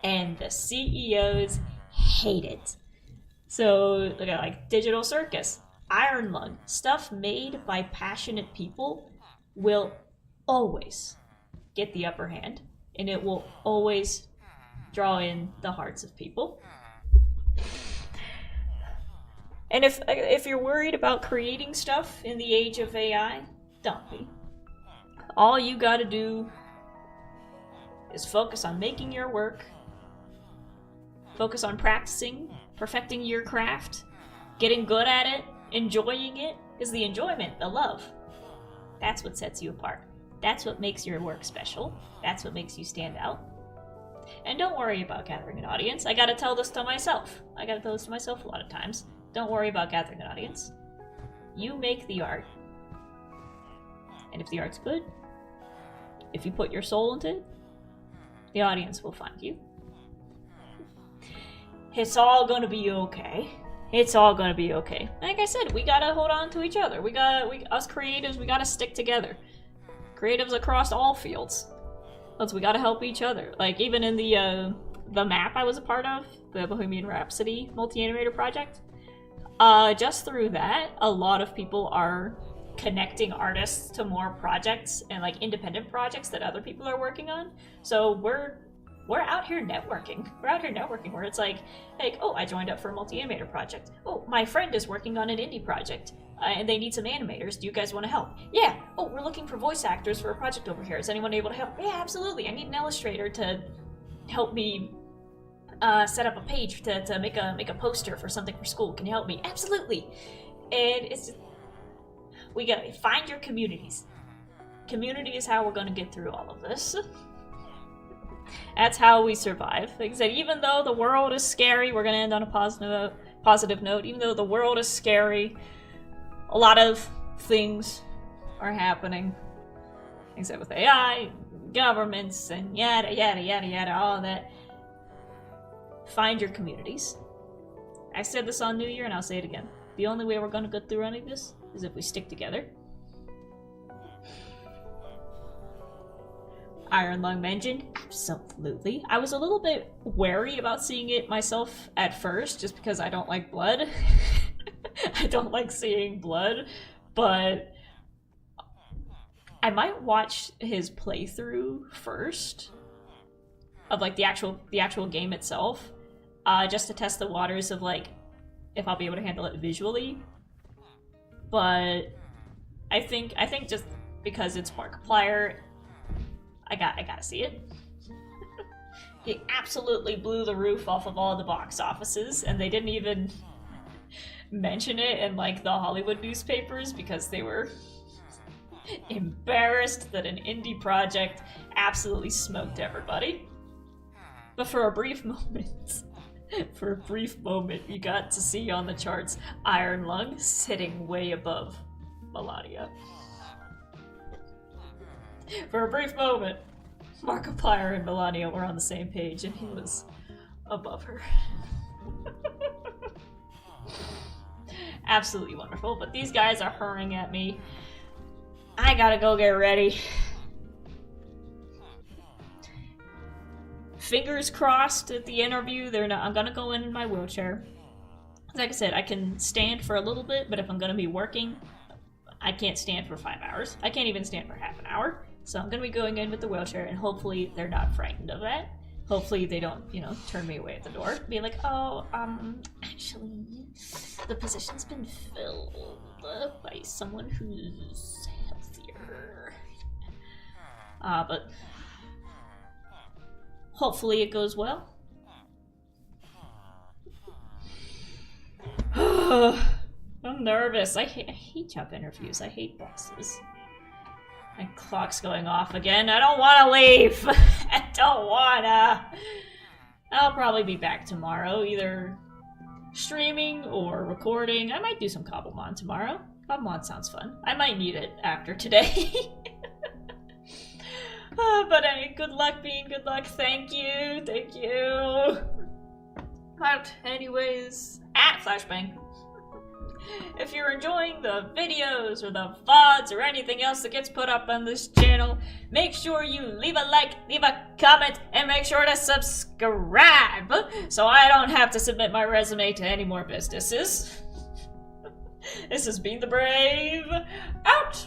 and the CEOs hate it. So look at like Digital Circus, Iron Lung, stuff made by passionate people will always get the upper hand, and it will always draw in the hearts of people. And if you're worried about creating stuff in the age of AI, don't be. All you gotta do is focus on making your work, focus on practicing, perfecting your craft, getting good at it, enjoying it, is the enjoyment, the love. That's what sets you apart. That's what makes your work special. That's what makes you stand out. And don't worry about gathering an audience. I gotta tell this to myself. I gotta tell this to myself a lot of times. Don't worry about gathering an audience. You make the art. And if the art's good, if you put your soul into it, the audience will find you. It's all gonna be okay. It's all gonna be okay. Like I said, we gotta hold on to each other. Us creatives, we gotta stick together. Creatives across all fields. We gotta help each other. Like even in the map I was a part of, the Bohemian Rhapsody multi-animator project, just through that, a lot of people are connecting artists to more projects and like independent projects that other people are working on. So we're out here networking. We're out here networking where it's like, oh, I joined up for a multi-animator project. Oh, my friend is working on an indie project, and they need some animators. Do you guys want to help? Yeah. Oh, we're looking for voice actors for a project over here. Is anyone able to help? Yeah, absolutely. I need an illustrator to help me set up a page to make a poster for something for school. Can you help me? Absolutely. And we gotta find your communities. Community is how we're gonna get through all of this. That's how we survive. Like I said, even though the world is scary, we're gonna end on a positive note. Even though the world is scary, a lot of things are happening. Except with AI, governments, and yada yada yada yada, all that. Find your communities. I said this on New Year and I'll say it again. The only way we're gonna get through any of this is if we stick together. Iron Lung mentioned? Absolutely. I was a little bit wary about seeing it myself at first, just because I don't like blood. I don't like seeing blood, but I might watch his playthrough first of like the actual game itself, just to test the waters of like if I'll be able to handle it visually. But I think just because it's Markiplier, I gotta see it. He absolutely blew the roof off of all the box offices, and they didn't even mention it in like the Hollywood newspapers because they were embarrassed that an indie project absolutely smoked everybody. But for a brief moment, you got to see on the charts Iron Lung sitting way above Melania. For a brief moment, Markiplier and Melania were on the same page, and he was above her. Absolutely wonderful, but these guys are hurrying at me. I gotta go get ready. Fingers crossed at the interview. I'm gonna go in my wheelchair. Like I said, I can stand for a little bit, but if I'm gonna be working, I can't stand for 5 hours. I can't even stand for half an hour. So I'm gonna be going in with the wheelchair, and hopefully they're not frightened of that. Hopefully they don't, turn me away at the door. Be like, oh, actually, the position's been filled by someone who's healthier. But hopefully it goes well. I'm nervous. I hate job interviews. I hate bosses. My clock's going off again. I don't want to leave. I don't wanna. I'll probably be back tomorrow, either streaming or recording. I might do some Cobblemon tomorrow. Cobblemon sounds fun. I might need it after today. But anyway, good luck, Bean. Good luck. Thank you. Thank you. But anyways, at Flashbang. If you're enjoying the videos or the VODs or anything else that gets put up on this channel, make sure you leave a like, leave a comment, and make sure to subscribe so I don't have to submit my resume to any more businesses. This has been The Brave, out!